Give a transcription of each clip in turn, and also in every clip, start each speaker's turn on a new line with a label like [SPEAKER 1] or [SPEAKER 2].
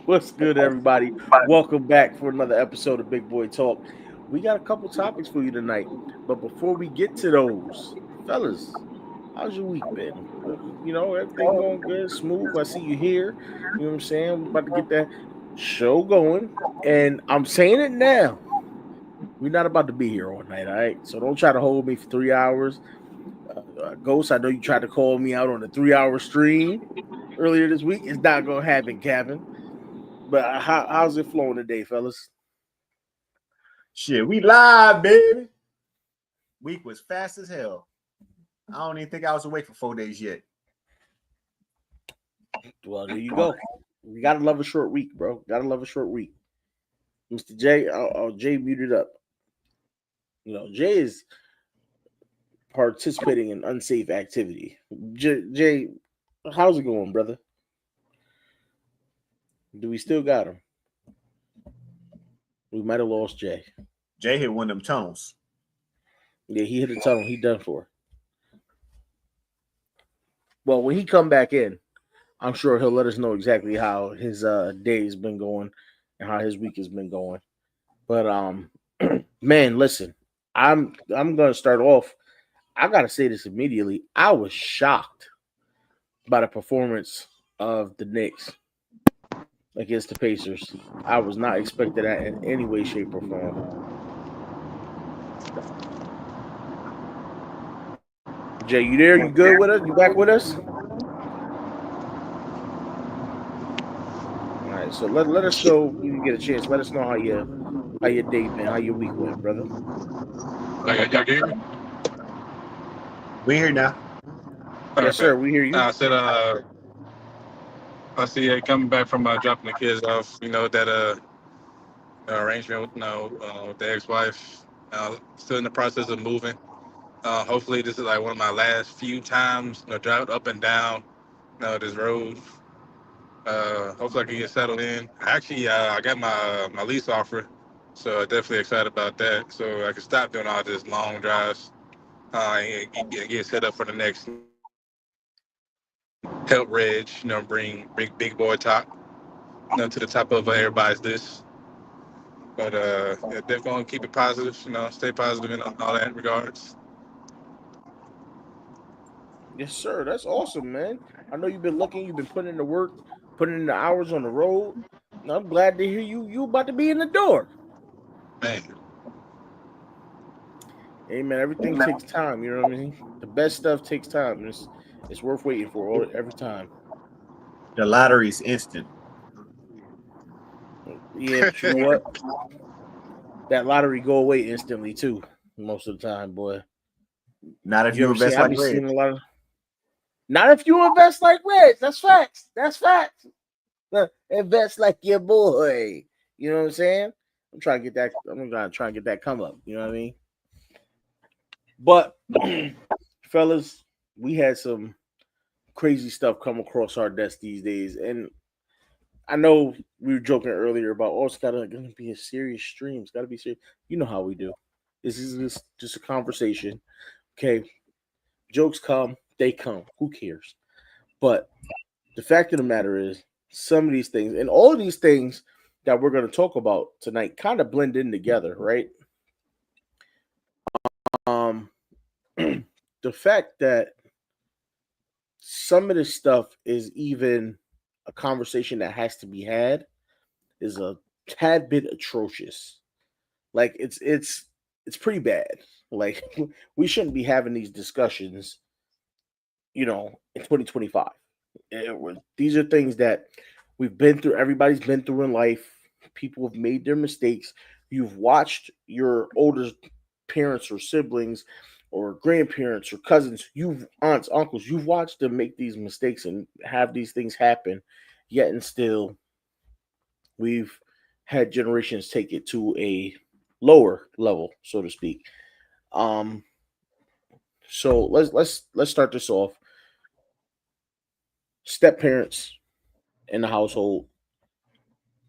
[SPEAKER 1] What's good, everybody? Welcome back for another episode of Big Boy Talk. We got a couple topics for you tonight, but before we get to those, fellas, how's your week been? Everything going good, smooth. I see you here. You know what I'm saying? We're about to get that show going, and I'm saying it now. We're not about to be here all night, all right? So don't try to hold me for 3 hours. Ghost, I know you tried to call me out on a 3 hour stream earlier this week. It's not gonna happen, Kevin. But how's it flowing today, fellas?
[SPEAKER 2] Shit, we live, baby. Week was fast as hell. I don't even think I was awake for 4 days yet.
[SPEAKER 1] Well, there you go. You gotta love a short week, bro. Gotta love a short week. Mr. J, Jay muted up. Jay is participating in unsafe activity. Jay, how's it going, brother? Do we still got him? We might have lost Jay.
[SPEAKER 2] Jay hit one of them tunnels.
[SPEAKER 1] Yeah, he hit a tunnel. He done for. Well, when he come back in, I'm sure he'll let us know exactly how his day has been going and how his week has been going. But man, listen, I'm gonna start off. I gotta say this immediately. I was shocked by the performance of the Knicks against the Pacers. I was not expecting that in any way, shape, or form. Jay, you there? You good with us? You back with us? All right, so let us know when you get a chance. Let us know how your day been, how your week went, brother.
[SPEAKER 3] Y'all hear me?
[SPEAKER 2] We here now.
[SPEAKER 1] Yes, sir. We hear you.
[SPEAKER 3] I said, I see coming back from dropping the kids off. That arrangement with the ex-wife. Still in the process of moving. Hopefully, this is like one of my last few times. Driving up and down, this road. Hopefully, I can get settled in. Actually, I got my lease offer, so definitely excited about that. So I can stop doing all this long drives. And get set up for the next. Help Reg, bring big boy talk, to the top of everybody's list. But yeah, definitely gonna keep it positive, stay positive in all that regards.
[SPEAKER 1] Yes, sir. That's awesome, man. I know you've been looking, you've been putting in the work, putting in the hours on the road. And I'm glad to hear you about to be in the door.
[SPEAKER 3] Man,
[SPEAKER 1] Hey man, everything takes time, you know what I mean? The best stuff takes time. It's worth waiting for every time.
[SPEAKER 2] The lottery's instant.
[SPEAKER 1] Yeah, but you know what? That lottery go away instantly too, most of the time, boy.
[SPEAKER 2] Not if
[SPEAKER 1] You
[SPEAKER 2] you
[SPEAKER 1] ever see
[SPEAKER 2] invest
[SPEAKER 1] I
[SPEAKER 2] like
[SPEAKER 1] be
[SPEAKER 2] Reg.
[SPEAKER 1] seeing a lot of not if you invest like Reg. That's facts. That's facts. Invest like your boy. You know what I'm saying? I'm trying to get that. I'm gonna try and get that come up. You know what I mean? But fellas, we had some crazy stuff come across our desk these days, and I know we were joking earlier about it's gonna be a serious stream. It's gotta be serious. You know how we do. This is just a conversation. Okay, jokes come, they come. Who cares? But the fact of the matter is, some of these things and all of these things that we're going to talk about tonight kind of blend in together, right? Um, the fact that some of this stuff is even a conversation that has to be had is a tad bit atrocious. Like it's pretty bad. Like we shouldn't be having these discussions, in 2025. These are things that we've been through. Everybody's been through in life. People have made their mistakes. You've watched your older parents or siblings or grandparents or cousins, you've aunts, uncles, you've watched them make these mistakes and have these things happen. Yet and still, we've had generations take it to a lower level, so to speak. Um, so let's start this off. Step parents in the household,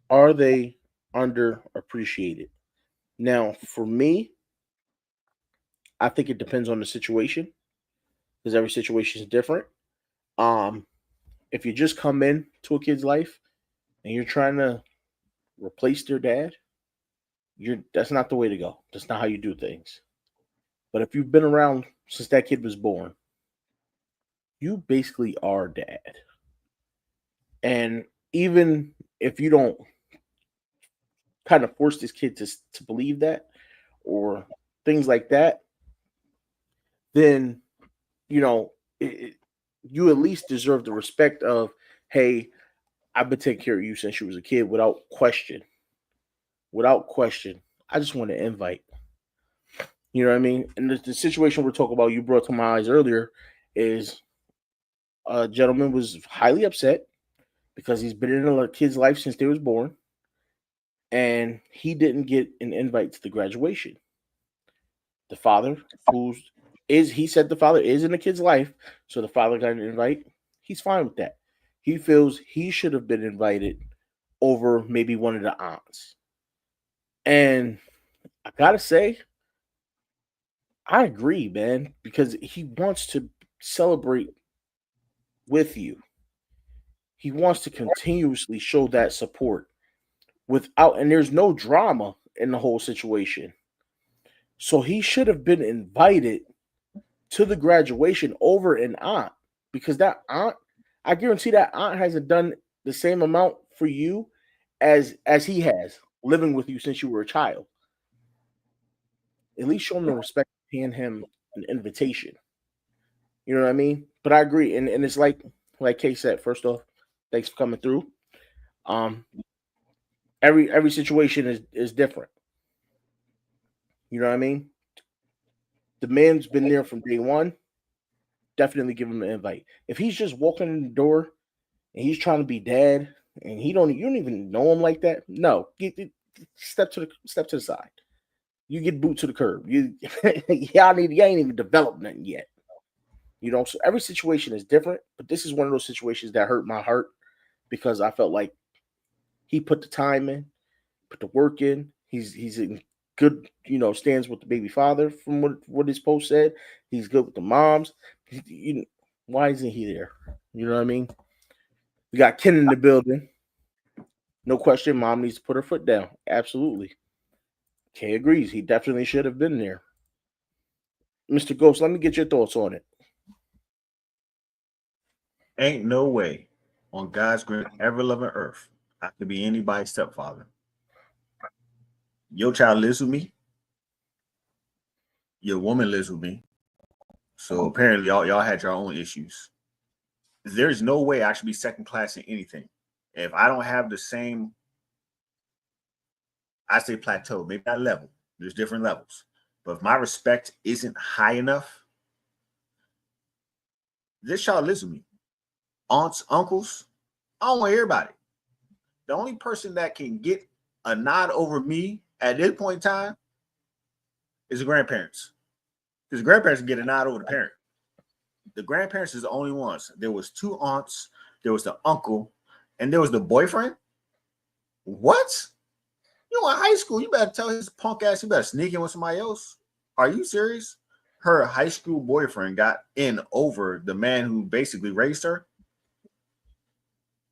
[SPEAKER 1] are they underappreciated? Now, for me, I think it depends on the situation because every situation is different. Um, if you just come in to a kid's life and you're trying to replace their dad, that's not the way to go. That's not how you do things. But if you've been around since that kid was born, you basically are dad. And even if you don't kind of force this kid to believe that or things like that, then you know you at least deserve the respect of, hey, I've been taking care of you since you was a kid without question. Without question. I just want to invite. You know what I mean? And the situation we're talking about, you brought to my eyes earlier, is a gentleman was highly upset because he's been in a kid's life since they was born, and he didn't get an invite to the graduation. The father, he said the father is in the kid's life, so the father got an invite. He's fine with that. He feels he should have been invited over maybe one of the aunts. And I gotta say, I agree, man, because he wants to celebrate with you. He wants to continuously show that support without, and there's no drama in the whole situation. So he should have been invited to the graduation over an aunt, because that aunt, I guarantee that aunt hasn't done the same amount for you as he has living with you since you were a child. At least show him the respect, paying him an invitation. You know what I mean? But I agree, and it's like Kay said. First off, thanks for coming through. Um, every situation is different. You know what I mean? The man's been there from day one. Definitely give him an invite. If he's just walking in the door and he's trying to be dad, and you don't even know him like that, no, step to the side. You get boot to the curb. Y'all ain't even developed nothing yet. You know, so every situation is different, but this is one of those situations that hurt my heart because I felt like he put the time in, put the work in. He's in good, stands with the baby father from what his post said. He's good with the moms. Why isn't he there? You know what I mean? We got Ken in the building. No question, mom needs to put her foot down. Absolutely. Kay agrees. He definitely should have been there. Mr. Ghost, let me get your thoughts on it.
[SPEAKER 2] Ain't no way on God's great ever loving earth I could be anybody's stepfather. Your child lives with me. Your woman lives with me. So apparently y'all had your own issues. There's no way I should be second class in anything. If I don't have the same, I say plateau, maybe not level. There's different levels. But if my respect isn't high enough, this child lives with me. Aunts, uncles, I don't want to hear about it. The only person that can get a nod over me at this point in time is the grandparents. Because the grandparents can get a nod over the parent. The grandparents is the only ones. There was 2 aunts, there was the uncle, and there was the boyfriend. What? You in high school, you better tell his punk ass you better sneak in with somebody else. Are you serious? Her high school boyfriend got in over the man who basically raised her.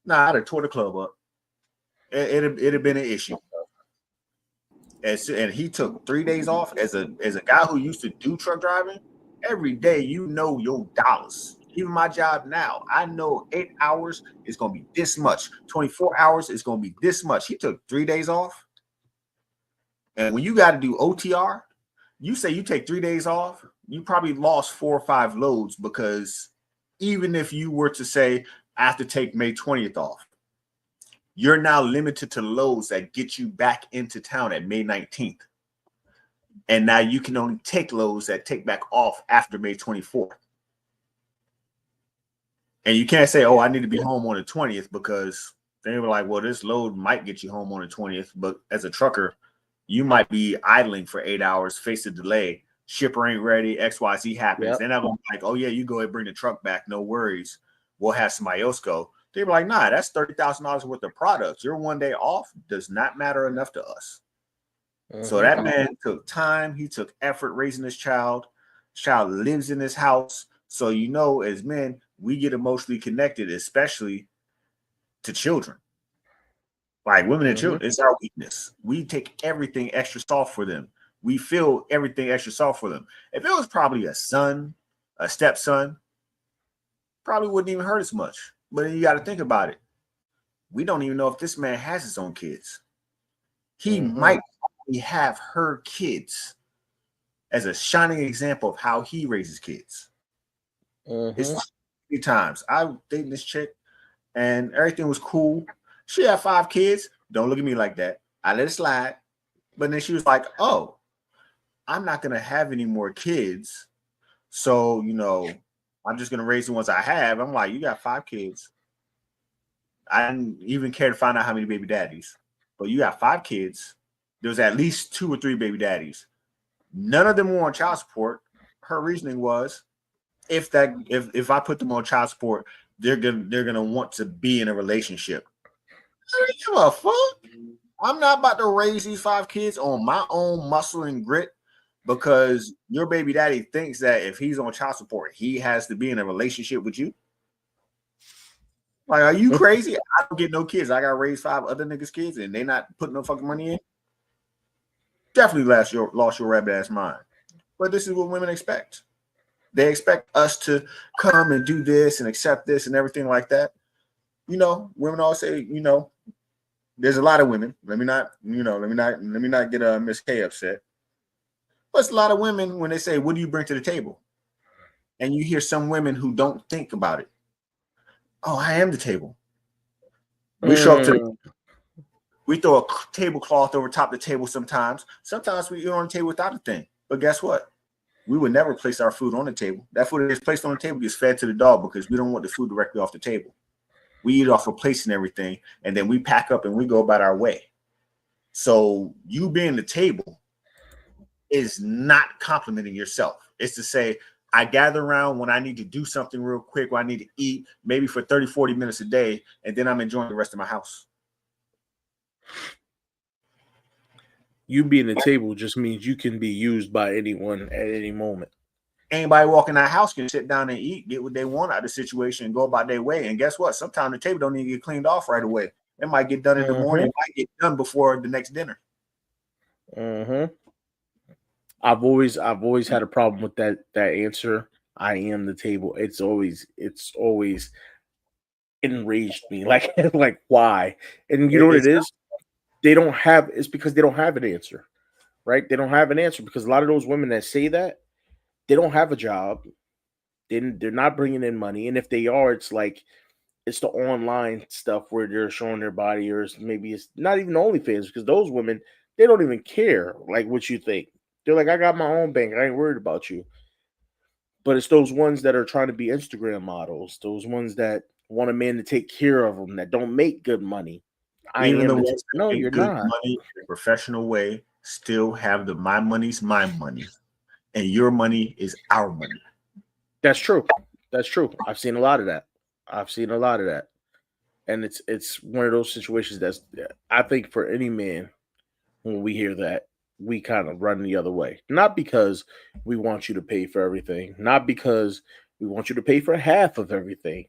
[SPEAKER 2] Nah, I'd have tore the club up. It'd have been an issue. And he took 3 days off as a guy who used to do truck driving. Every day, your dollars. Even my job now, I know 8 hours is going to be this much. 24 hours is going to be this much. He took 3 days off. And when you got to do OTR, you say you take 3 days off, you probably lost 4 or 5 loads, because even if you were to say, I have to take May 20th off, you're now limited to loads that get you back into town at May 19th. And now you can only take loads that take back off after May 24th. And you can't say, oh, I need to be home on the 20th, because they were like, well, this load might get you home on the 20th. But as a trucker, you might be idling for 8 hours, face a delay, shipper ain't ready, XYZ happens.
[SPEAKER 1] Yep.
[SPEAKER 2] They're not going to be like, oh, yeah, you go ahead and bring the truck back. No worries. We'll have somebody else go. They were like, nah, that's $30,000 worth of products. Your 1 day off does not matter enough to us. Mm-hmm. So that man took time. He took effort raising his child. His child lives in his house. So, as men, we get emotionally connected, especially to children. Like women and children, it's our weakness. We take everything extra soft for them. We feel everything extra soft for them. If it was probably a son, a stepson, probably wouldn't even hurt as much. But then you got to think about it. We don't even know if this man has his own kids. He might have her kids as a shining example of how he raises kids. It's 3 times I was dating this chick and everything was cool. She had 5 kids. Don't look at me like that. I let it slide. But then she was like, oh, I'm not going to have any more kids. So, I'm just going to raise the ones I have. I'm like, you got 5 kids. I didn't even care to find out how many baby daddies. But you got 5 kids. There's at least 2 or 3 baby daddies. None of them were on child support. Her reasoning was, if I put them on child support, they're gonna want to be in a relationship. I don't give a fuck. I'm not about to raise these 5 kids on my own muscle and grit because your baby daddy thinks that if he's on child support, he has to be in a relationship with you. Like, are you crazy? I don't get no kids. I gotta raise 5 other niggas' kids and they not putting no fucking money in. Definitely lost your rabbit ass mind. But this is what women expect. They expect us to come and do this and accept this and everything like that. Women always say, there's a lot of women. Let me not get Miss K upset. But it's a lot of women when they say, what do you bring to the table? And you hear some women who don't think about it. Oh, I am the table. We show up to we throw a tablecloth over top of the table sometimes. Sometimes we eat on the table without a thing. But guess what? We would never place our food on the table. That food that is placed on the table gets fed to the dog because we don't want the food directly off the table. We eat off a plate and everything, and then we pack up and we go about our way. So you being the table is not complimenting yourself. It's to say, I gather around when I need to do something real quick, when I need to eat, maybe for 30, 40 minutes a day, and then I'm enjoying the rest of my house.
[SPEAKER 1] You being the table just means you can be used by anyone at any moment.
[SPEAKER 2] Anybody walking that house can sit down and eat, get what they want out of the situation, and go about their way. And guess what? Sometimes the table don't even get cleaned off right away. It might get done in the morning. It might get done before the next dinner.
[SPEAKER 1] I've always had a problem with that answer. I am the table. It's always enraged me. Like why? And you know what it is? It's because they don't have an answer, right? They don't have an answer because a lot of those women that say that, they don't have a job. They're not bringing in money. And if they are, it's the online stuff where they're showing their body, or maybe it's not even OnlyFans, because those women, they don't even care like what you think. They're like, I got my own bank. I ain't worried about you. But it's those ones that are trying to be Instagram models, those ones that want a man to take care of them, that don't make good money.
[SPEAKER 2] Even the ones
[SPEAKER 1] no, you're
[SPEAKER 2] good
[SPEAKER 1] not.
[SPEAKER 2] money in a professional way still have the my money's my money, and your money is our money.
[SPEAKER 1] That's true. I've seen a lot of that. And it's one of those situations that's, I think, for any man, when we hear that, we kind of run the other way. Not because we want you to pay for everything, not because we want you to pay for half of everything.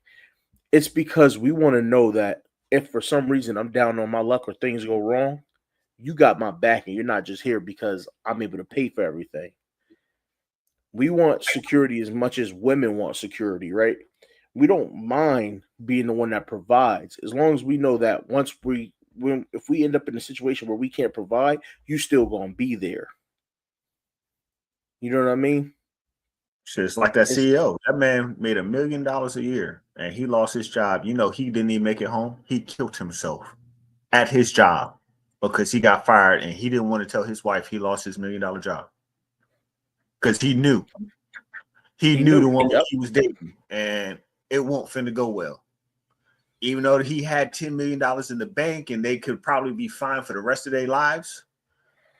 [SPEAKER 1] It's because we want to know that if for some reason I'm down on my luck or things go wrong, you got my back and you're not just here because I'm able to pay for everything. We want security as much as women want security, right? We don't mind being the one that provides, as long as we know that if we end up in a situation where we can't provide, you still gonna be there. You know what I mean?
[SPEAKER 2] It's like that CEO. That man made $1 million a year and he lost his job. He didn't even make it home. He killed himself at his job because he got fired and he didn't want to tell his wife he lost his $1 million job. Because he knew the woman he was dating, and it won't finna go well. Even though he had $10 million in the bank and they could probably be fine for the rest of their lives,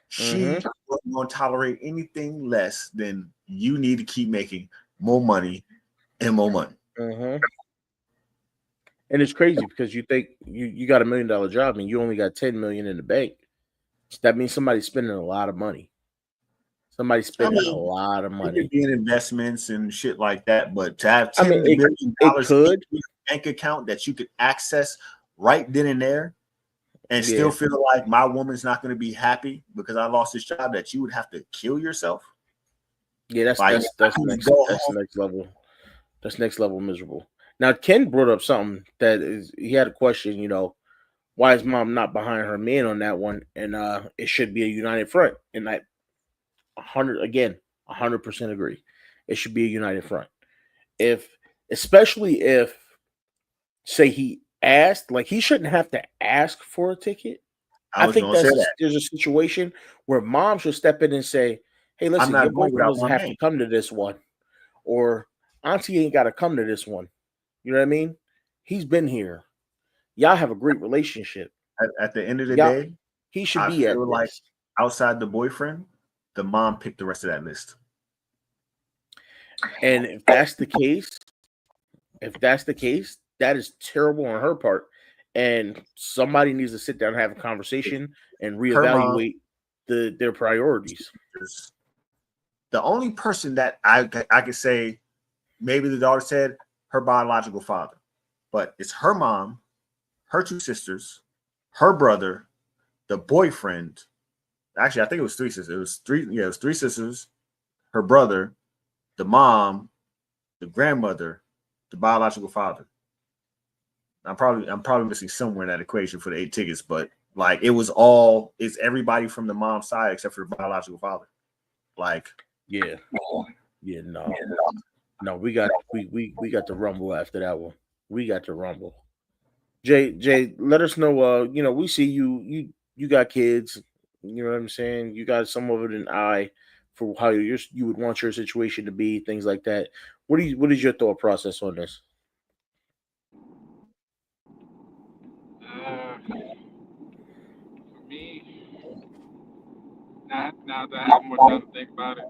[SPEAKER 2] she wasn't going to tolerate anything less than you need to keep making more money and more money.
[SPEAKER 1] And it's crazy because you think you got $1 million job and you only got 10 million in the bank. That means somebody's spending a lot of money. Somebody's spending a lot of money.
[SPEAKER 2] It could be in investments and shit like that, but to have $10 million in your bank account that you could access right then and there and still feel like my woman's not going to be happy because I lost this job, that you would have to kill yourself.
[SPEAKER 1] Yeah, that's next level. That's next level miserable. Now Ken brought up something that is, he had a question, you know, why is mom not behind her man on that one? And it should be a united front. And I 100% agree. It should be a united front. Especially if, say, he asked, like, he shouldn't have to ask for a ticket. I think there's a situation where mom should step in and say, hey, listen, your boyfriend doesn't have to come to this one, or auntie ain't got to come to this one. You know what I mean? He's been here. Y'all have a great relationship.
[SPEAKER 2] At the end of the day,
[SPEAKER 1] he should be at
[SPEAKER 2] like this. Outside the boyfriend, the mom picked the rest of that list.
[SPEAKER 1] And if that's the case, that is terrible on her part. And somebody needs to sit down and have a conversation and reevaluate their priorities.
[SPEAKER 2] The only person that I could say, maybe the daughter said her biological father, but it's her mom, her two sisters, her brother, the boyfriend. Actually, I think it was three sisters. It was three sisters, her brother, the mom, the grandmother, the biological father. I'm probably missing somewhere in that equation for the 8 tickets, but like it's everybody from the mom's side except for the biological father. Like,
[SPEAKER 1] no, we got the rumble after that one. We got the rumble. Jay, let us know. You know, we see you got kids. You know what I'm saying? You got some of it in eye for how you would want your situation to be, things like that. What is your thought process on this?
[SPEAKER 3] For me, now that I have more time to think about it,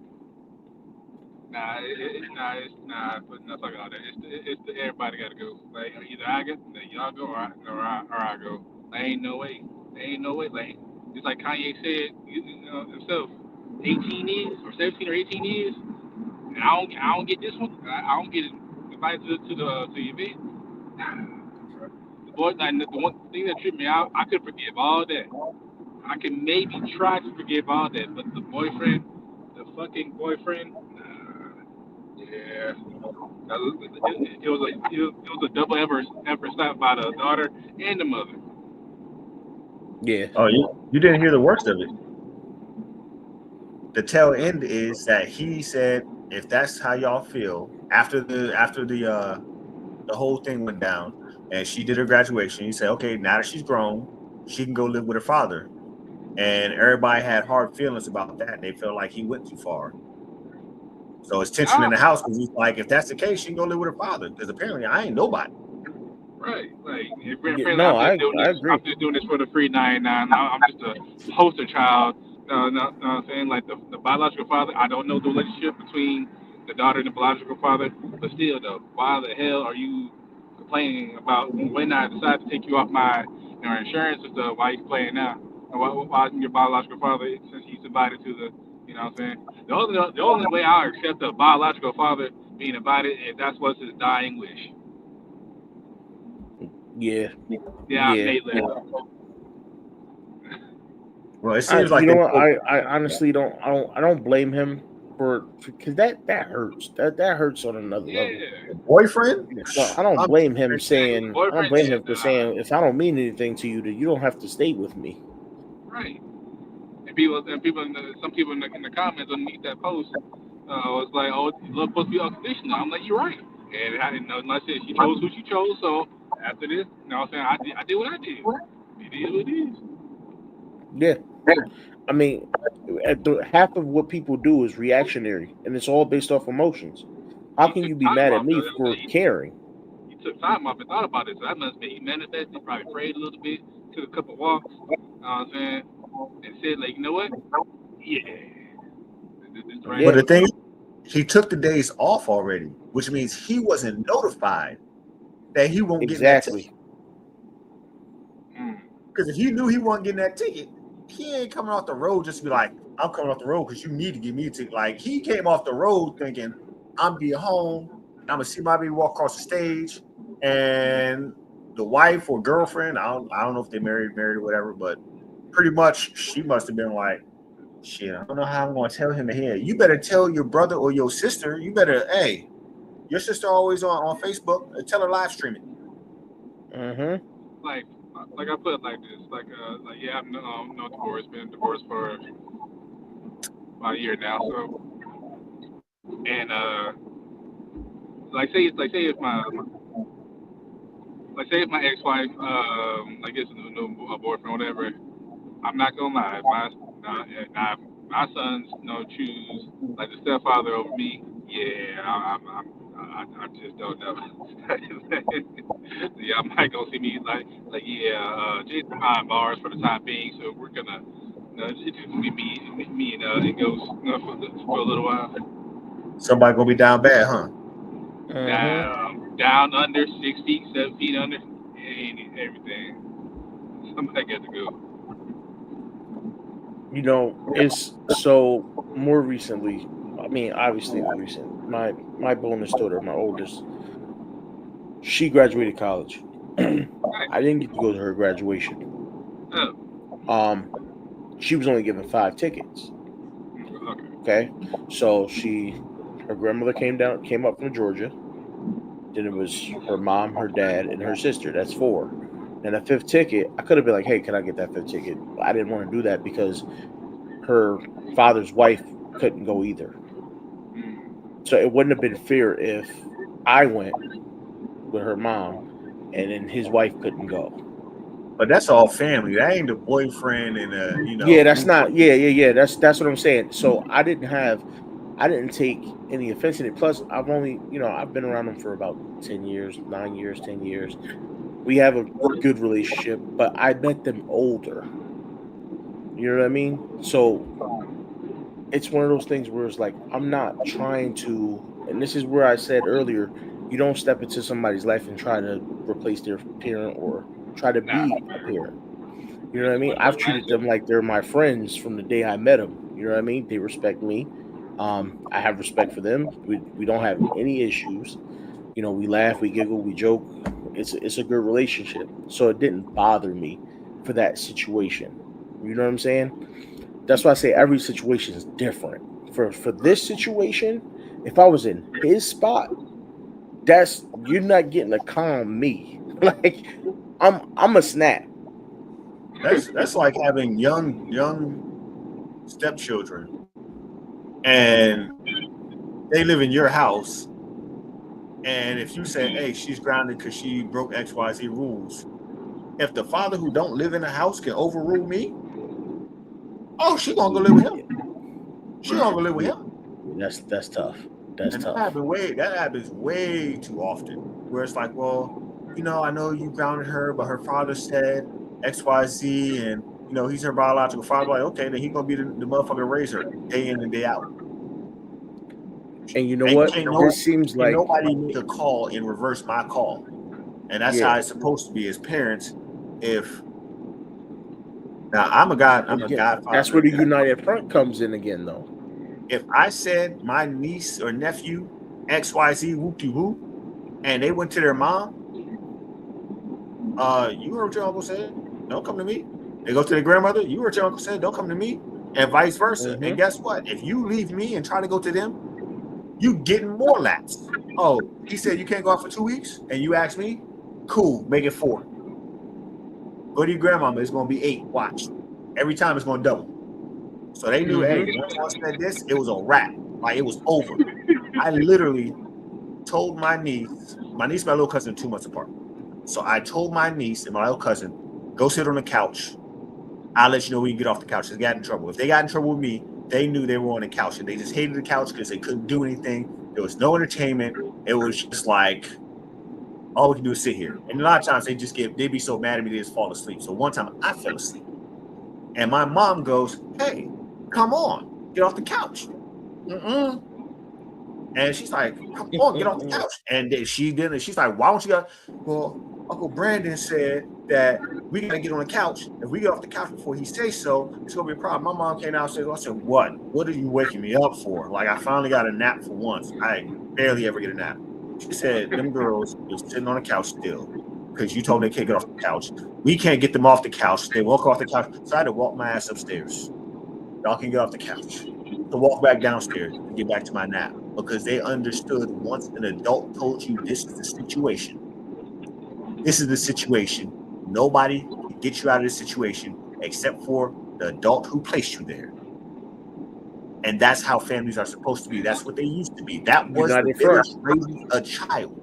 [SPEAKER 3] let's not talk about that. It's everybody got to go. Like either y'all go, or I go. Ain't no way. Like it's like Kanye said, you know himself, 18 years or 17 or 18 years, and I don't get this one. I don't get invited to the event. The boy, like, the one thing that tripped me out, I could forgive all that. I can maybe try to forgive all that, but the fucking boyfriend, yeah, it was a double effort slap by the daughter and the mother.
[SPEAKER 2] Yeah. Oh, you didn't hear the worst of it. The tail end is that he said, if that's how y'all feel after the whole thing went down and she did her graduation, he said, okay, now that she's grown, she can go live with her father. And everybody had hard feelings about that. They felt like he went too far. So it's tension in the house because he's like, if that's the case, she can go live with her father because apparently I ain't nobody.
[SPEAKER 3] Right. Like,
[SPEAKER 1] I agree.
[SPEAKER 3] I'm just doing this for the free 99. I'm just a poster child. Know what I'm saying? Like the biological father, I don't know the relationship between the daughter and the biological father, but still though, why the hell are you complaining about when I decide to take you off my insurance and stuff? Why are you playing now? And why isn't your biological father, since he's invited to the, you know what I'm saying? The only way I accept a biological father being invited is that's what's his dying wish.
[SPEAKER 1] Yeah.
[SPEAKER 2] Well, it seems like
[SPEAKER 1] I honestly don't blame him because that hurts. That hurts on another level.
[SPEAKER 2] Boyfriend?
[SPEAKER 1] So I don't blame him saying for saying if I don't mean anything to you, then you don't have to stay with me.
[SPEAKER 3] Right. And some people in the comments underneath that post was like, "Oh, love's supposed to be unconditional." I'm like, "You're right." And like I said, she chose who she chose. So after this, you know what I'm saying, I did what I did. It is what it is.
[SPEAKER 1] Yeah. I mean, half of what people do is reactionary, and it's all based off emotions. How can you be mad at me for caring?
[SPEAKER 3] You took time off and thought about it, so that must be he manifested. Probably prayed a little bit, took a couple walks. You know what I'm saying, and said, like, you know what? Yeah.
[SPEAKER 2] But the thing, he took the days off already, which means he wasn't notified that he won't get that ticket. Because if he knew he wasn't getting that ticket, he ain't coming off the road just to be like, I'm coming off the road because you need to give me a ticket. Like, he came off the road thinking, I'm be home, I'm gonna see my baby walk across the stage, and the wife or girlfriend, I don't know if they married or whatever, but pretty much she must have been like, shit, I don't know how I'm gonna tell him ahead. You better tell your brother or your sister. You better, hey, your sister always on Facebook. Tell her live stream it.
[SPEAKER 1] Mm-hmm.
[SPEAKER 3] Like I put it like this, yeah, I'm no divorce, been divorced for about a year now, so and say if my ex-wife gets a new boyfriend or whatever, I'm not gonna lie, my sons choose like the stepfather over me. Yeah, I just don't know. Yeah, I might go see me Jason behind bars for the time being, so we're gonna it's just me and Ghost for a little while.
[SPEAKER 2] Somebody gonna be down bad, huh?
[SPEAKER 3] Down under 6 feet, 7 feet under, and everything. Somebody got to go.
[SPEAKER 1] You know, it's so more recently. I mean, obviously, recent. My bonus daughter, my oldest, she graduated college. I didn't get to go to her graduation.
[SPEAKER 3] Oh,
[SPEAKER 1] She was only given 5 tickets.
[SPEAKER 3] okay.
[SPEAKER 1] Okay, so her grandmother came up from Georgia. Then it was her mom, her dad, and her sister. That's 4. And a 5th ticket, I could have been like, "Hey, can I get that 5th ticket?" I didn't want to do that because her father's wife couldn't go either. So it wouldn't have been fair if I went with her mom and then his wife couldn't go.
[SPEAKER 2] But that's all family. That ain't the boyfriend and
[SPEAKER 1] Yeah, that's not. Yeah. That's what I'm saying. So I didn't take any offense in it. Plus, I've been around them for about 10 years, 9 years, 10 years. We have a good relationship, but I met them older. You know what I mean? So it's one of those things where it's like I'm not trying to, and this is where I said earlier, you don't step into somebody's life and try to replace their parent or try to be a parent. You know what I mean? I've treated them like they're my friends from the day I met them. You know what I mean? They respect me. I have respect for them. We don't have any issues. We laugh, we giggle, we joke. It's a good relationship. So it didn't bother me for that situation. You know what I'm saying? That's why I say every situation is different. For this situation, if I was in his spot, you're not getting to calm me. Like I'm a snap.
[SPEAKER 2] That's like having young stepchildren, and they live in your house. And if you say, "Hey, she's grounded because she broke XYZ rules," if the father who don't live in the house can overrule me, oh, she gonna go live with him. She gonna go live with him.
[SPEAKER 1] That's tough. That's tough.
[SPEAKER 2] That happens way too often. Where it's like, well, I know you grounded her, but her father said XYZ, and he's her biological father. Like, okay, then he gonna be the motherfucker raise her day in and day out.
[SPEAKER 1] And you know what? This seems like
[SPEAKER 2] nobody make a call and reverse my call, and that's how it's supposed to be as parents. Now I'm a godfather.
[SPEAKER 1] That's where the united front comes in again, though.
[SPEAKER 2] If I said my niece or nephew XYZ whoop-de-whoop, and they went to their mom, you heard what your uncle said, don't come to me. They go to their grandmother, you heard your uncle said, don't come to me, and vice versa. Mm-hmm. And guess what? If you leave me and try to go to them, you getting more laps. Oh, he said you can't go out for 2 weeks, and you ask me, cool, make it 4. Go to your grandmama, it's gonna be 8. Watch. Every time it's gonna double. So they knew, hey, once I said this, it was a wrap. Like, it was over. I literally told my niece and my little cousin are 2 months apart. So I told my niece and my little cousin, go sit on the couch. I'll let you know when you get off the couch. They got in trouble. If they got in trouble with me, they knew they were on the couch, and they just hated the couch because they couldn't do anything. There was no entertainment. It was just like, all we can do is sit here. And a lot of times they'd be so mad at me they just fall asleep. So one time I fell asleep. And my mom goes, hey, come on, get off the couch. And she's like, come on, get off the couch. And she didn't. She's like, why don't you go? Well, Uncle Brandon said that we got to get on the couch. If we get off the couch before he says so, it's going to be a problem. My mom came downstairs. I said, what? What are you waking me up for? Like, I finally got a nap for once. I barely ever get a nap. She said, them girls is sitting on the couch still. because you told them they can't get off the couch. We can't get them off the couch. They walk off the couch. So I had to walk my ass upstairs. Y'all can get off the couch. To walk back downstairs and get back to my nap, because they understood once an adult told you this is the situation. This is the situation. Nobody can get you out of this situation except for the adult who placed you there. And that's how families are supposed to be. That's what they used to be. That was the village raising a child.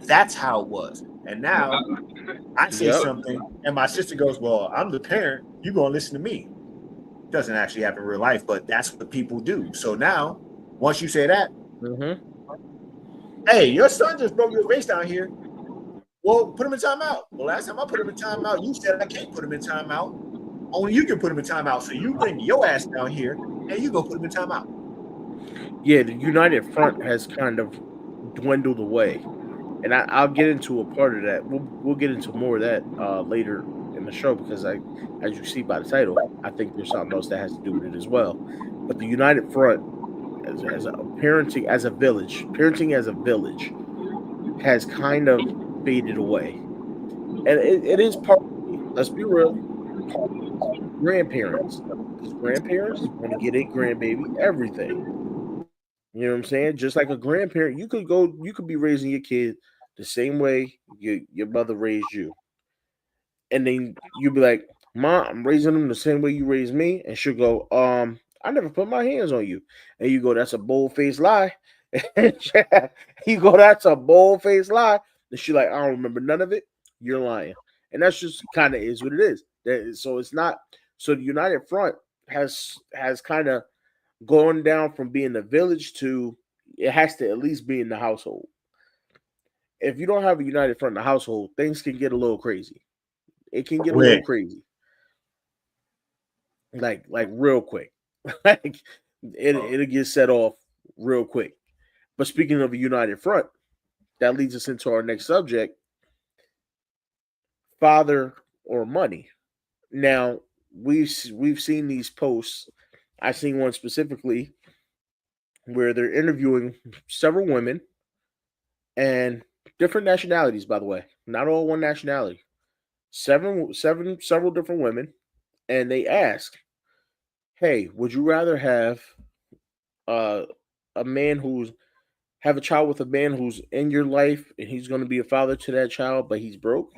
[SPEAKER 2] That's how it was. And now I say something and my sister goes, well, I'm the parent. You're going to listen to me. It doesn't actually happen in real life, but that's what people do. So now, once you say that, hey, your son just broke your face down here. Well, put him in timeout. Well, last time I put him in timeout, you said I can't put him in timeout. Only you can put him in timeout. So you bring your ass down here and you go put him in timeout.
[SPEAKER 1] Yeah, the United Front has kind of dwindled away, and I'll get into a part of that. We'll get into more of that later in the show, because as you see by the title, I think there's something else that has to do with it as well. But the United Front, as a parenting as a village, has kind of faded away, and it is partly, let's be real, grandparents, because grandparents want to get a grandbaby everything. You know what I'm saying? Just like a grandparent, you could be raising your kid the same way your mother raised you, and then you'd be like, "Mom, I'm raising them the same way you raised me," and she'll go, I never put my hands on you," and you go, "That's a bold faced lie." You go, "That's a bold faced lie," and she's like, "I don't remember none of it. You're lying," and that's just kind of is what it is. So it's not. So the United Front has kind of going down from being the village to, it has to at least be in the household. If you don't have a united front in the household, things can get a little crazy. It can get a little crazy, like real quick. Like it'll get set off real quick. But speaking of a united front, that leads us into our next subject: father or money. Now we've seen these posts. I seen one specifically where they're interviewing several women and different nationalities, by the way, not all one nationality. Several different women, and they ask, "Hey, would you rather have uh, a man who's have a child with a man who's in your life and he's going to be a father to that child, but he's broke,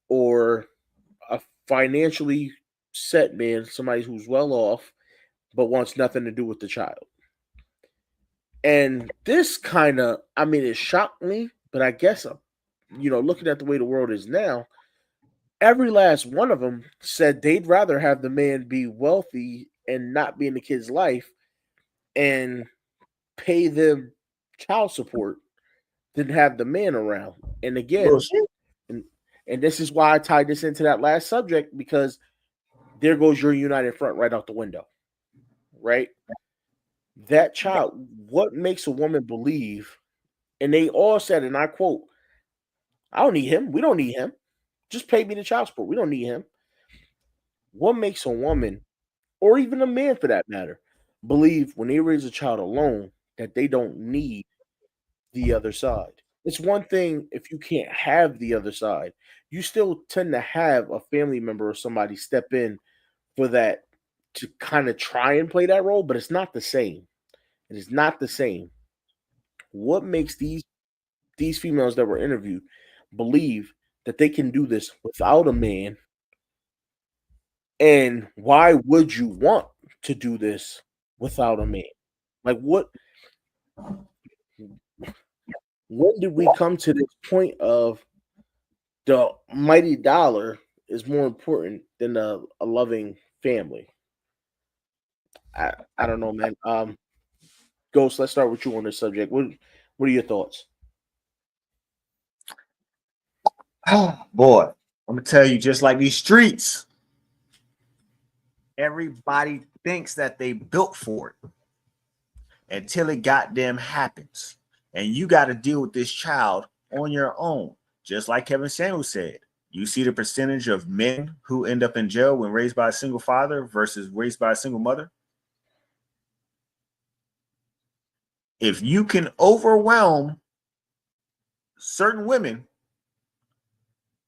[SPEAKER 1] or a financially set man, somebody who's well off but wants nothing to do with the child?" And this kind of, I mean, it shocked me, but I guess, looking at the way the world is now, every last one of them said they'd rather have the man be wealthy and not be in the kid's life and pay them child support than have the man around. And again, and, and this is why I tied this into that last subject, because there goes your united front right out the window, right? That child, what makes a woman believe? And they all said, and I quote, "I don't need him. We don't need him. Just pay me the child support. We don't need him." What makes a woman, or even a man for that matter, believe when they raise a child alone that they don't need the other side? It's one thing if you can't have the other side. You still tend to have a family member or somebody step in for that, to kind of try and play that role, but it's not the same. It is not the same. What makes these females that were interviewed believe that they can do this without a man? And why would you want to do this without a man? Like, when did we come to this point of the mighty dollar is more important than a loving family? I don't know, man. Ghost, let's start with you on this subject. What are your thoughts?
[SPEAKER 2] Oh boy, I'm gonna tell you, just like these streets, everybody thinks that they built for it until it goddamn happens. And you got to deal with this child on your own. Just like Kevin Samuel said, you see the percentage of men who end up in jail when raised by a single father versus raised by a single mother. If you can overwhelm certain women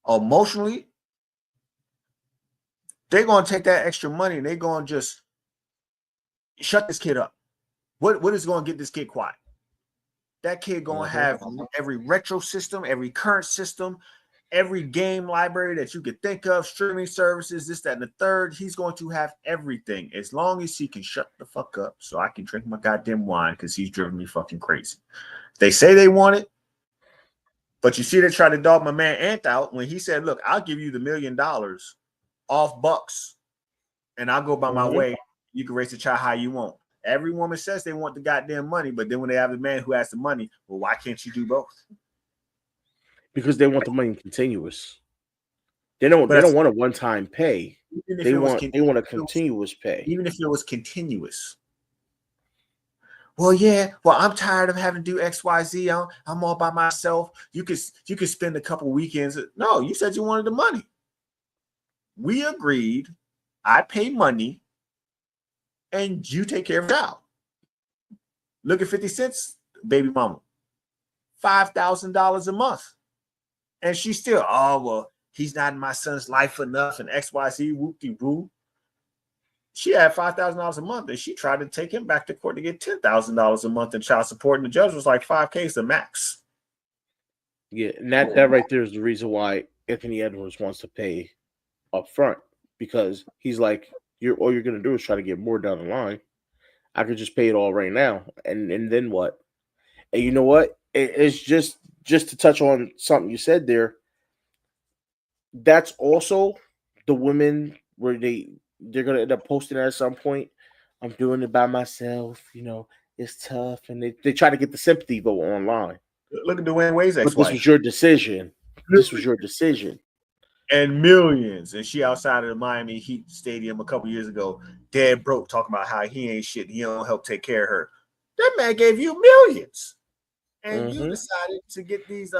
[SPEAKER 2] emotionally, they're gonna take that extra money and they're gonna just shut this kid up. What is gonna get this kid quiet? That kid gonna have every retro system, every current system, every game library that you could think of, streaming services, this, that, and the third. He's going to have everything as long as he can shut the fuck up so I can drink my goddamn wine because he's driven me fucking crazy. They say they want it, but you see they try to dog my man Ant out when he said, look, I'll give you the $1 million off bucks and I'll go by my way. You can raise the child how you want. Every woman says they want the goddamn money, but then when they have the man who has the money, well, why can't you do both?
[SPEAKER 1] Because they want the money continuous. They don't want a one-time pay. They want a continuous pay.
[SPEAKER 2] Even if it was continuous. Well, yeah. Well, I'm tired of having to do XYZ. I'm all by myself. You could spend a couple weekends. No, you said you wanted the money. We agreed. I pay money, and you take care of the child. Look at 50 Cent's baby mama, $5,000 a month, and she's still, oh well, he's not in my son's life enough, and XYZ whoop-de-woo. She had $5,000 a month, and she tried to take him back to court to get $10,000 a month in child support, and the judge was like, $5K is the max.
[SPEAKER 1] Yeah, and that right there is the reason why Anthony Edwards wants to pay up front, because he's like, all you're gonna do is try to get more down the line. I could just pay it all right now, and then what? And you know what? It's just to touch on something you said there. That's also the women where they're gonna end up posting at some point. I'm doing it by myself. You know, it's tough, and they try to get the sympathy vote online.
[SPEAKER 2] Look at Dwayne Wade's ex-wife.
[SPEAKER 1] But this was your decision. This was your decision.
[SPEAKER 2] And millions. And she outside of the Miami Heat Stadium a couple years ago, dead broke, talking about how he ain't shit. He don't help take care of her. That man gave you millions. And you decided to get these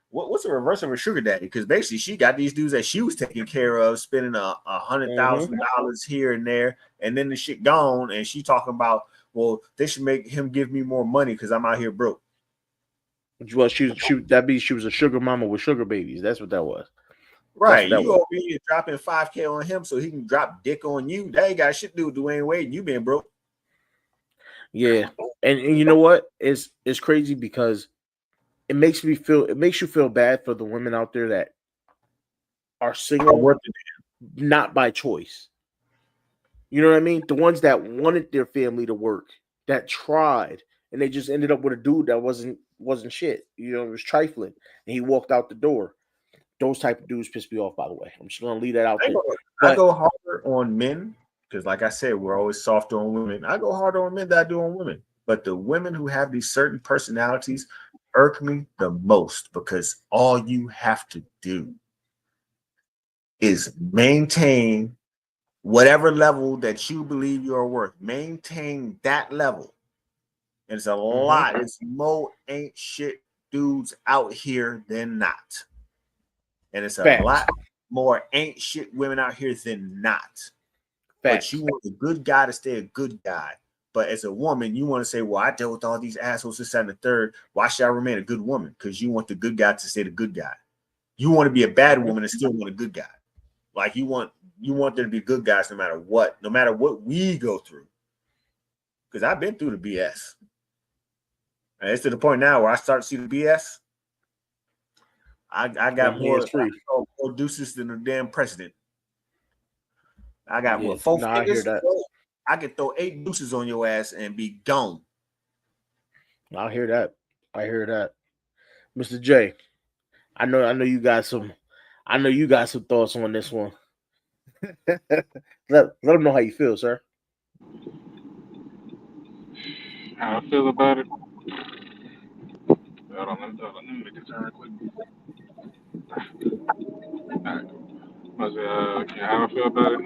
[SPEAKER 2] what's the reverse of a sugar daddy? Because basically she got these dudes that she was taking care of, spending $100,000 here and there, and then the shit gone, and she talking about, well, they should make him give me more money because I'm out here broke.
[SPEAKER 1] Well, she was a sugar mama with sugar babies. That's what that was.
[SPEAKER 2] Right. You over here dropping $5K on him so he can drop dick on you. That ain't got shit to do with Dwayne Wade and you being broke.
[SPEAKER 1] Yeah. And you know what? It's crazy because it makes you feel bad for the women out there that are single, not by choice. You know what I mean? The ones that wanted their family to work, that tried, and they just ended up with a dude that wasn't shit. You know, it was trifling, and he walked out the door. Those type of dudes piss me off, by the way. I'm just gonna leave that out there.
[SPEAKER 2] I go harder on men because, like I said, we're always softer on women. I go harder on men than I do on women. But the women who have these certain personalities irk me the most because all you have to do is maintain whatever level that you believe you're worth. Maintain that level. And it's a lot. It's more ain't shit dudes out here than not. And it's a lot more ain't shit women out here than not. But you want a good guy to stay a good guy. But as a woman, you want to say, well, I dealt with all these assholes, this, that, and the third. Why should I remain a good woman? Because you want the good guy to stay the good guy. You want to be a bad woman and still want a good guy. Like you want there to be good guys no matter what we go through. Because I've been through the BS. And it's to the point now where I start to see the BS. I got more deuces than the damn president. I got more 4 fingers. I could throw 8 deuces on your ass and be gone.
[SPEAKER 1] I hear that. Mr. J, I know you got some thoughts on this one. let them know how you feel, sir.
[SPEAKER 3] How I feel about it? Hold on, let me make a turn real quick. All right. How I feel about it?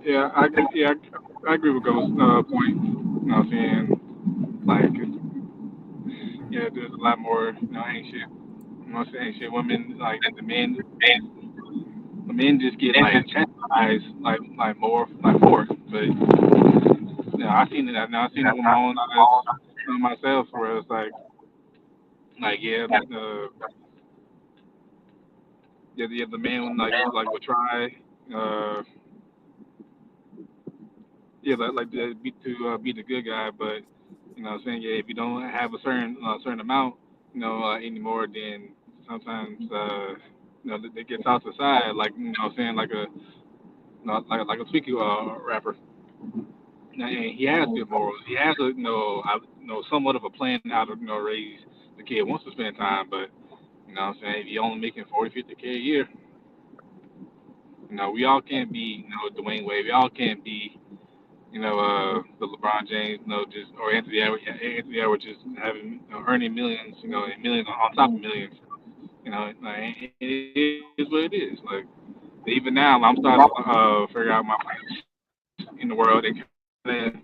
[SPEAKER 3] Yeah, I agree with Go's point. You know what I'm saying? Like, there's a lot more, ain't shit. Ain't shit women, like the men just get like chastised like more. But I seen it with my own eyes. myself, where it's like yeah, the man would try, uh, yeah, like to be the good guy, but what I'm saying, yeah, if you don't have a certain amount, anymore, then sometimes it gets out the side, like what I'm saying, like a like a tweaky rapper. And he has good morals. He has a somewhat of a plan how to raise the kid. Wants to spend time, but what I'm saying, if you're only making 40, 50K a year, we all can't be Dwayne Wade. We all can't be the LeBron James, just or Anthony Edwards just having earning millions, and millions on top of millions. Like, it is what it is. Like even now, I'm starting to figure out my place in the world and kind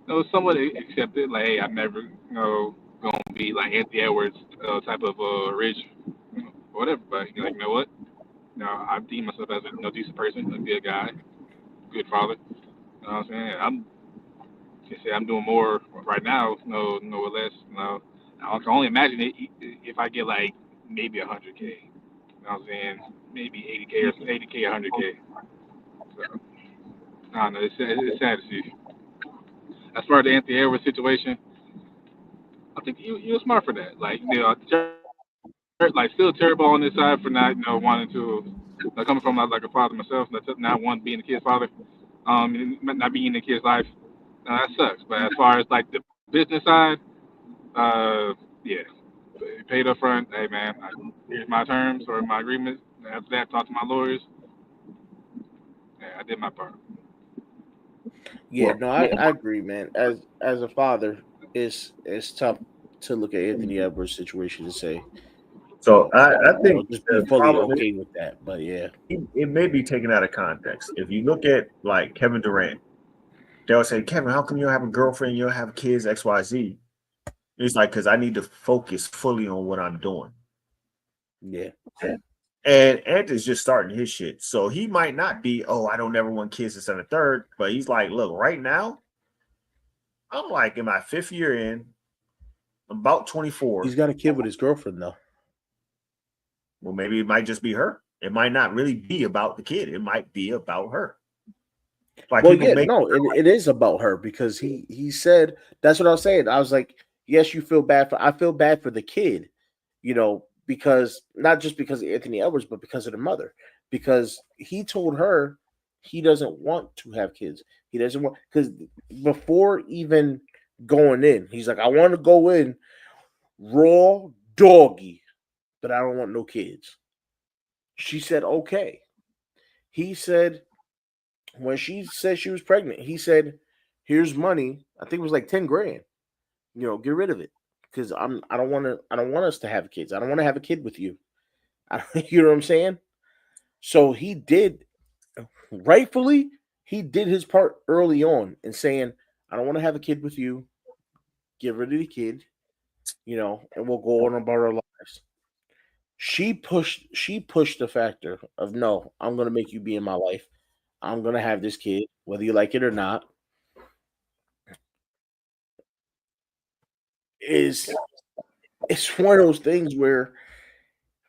[SPEAKER 3] of somewhat accept it. Like, hey, I'm never gonna be like Anthony Edwards type of rich, whatever. But like, you know what? I deem myself as a decent person, a good guy, good father. You know what I'm saying? I'm doing more right now, no less. I can only imagine it if I get like maybe 100K. You know what I'm saying? Maybe 80K or 80K, 100K. So, I don't know. It's sad to see. As far as the Anthony Edwards situation, I think you're smart for that. Like, like still terrible on this side for not, wanting to, coming from like a father myself, not one being the kid's father, not being in the kid's life. That sucks. But as far as like the business side, yeah, paid up front. Hey man, here's my terms or my agreements. After that, talk to my lawyers. Yeah, I did my part.
[SPEAKER 1] Yeah, no, I agree, man. As a father, it's tough to look at Anthony Edwards' situation and say,
[SPEAKER 2] So I think
[SPEAKER 1] just be
[SPEAKER 2] the
[SPEAKER 1] fully
[SPEAKER 2] problem is
[SPEAKER 1] okay with that. But yeah,
[SPEAKER 2] it may be taken out of context. If you look at like Kevin Durant, they'll say, Kevin, how come you don't have a girlfriend? You don't have kids, XYZ. It's like, because I need to focus fully on what I'm doing.
[SPEAKER 1] yeah,
[SPEAKER 2] And Anthony's just starting his shit. So he might not be, oh, I don't ever want kids this and a third. But he's like, look, right now, I'm like in my 5th year in, I'm about 24.
[SPEAKER 1] he's got a kid with his girlfriend though.
[SPEAKER 2] Well, maybe it might just be her. It might not really be about the kid. It might be about her. Like
[SPEAKER 1] Well,
[SPEAKER 2] people
[SPEAKER 1] yeah,
[SPEAKER 2] make
[SPEAKER 1] no, it is about her because he said that's what I was saying. I was like, yes, you feel bad for. I feel bad for the kid, because not just because of Anthony Edwards, but because of the mother. Because he told her he doesn't want to have kids. He doesn't want because before even going in, he's like, I want to go in raw doggy, but I don't want no kids. She said, okay. He said, when she said she was pregnant, he said, here's money. I think it was like 10 grand. Get rid of it. Because I don't want us to have kids. I don't want to have a kid with you. You know what I'm saying? So he did, rightfully, he did his part early on in saying, I don't want to have a kid with you. Get rid of the kid, and we'll go on about our lives. She pushed the factor of no, I'm gonna make you be in my life. I'm gonna have this kid, whether you like it or not. Is It's one of those things where,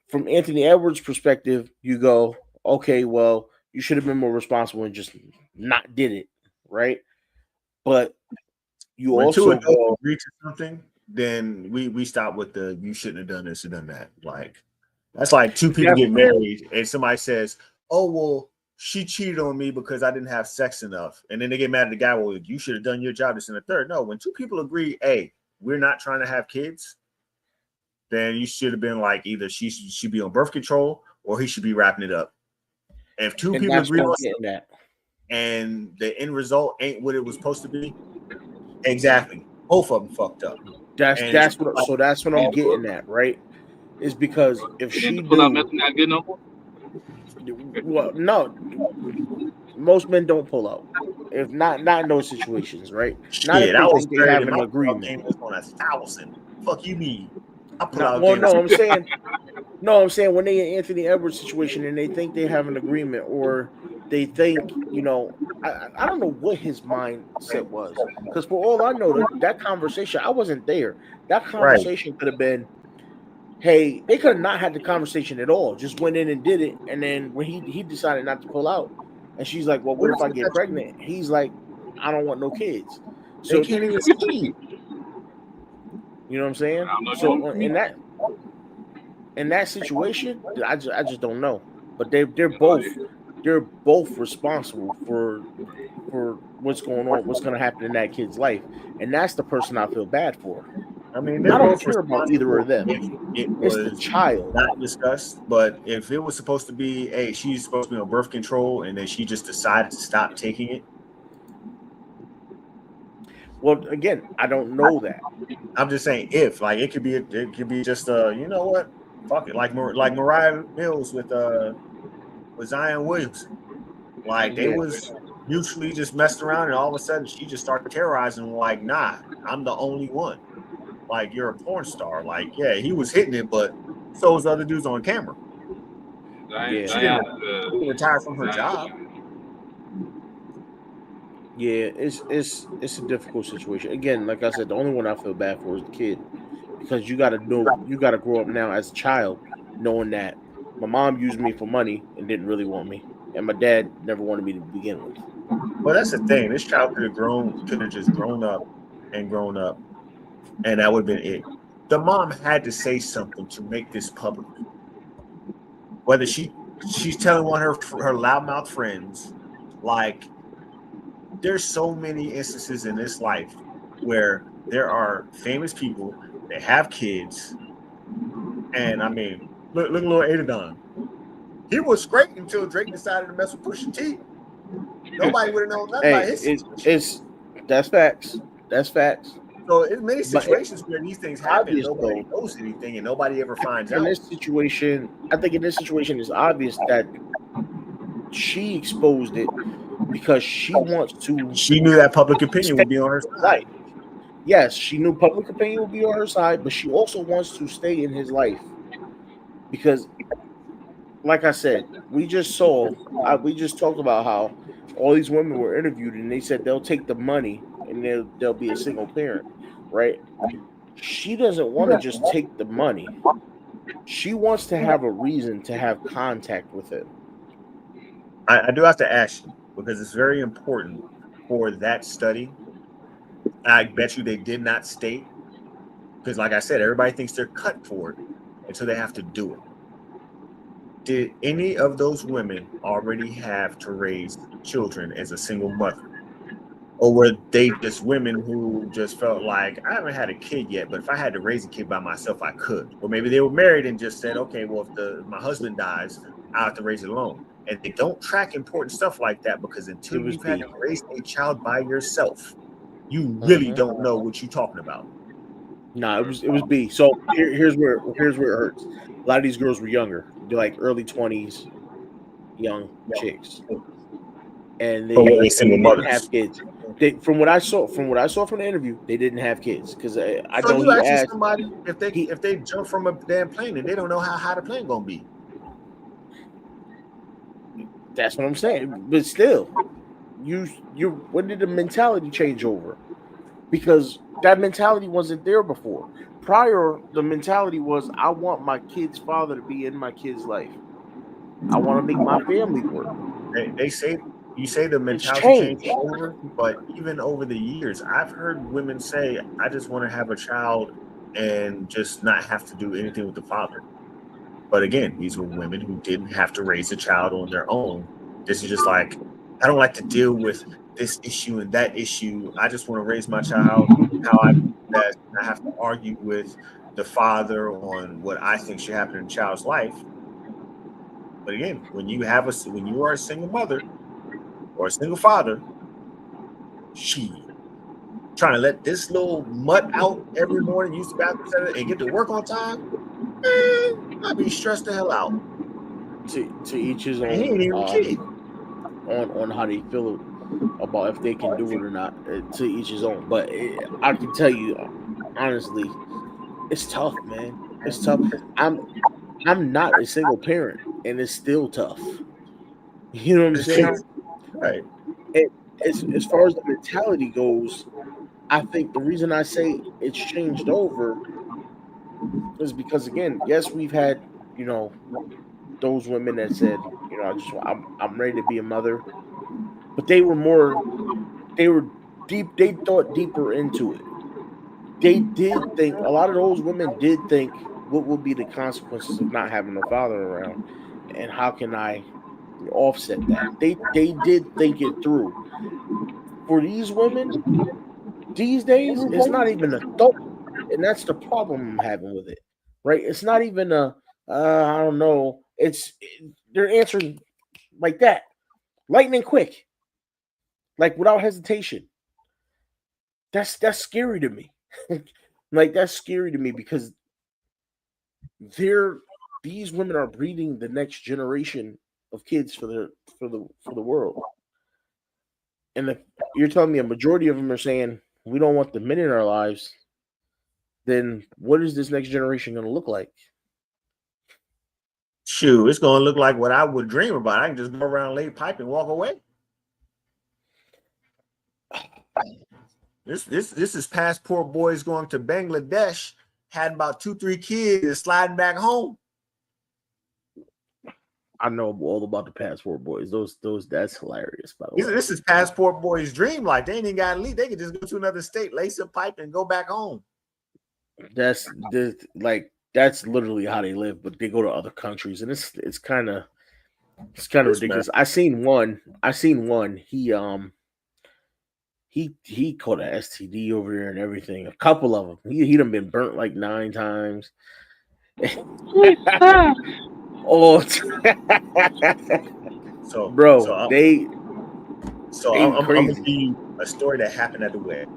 [SPEAKER 1] from Anthony Edwards' perspective, you go, okay, well, you should have been more responsible and just not did it, right? But you
[SPEAKER 2] when two
[SPEAKER 1] also
[SPEAKER 2] adults
[SPEAKER 1] go,
[SPEAKER 2] agree to something, then we stop with the you shouldn't have done this and done that. Like that's like two people get
[SPEAKER 1] definitely,
[SPEAKER 2] married and somebody says, oh well, she cheated on me because I didn't have sex enough. And then they get mad at the guy, well, you should have done your job this and the third. No, when two people agree, hey, we're not trying to have kids, then you should have been like either she should be on birth control or he should be wrapping it up. And if two
[SPEAKER 1] and
[SPEAKER 2] people
[SPEAKER 1] that's
[SPEAKER 2] agree
[SPEAKER 1] what I'm
[SPEAKER 2] on
[SPEAKER 1] getting at.
[SPEAKER 2] and the end result ain't what it was supposed to be, exactly. Both of them fucked up. And it's
[SPEAKER 1] That's what I'm getting at, right? Is because if
[SPEAKER 3] And then
[SPEAKER 1] she
[SPEAKER 3] the pull out
[SPEAKER 1] do,
[SPEAKER 3] method not good no more.
[SPEAKER 1] well, no, most men don't pull out. If not in those situations, right? Not if
[SPEAKER 2] shit, I
[SPEAKER 1] they
[SPEAKER 2] was
[SPEAKER 1] think they
[SPEAKER 2] married
[SPEAKER 1] have
[SPEAKER 2] and
[SPEAKER 1] an
[SPEAKER 2] my pull-out
[SPEAKER 1] agreement.
[SPEAKER 2] game was on 1,000. Fuck you mean? I pull
[SPEAKER 1] No,
[SPEAKER 2] out
[SPEAKER 1] well,
[SPEAKER 2] game was
[SPEAKER 1] no, I'm saying when they in Anthony Edwards situation and they think they have an agreement, or they think, I don't know what his mindset was. Because for all I know, that conversation, I wasn't there. That
[SPEAKER 2] Right.
[SPEAKER 1] conversation could have been, hey, they could have not had the conversation at all. Just went in and did it. And then when he decided not to pull out, and she's like, well, what if I get pregnant? He's like, I don't want no kids.
[SPEAKER 2] They
[SPEAKER 1] So
[SPEAKER 2] can't even see.
[SPEAKER 1] you know what I'm saying? So in that situation, I just don't know. But they're both responsible for what's going on, what's going to happen in that kid's life, and that's the person I feel bad for.
[SPEAKER 2] I mean,
[SPEAKER 1] I
[SPEAKER 2] they're
[SPEAKER 1] don't
[SPEAKER 2] both
[SPEAKER 1] care about either of them.
[SPEAKER 2] if it
[SPEAKER 1] It's the
[SPEAKER 2] was
[SPEAKER 1] child.
[SPEAKER 2] not discussed, but if it was supposed to be, hey, she's supposed to be on birth control, and then she just decided to stop taking it.
[SPEAKER 1] Well, again, I don't know that.
[SPEAKER 2] I'm just saying, if like it could be just you know what, fuck it, like Mariah Mills with Zion Williams, like they was mutually just messed around, and all of a sudden she just started terrorizing, like, nah, I'm the only one. Like, you're a porn star. Like, yeah, he was hitting it, but so was the other dudes on camera.
[SPEAKER 1] Yeah.
[SPEAKER 2] She didn't retire from her job.
[SPEAKER 1] Yeah, it's a difficult situation. Again, like I said, the only one I feel bad for is the kid, because you got to grow up now as a child, knowing that my mom used me for money and didn't really want me, and my dad never wanted me to begin with.
[SPEAKER 2] Well, that's the thing. This child could have just grown up, and that would have been it. The mom had to say something to make this public. Whether she's telling one of her loudmouth friends, like, there's so many instances in this life where there are famous people that have kids, and I mean, look at little Adidon. He was great until Drake decided to mess with Pusha T. Nobody would have known nothing about his.
[SPEAKER 1] That's facts. That's facts.
[SPEAKER 2] So in many situations where these things happen, nobody knows anything, and nobody ever finds out.
[SPEAKER 1] I think in this situation, it's obvious that she exposed it because she wants to.
[SPEAKER 2] She knew that public opinion would be on her side.
[SPEAKER 1] Yes, she knew public opinion would be on her side, but she also wants to stay in his life because, like I said, we just talked about how all these women were interviewed and they said they'll take the money and they'll be a single parent, right? She doesn't want to just take the money. She wants to have a reason to have contact with him.
[SPEAKER 2] I do have to ask you, because it's very important for that study. I bet you they did not state, because like I said, everybody thinks they're cut for it, and so they have to do it. Did any of those women already have to raise children as a single mother? Or were they just women who just felt like, I haven't had a kid yet, but if I had to raise a kid by myself, I could? Or maybe they were married and just said, okay, well, if my husband dies, I'll have to raise it alone. And they don't track important stuff like that, because until you've had to raise a child by yourself, you really don't know what you're talking about.
[SPEAKER 1] No, it was B. So here's where it hurts. A lot of these girls were younger. They're like early 20s, young chicks, and they didn't have kids. From what I saw from the interview, they didn't have kids because I know he asked
[SPEAKER 2] somebody if they jump from a damn plane and they don't know how high the plane gonna be.
[SPEAKER 1] That's what I'm saying. But still, when did the mentality change over? Because that mentality wasn't there before. Prior, the mentality was, I want my kid's father to be in my kid's life. I want to make my family work.
[SPEAKER 2] They say, you say the mentality changed over, but even over the years, I've heard women say, I just want to have a child and just not have to do anything with the father. But again, these were women who didn't have to raise a child on their own. This is just like, I don't like to deal with this issue and that issue. I just want to raise my child how I have to argue with the father on what I think should happen in a child's life. But again, when you are a single mother or a single father, she trying to let this little mutt out every morning, use the bathroom center, and get to work on time, man, I'd be stressed the hell out.
[SPEAKER 1] To each his own.
[SPEAKER 2] He ain't even a kid.
[SPEAKER 1] On how they feel about if they can do it or not. To each his own. But I can tell you honestly, it's tough, man. It's tough. I'm not a single parent, and it's still tough. You know what I'm saying?
[SPEAKER 2] Right.
[SPEAKER 1] And as far as the mentality goes, I think the reason I say it's changed over is because, again, yes, we've had, you know, those women that said, you know, I'm ready to be a mother, but they were they thought deeper into it. They did think, a lot of those women did think, what will be the consequences of not having a father around, and how can I offset that? They did think it through. For these women these days, it's not even a thought, and that's the problem I'm having with it. Right? It's not even a I don't know. They're answering like that, lightning quick, like without hesitation. That's scary to me. Like, that's scary to me, because they're these women are breeding the next generation of kids for the world. And if you're telling me a majority of them are saying we don't want the men in our lives, then what is this next generation going to look like?
[SPEAKER 2] Shoot, it's gonna look like what I would dream about. I can just go around, lay pipe, and walk away. This is passport boys going to Bangladesh, had about 2-3 kids, and sliding back home.
[SPEAKER 1] I know all about the passport boys. Those that's hilarious, by the way.
[SPEAKER 2] This is passport boys' dream. Like, they ain't even got to leave. They can just go to another state, lace a pipe, and go back home.
[SPEAKER 1] That's literally how they live, but they go to other countries, and it's kind of ridiculous. I seen one. He caught an STD over there and everything. A couple of them. He done been burnt like 9 times. Oh, bro, I'm
[SPEAKER 2] gonna give you a story that happened at the wedding.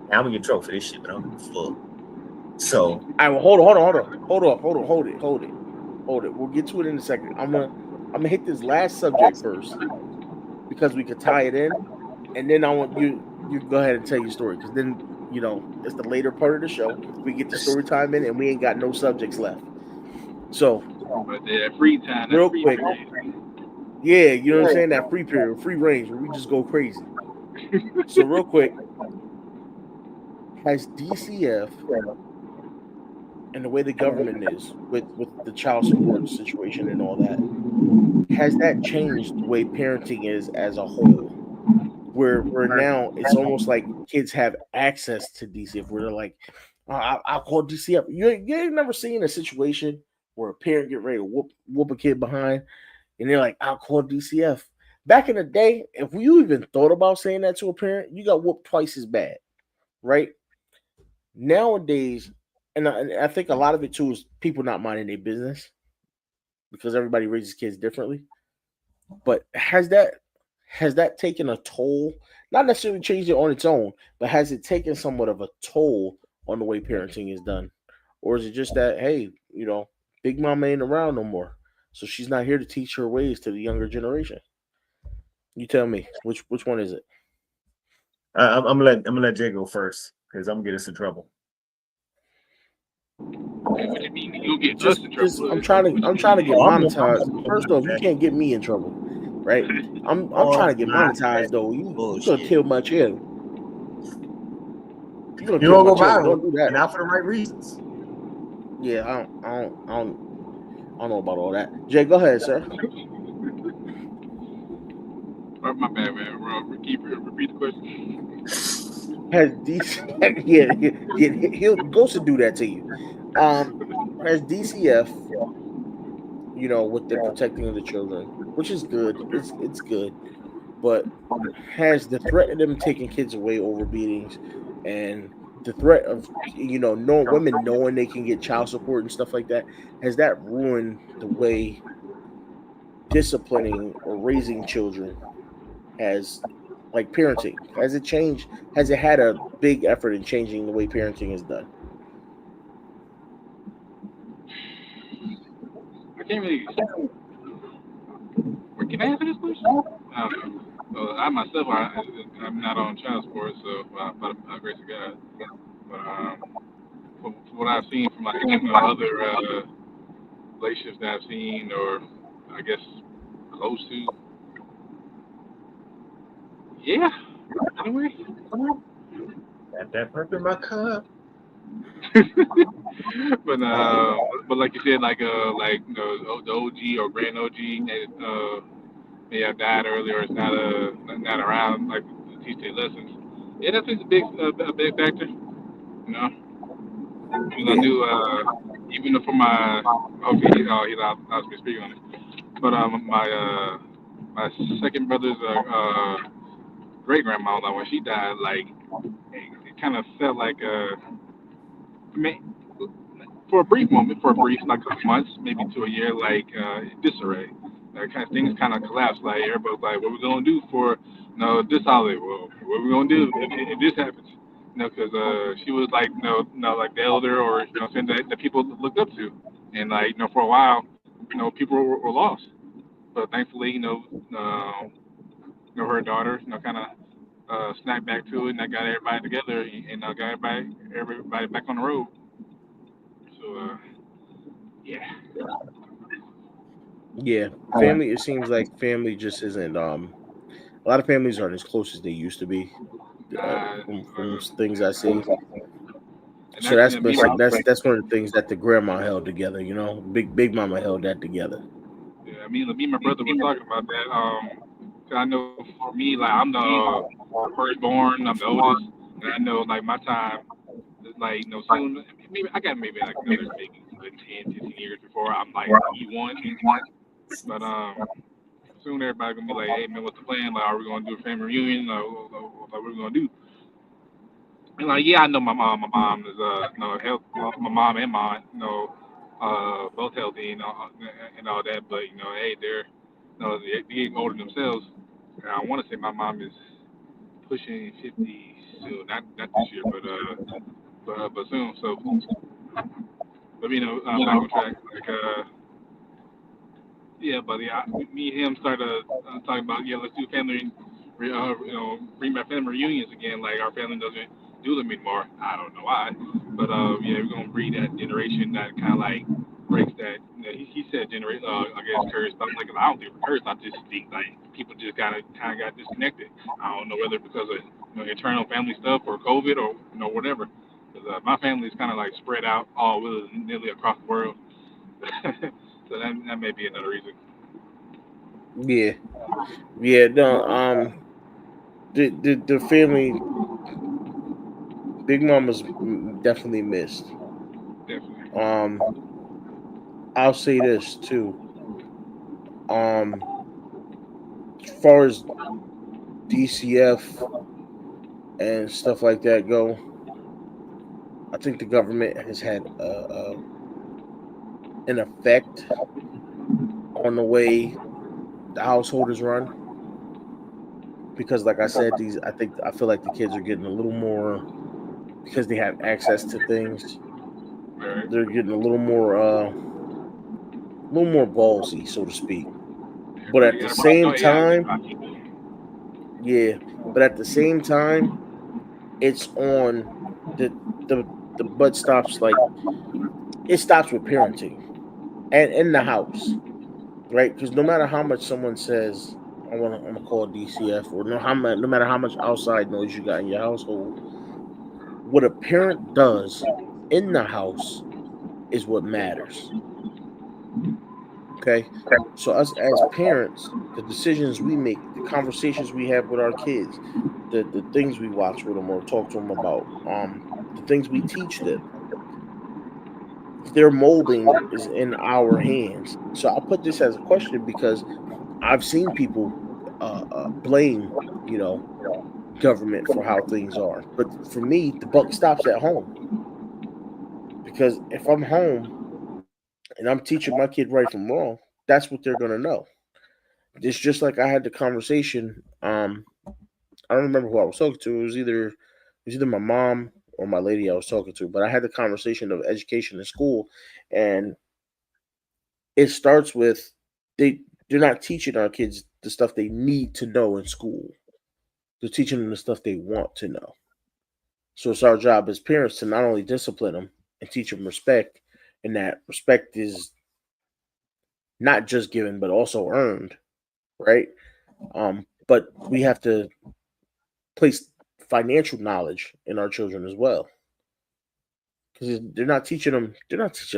[SPEAKER 2] Now I'm gonna get trouble for this shit, but I'm full. So,
[SPEAKER 1] I will hold it. We'll get to it in a second. I'm gonna hit this last subject first, because we could tie it in, and then I want you go ahead and tell your story, because then, you know, it's the later part of the show. We get the story time in, and we ain't got no subjects left. So,
[SPEAKER 4] but that free time,
[SPEAKER 1] real quick, yeah, you know what I'm saying? That free period, free range, where we just go crazy. So, real quick, has DCF and the way the government is with the child support situation and all that, has that changed the way parenting is as a whole? Where now it's almost like kids have access to DCF, where they're like, I'll call DCF. You ain't never seen a situation where a parent get ready to whoop a kid behind, and they're like, I'll call DCF. Back in the day, if you even thought about saying that to a parent, you got whooped twice as bad, right? Nowadays, and I think a lot of it too is people not minding their business, because everybody raises kids differently. But has that taken a toll? Not necessarily changed it on its own, but has it taken somewhat of a toll on the way parenting is done? Or is it just that, hey, you know, Big Mama ain't around no more, so she's not here to teach her ways to the younger generation? You tell me, which one is it?
[SPEAKER 2] I'm gonna let Jay go first, because I'm gonna get us in trouble.
[SPEAKER 4] What you mean? You'll get us in trouble.
[SPEAKER 1] I'm trying to get monetized. First off, you can't get me in trouble, right? I'm trying to get monetized though. You gonna kill my channel.
[SPEAKER 2] You gonna go viral. Don't do that. And not for the right reasons.
[SPEAKER 1] Yeah, I don't know about all that. Jay, go ahead, sir.
[SPEAKER 4] My bad, man. Repeat the question.
[SPEAKER 1] Has DCF, yeah, he'll Ghost to do that to you. Has DCF, you know, with the protecting of the children, which is good. It's good, but has the threat of them taking kids away over beatings, and the threat of, you know, women knowing they can get child support and stuff like that, has that ruined the way disciplining or raising children has, like, parenting? Has it changed? Has it had a big effort in changing the way parenting is done?
[SPEAKER 4] I can't really. Can I answer this question? I myself, I'm not on child support, so by the grace of God. But from what I've seen from, like, other relationships that I've seen, or I I guess close to. Yeah. Anyway.
[SPEAKER 2] Got that purple in my cup.
[SPEAKER 4] But like you said, like the OG or grand OG, may have died earlier, or it's not around like to teach their lessons. Yeah, that's a big factor. You know, because I
[SPEAKER 1] Yeah,
[SPEAKER 4] knew even for my hopefully he's allowed to speak on it. But my second brother's great grandma, like when she died, like it kind of felt like I mean, for a brief moment, like a couple months, maybe to a year, like disarray. Kind of things kind of collapsed. Like everybody's like, "What we gonna do for this holiday? Well, what we gonna do if this happens?" Because she was like, like the elder, or something that people looked up to, and like for a while, people were lost. But thankfully, her daughter, kind of snapped back to it, and I got everybody together, and I got everybody back on the road. So yeah.
[SPEAKER 1] yeah. Family. It seems like family just isn't. A lot of families aren't as close as they used to be.
[SPEAKER 4] Uh,
[SPEAKER 1] From things I see.
[SPEAKER 4] and
[SPEAKER 1] So
[SPEAKER 4] that's
[SPEAKER 1] that's
[SPEAKER 4] me. My,
[SPEAKER 1] that's one of the things that the grandma held together. You know, Big Mama held that together.
[SPEAKER 4] yeah, me and my brother was talking about that. 'Cause I know for me, like I'm the firstborn, I'm the oldest, and I know like my time is like soon. Maybe I got maybe like another maybe good 10, 15 years before I'm like E1. But soon everybody gonna be like, hey man, what's the plan? Like, are we gonna do a family reunion? What we gonna do? And like, yeah, I know my mom. My mom is health. My mom and mine, both healthy, and all that. But hey, they're getting older themselves. And I want to say my mom is pushing 50 soon. Not this year, but soon. So, but back on track. Like yeah, buddy. Me and him started talking about let's do family, bring back family reunions again. Like our family doesn't do them anymore. I don't know why, but yeah, we're gonna breed that generation that kind of like breaks that. He said generate, I guess curse, but I'm like I don't think it's curse. I just think like people just kind of got disconnected. I don't know whether because of internal family stuff or COVID or whatever. Because my family is kind of like spread out all willy nilly across the world. So that may be another reason.
[SPEAKER 1] Yeah, yeah. No, the family, Big Mama's definitely missed.
[SPEAKER 4] Definitely.
[SPEAKER 1] Um, I'll say this too. Um, as far as DCF and stuff like that go, I think the government has had an effect on the way the household is run. Because, like I said, I feel like the kids are getting a little more because they have access to things.
[SPEAKER 4] Right.
[SPEAKER 1] They're getting a little more ballsy, so to speak. But
[SPEAKER 4] Everybody
[SPEAKER 1] at the
[SPEAKER 4] got a problem.
[SPEAKER 1] same
[SPEAKER 4] Oh yeah,
[SPEAKER 1] time, yeah. But at the same time, it's on the the the butt stops like it stops with parenting and in the house, right? Because no matter how much someone says, I'm gonna call DCF, or no matter how much outside noise you got in your household, what a parent does in the house is what matters. Okay, so us as parents, the decisions we make, the conversations we have with our kids, the things we watch with them or talk to them about, the things we teach them, their molding is in our hands. So I'll put this as a question because I've seen people blame, you know, government for how things are, but for me, the buck stops at home because if I'm home and I'm teaching my kid right from wrong, that's what they're gonna know. It's just like I had the conversation. I don't remember who I was talking to. It was either my mom or my lady I was talking to. But I had the conversation of education in school, and it starts with they're not teaching our kids the stuff they need to know in school. They're teaching them the stuff they want to know. So it's our job as parents to not only discipline them and teach them respect, and that respect is not just given but also earned, right? But we have to place financial knowledge in our children as well, because they're not teaching them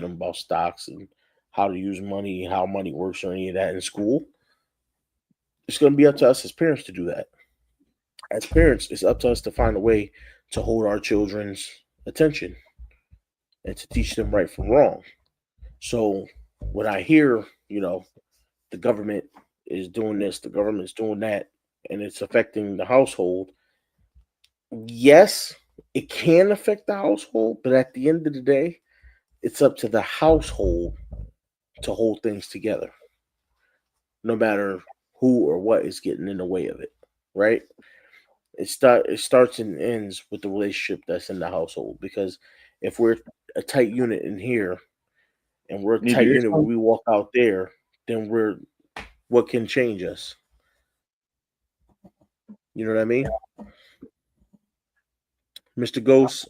[SPEAKER 1] about stocks and how to use money, how money works, or any of that in school. It's going to be up to us as parents to do that. As parents, it's up to us to find a way to hold our children's attention and to teach them right from wrong. So when I hear, the government is doing this, the government's doing that, and it's affecting the household, yes, it can affect the household, but at the end of the day, it's up to the household to hold things together, no matter who or what is getting in the way of it, right? It starts and ends with the relationship that's in the household. Because if we're a tight unit in here and we're a tight unit when we walk out there, then what can change us? You know what I mean? Mr. Ghost,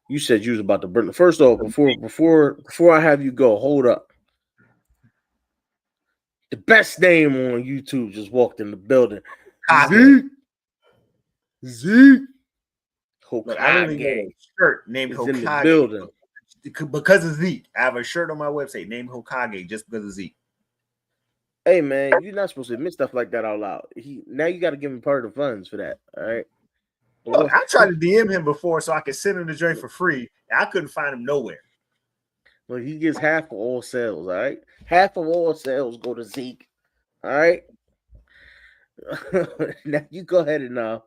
[SPEAKER 1] you said you was about to burn. First off, before I have you go, hold up. The best name on YouTube just walked in the building. Zeke.
[SPEAKER 2] Look, I literally made a shirt named
[SPEAKER 1] is
[SPEAKER 2] Hokage
[SPEAKER 1] in the building
[SPEAKER 2] because of Zeke. I have a shirt on my website named Hokage just because of Zeke.
[SPEAKER 1] Hey man, you're not supposed to admit stuff like that out loud. Now you got to give him part of the funds for that. All right.
[SPEAKER 2] Look, I tried to DM him before so I could send him the joint for free, and I couldn't find him nowhere.
[SPEAKER 1] Well, he gets half of all sales. All right, half of all sales go to Zeke. All right. Now you go ahead and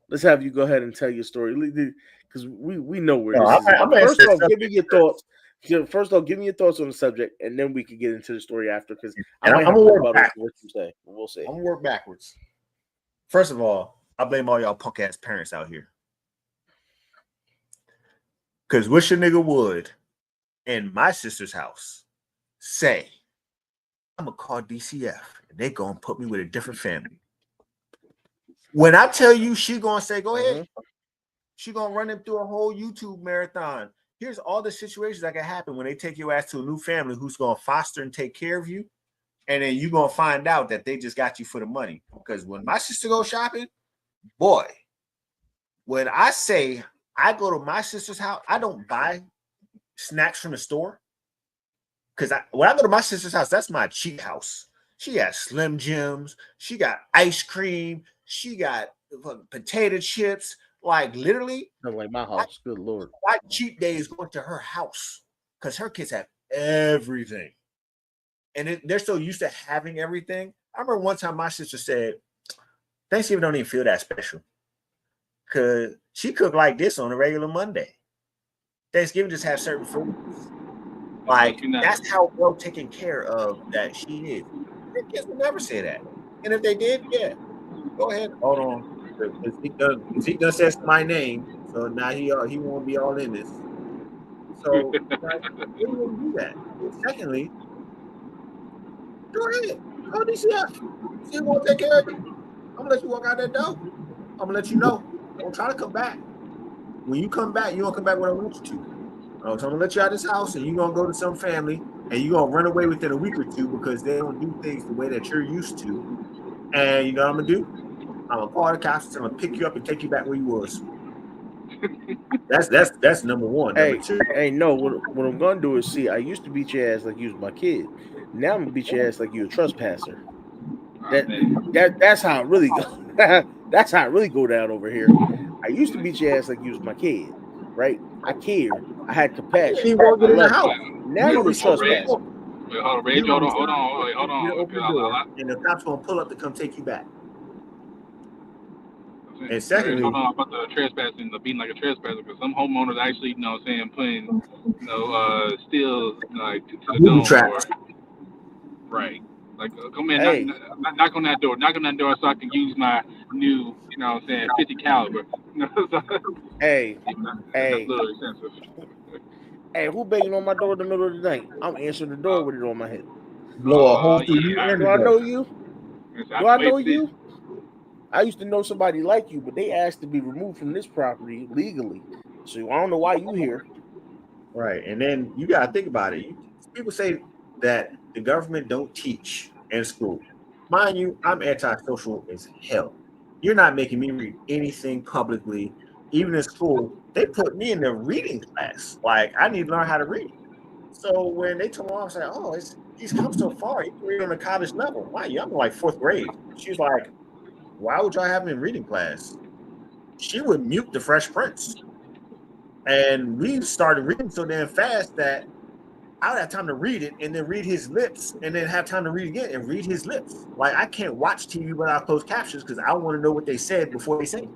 [SPEAKER 1] let's have you go ahead and tell your story, because we know where this is about. First off, give me your thoughts. First off, give me your thoughts on the subject, and then we can get into the story after. Because I'm gonna work about what you say. We'll see.
[SPEAKER 2] I'm gonna work backwards. First of all, I blame all y'all punk ass parents out here. Because wish a nigga would, in my sister's house, say, I'm gonna call DCF, and they gonna put me with a different family. When I tell you she gonna say, go ahead, she gonna run them through a whole YouTube marathon. Here's all the situations that can happen when they take your ass to a new family who's gonna foster and take care of you, and then you're gonna find out that they just got you for the money. Because when my sister goes shopping, boy, when I say I go to my sister's house, I don't buy snacks from the store. Because when I go to my sister's house, that's my cheap house. She got Slim Jims, she got ice cream, she got potato chips. Like literally,
[SPEAKER 1] not like my house. Good Lord,
[SPEAKER 2] my cheap day is going to her house because her kids have everything, and they're so used to having everything. I remember one time my sister said, "Thanksgiving don't even feel that special because she cooked like this on a regular Monday. Thanksgiving just have certain foods." Like that's how well taken care of that she is. Her kids would never say that, and if they did, yeah, go ahead. Hold on. Zeke done says my name, so now he won't be all in this. So like, he wouldn't do that. Secondly, go ahead, call DCF. See who won't take care of you. I'm gonna let you walk out that door. I'm gonna let you know. Don't try to come back. When you come back, you don't come back when I want you to. So I'm gonna let you out of this house, and you're gonna go to some family, and you're gonna run away within a week or two because they don't do things the way that you're used to. And you know what I'm gonna do? I'm gonna call the cops. I'm gonna pick you up and take you back where you was. That's number one.
[SPEAKER 1] Hey,
[SPEAKER 2] number two.
[SPEAKER 1] Hey, no. What I'm gonna do is see. I used to beat your ass like you was my kid. Now I'm gonna beat your ass like you a trespasser. That's how it really go. That's how it really go down over here. I used to beat your ass like you was my kid, right? I cared. I had compassion.
[SPEAKER 2] You won't get in the house.
[SPEAKER 1] Now you're a trespasser.
[SPEAKER 4] Hold on.
[SPEAKER 2] And the cops gonna pull up to come take you back.
[SPEAKER 4] And secondly, hold on about the trespassing, the being like a trespasser, because some homeowners actually, you know, saying putting, still like to the dome, right? Like, come in,
[SPEAKER 1] Hey.
[SPEAKER 4] knock on that door, so I can use my new, you know, what I'm saying 50 caliber.
[SPEAKER 1] Hey,
[SPEAKER 4] that's a little expensive.
[SPEAKER 1] Hey, who banging on my door in the middle of the night? I'm answering the door with it on my head.
[SPEAKER 2] Blow a hole through you.
[SPEAKER 1] Do I know you? Do I know you? I used to know somebody like you, but they asked to be removed from this property legally. So I don't know why you here.
[SPEAKER 2] Right, and then you gotta think about it. People say that the government don't teach in school. Mind you, I'm antisocial as hell. You're not making me read anything publicly, even in school. They put me in the reading class. Like I need to learn how to read. So when they told me, I was like, "Oh, he's come so far. You can read on a college level." Why? I'm in like fourth grade. She was like, "Why would y'all have me in reading class?" She would mute the Fresh Prince, and we started reading so damn fast that I would have time to read it and then read his lips and then have time to read again and read his lips. Like I can't watch TV without closed captions because I want to know what they said before they say it.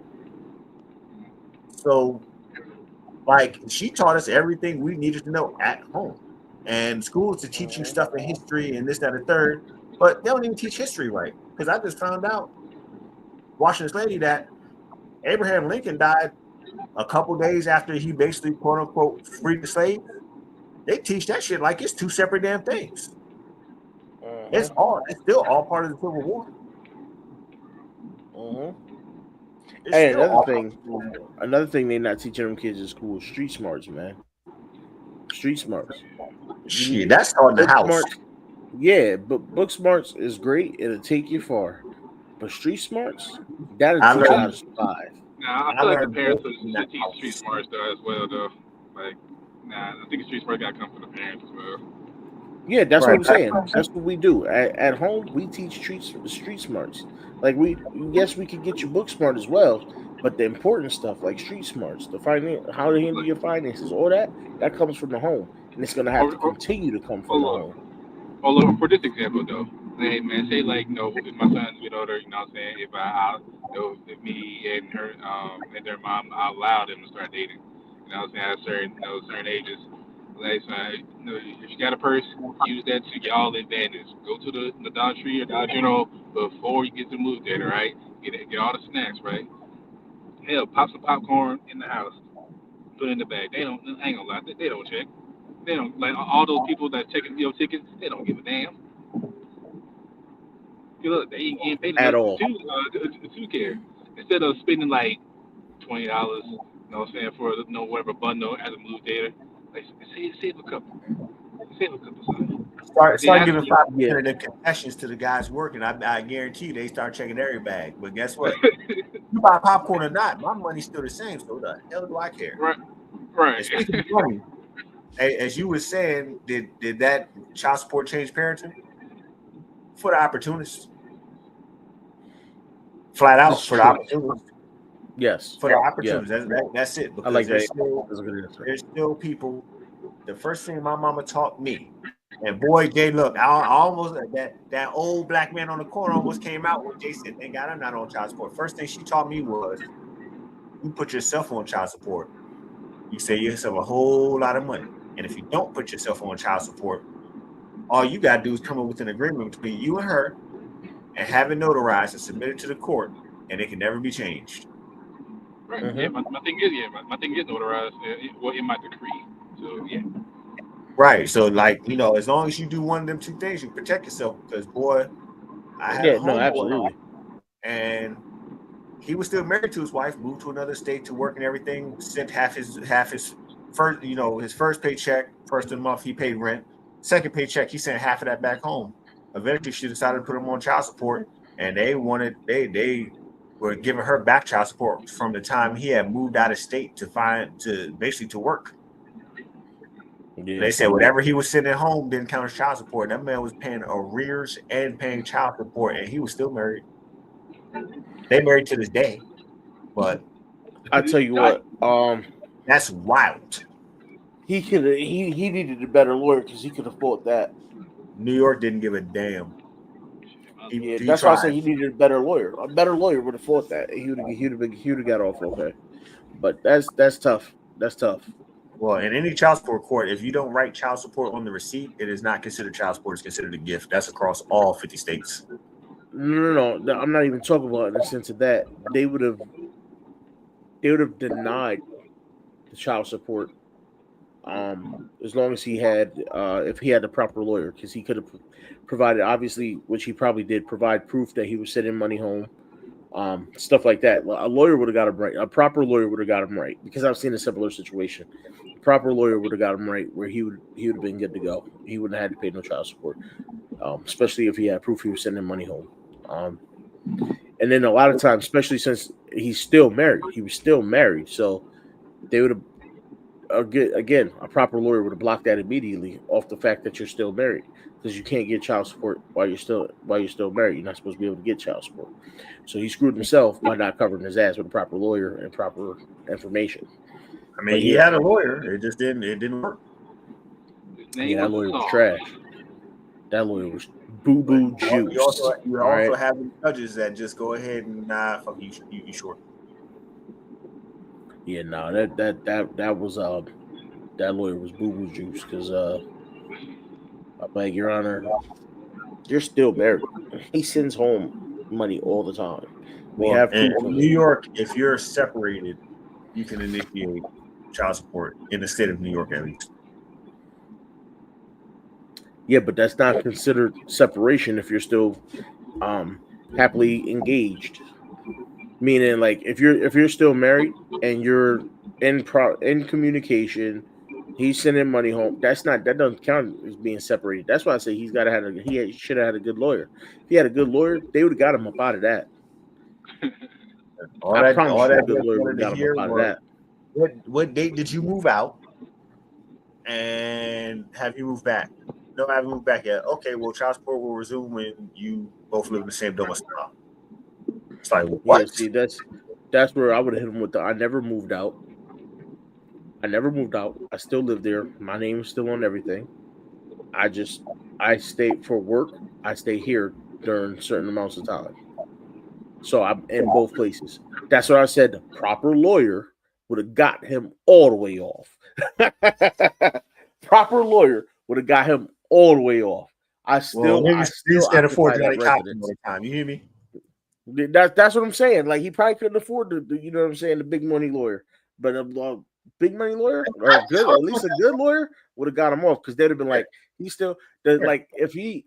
[SPEAKER 2] So, like, she taught us everything we needed to know at home. And schools to teach you stuff in history and this, that, and third, but they don't even teach history right. Because I just found out watching this lady that Abraham Lincoln died a couple days after he basically quote unquote freed the slaves. They teach that shit like it's two separate damn things. It's still all part of the Civil War.
[SPEAKER 1] Hey, another thing they're not teaching them kids in school is street smarts, man. Street smarts.
[SPEAKER 2] Shit, that's on the house.
[SPEAKER 1] Smarts, yeah, but book smarts is great. It'll take you far. But street smarts, that'll teach you how to survive.
[SPEAKER 4] Nah, I feel like the parents should teach street smarts though as well though. Like, nah, I think street smarts gotta come from the parents as well.
[SPEAKER 1] Yeah, that's what I'm saying. That's what we do. At home, we teach street smarts. Like we can get you book smart as well, but the important stuff like street smarts, how to handle your finances, all that comes from the home, and it's gonna have to continue to come from the home.
[SPEAKER 4] Although for this example though, hey man, say like if my son's get older, you know what I'm saying, if me and her and their mom allow them to start dating, you know what I'm saying, at certain ages. Like, if you got a purse, use that to y'all advantage. Go to the Dollar Tree or Dollar General before you get to the movie theater, right? Get all the snacks, right? Hell, pop some popcorn in the house, put it in the bag. I ain't gonna lie, they don't check. They don't, like, all those people that checking your tickets, they don't give a damn. Look, they ain't getting paid
[SPEAKER 1] at
[SPEAKER 4] enough
[SPEAKER 1] all
[SPEAKER 4] to care. Instead of spending like $20, you know what I'm saying, for whatever bundle at the movie theater, like save a couple. Something.
[SPEAKER 2] Start giving 5% of the concessions to the guys working. I guarantee you they start checking every bag. But guess what? You buy popcorn or not, my money's still the same. So the hell do I care?
[SPEAKER 4] Right.
[SPEAKER 2] Speaking of money, as you were saying, did that child support change parenting? For the opportunists. Flat out for the opportunists.
[SPEAKER 1] Yes.
[SPEAKER 2] For the opportunities. Yeah. That's it. Because
[SPEAKER 1] I like
[SPEAKER 2] there's still people. The first thing my mama taught me, and boy, Jay, look, I almost that old black man on the corner almost came out when Jay said, "Thank God I'm not on child support." First thing she taught me was, you put yourself on child support, you save yourself a whole lot of money. And if you don't put yourself on child support, all you gotta do is come up with an agreement between you and her, and have it notarized and submitted to the court, and it can never be changed.
[SPEAKER 4] Right. Mm-hmm. Yeah, my thing is notarized. In my decree. So yeah.
[SPEAKER 2] Right. So as long as you do one of them two things, you protect yourself. Because boy, I had a homeboy,
[SPEAKER 1] absolutely.
[SPEAKER 2] And he was still married to his wife, moved to another state to work and everything, sent half his first, his first paycheck, first of the month he paid rent. Second paycheck, he sent half of that back home. Eventually she decided to put him on child support, and they were giving her back child support from the time he had moved out of state to work. Yeah. They said whatever he was sitting at home didn't count as child support. That man was paying arrears and paying child support, and he was still married. They married to this day, but
[SPEAKER 1] I tell you what,
[SPEAKER 2] that's wild.
[SPEAKER 1] He needed a better lawyer because he could afford that.
[SPEAKER 2] New York didn't give a damn.
[SPEAKER 1] That's why I say he needed a better lawyer. A better lawyer would have fought that. He would have got off okay. But that's tough. That's tough.
[SPEAKER 2] Well, in any child support court, if you don't write child support on the receipt, it is not considered child support. It's considered a gift. That's across all 50 states.
[SPEAKER 1] No. I'm not even talking about in the sense of that. They would have denied the child support as long as he had if he had the proper lawyer, because he could have provided, obviously, which he probably did, provide proof that he was sending money home. stuff like that. A lawyer would have got him right. A proper lawyer would have got him right, because I've seen a similar situation. A proper lawyer would have got him right, where he would have been good to go. He wouldn't have had to pay no child support, especially if he had proof he was sending money home. And then a lot of times, especially since he's still married, he was still married, so they would have. Again, a proper lawyer would have blocked that immediately off the fact that you're still married, because you can't get child support while you're still married. You're not supposed to be able to get child support. So he screwed himself by not covering his ass with a proper lawyer and proper information.
[SPEAKER 2] I mean, he had a lawyer. It didn't work.
[SPEAKER 1] Yeah, that lawyer was trash. That lawyer was boo juice.
[SPEAKER 2] You also have judges that just go ahead and fuck you short.
[SPEAKER 1] Yeah, no, that was that lawyer was boo boo juice, because I beg your honor, you're still married. He sends home money all the time. We have
[SPEAKER 2] in New York, if you're separated, you can initiate child support in the state of New York, at least.
[SPEAKER 1] Yeah, but that's not considered separation if you're still happily engaged. Meaning, like, if you're still married and you're in communication, he's sending money home. That doesn't count as being separated. That's why I say he should have had a good lawyer. If he had a good lawyer, they would have got him up out of that. I promise you, a good lawyer would have got him up out of that.
[SPEAKER 2] What date did you move out? And have you moved back? No, I haven't moved back yet. Okay, well, child support will resume when you both live in the same domicile. It's like, what?
[SPEAKER 1] Yeah, see, that's where I would have hit him with I never moved out. I still live there. My name is still on everything. I stay for work. I stay here during certain amounts of time. So I'm in both places. That's what I said. The proper lawyer would have got him all the way off. Proper lawyer would have got him all the way off. I still
[SPEAKER 2] can't afford that residence all the time. You hear me?
[SPEAKER 1] That's what I'm saying. Like, he probably couldn't afford you know what I'm saying, the big money lawyer. But a big money lawyer, or at least a good lawyer, would have got him off, because they'd have been like, he still like, if he